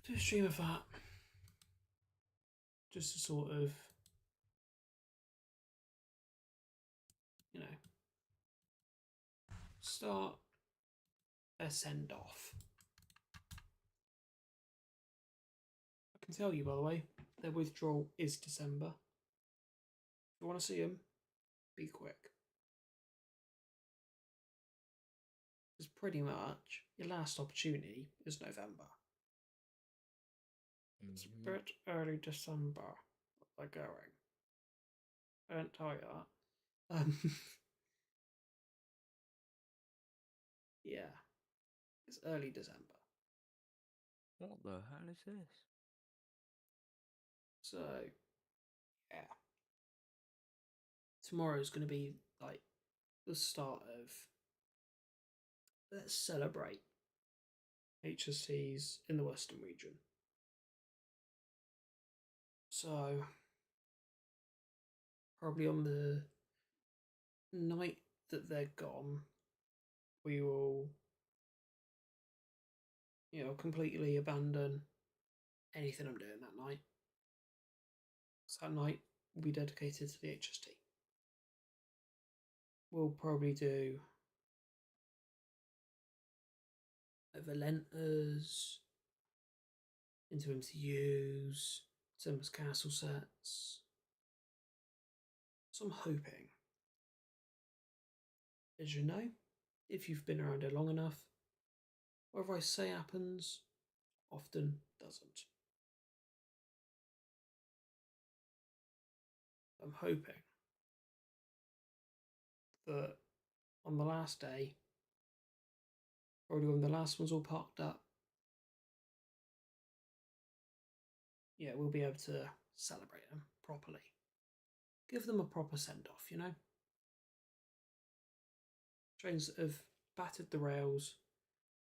do a stream of that. Just to sort of, you know, start a send off. I can tell you, by the way, their withdrawal is December. If you want to see them, be quick. Because pretty much your last opportunity is November. It's a bit early December they're going. I don't tell you that. Yeah, it's early December. What the hell is this? So, yeah. Tomorrow's going to be like the start of let's celebrate HSTs in the Western region. So, probably on the night that they're gone, we will, completely abandon anything I'm doing that night. So that night will be dedicated to the HST. We'll probably do Valentas, into MCUs, Sims Castle sets. So I'm hoping, as you know, if you've been around here long enough, whatever I say happens, often doesn't. I'm hoping that on the last day, probably when the last one's all parked up, yeah, we'll be able to celebrate them properly. Give them a proper send-off, Trains that have battered the rails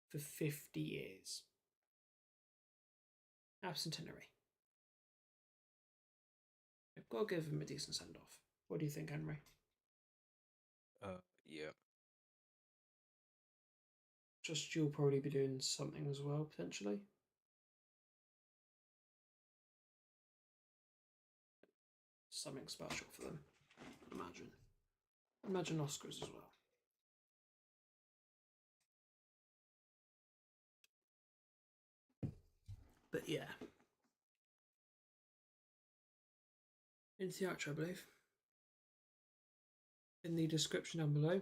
for 50 years. Abcentenary. I've got to give them a decent send-off. What do you think, Henry? Yeah. Just you'll probably be doing something as well, potentially. Something special for them. Imagine Oscars as well. But yeah. Into the outro, I believe. In the description down below,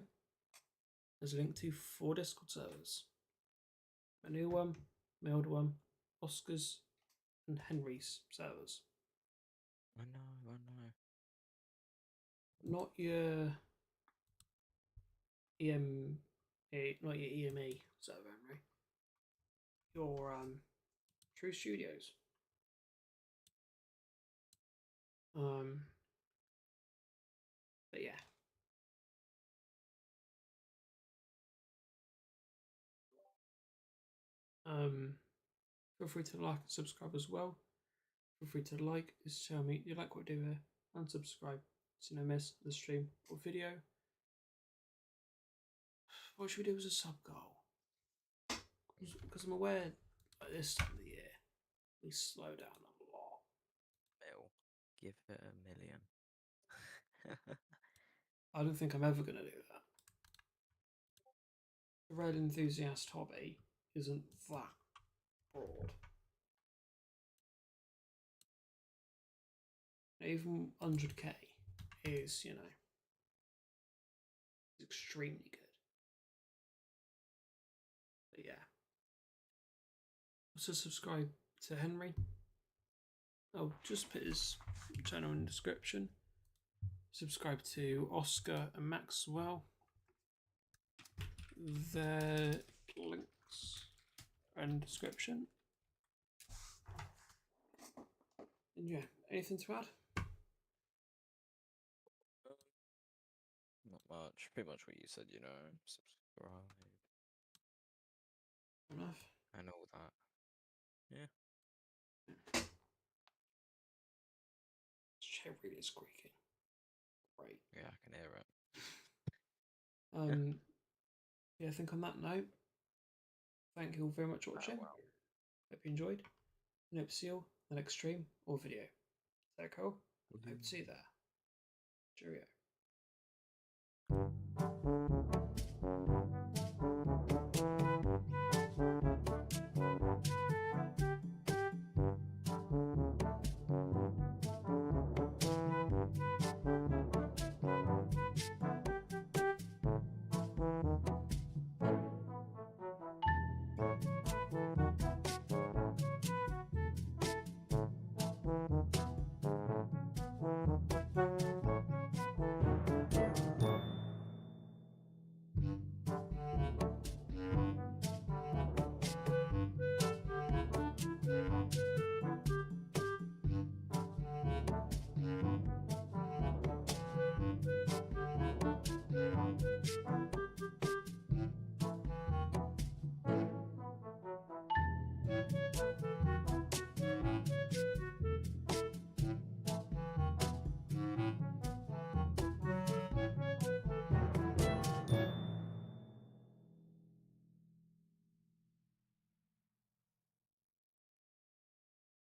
there's a link to 4 Discord servers. A new one, my old one, Oscar's, and Henry's servers. I know. Not your not your EME server, Henry. Your True Studios. But yeah. Feel free to like and subscribe as well. Feel free to like is to tell me you like what I do here, and subscribe so you don't miss the stream or video. What should we do as a sub goal? Because I'm aware at this time of the year we slow down a lot. Bill, give it 1 million. I don't think I'm ever going to do that. The Rail Enthusiast hobby isn't that broad. Even 100k is, extremely good. But yeah. Also subscribe to Henry. I'll just put his channel in the description. Subscribe to Oscar and Maxwell. Their links are in the description. And yeah, anything to add? Not much. Pretty much what you said, subscribe Enough. and all that. Yeah. Chair really is squeaking. Great. Yeah, I can hear it. Yeah, I think on that note, thank you all very much for watching. Wow. Hope you enjoyed. And hope to see you all in the next stream or video. Is that cool? Hope to see you there. Cheerio.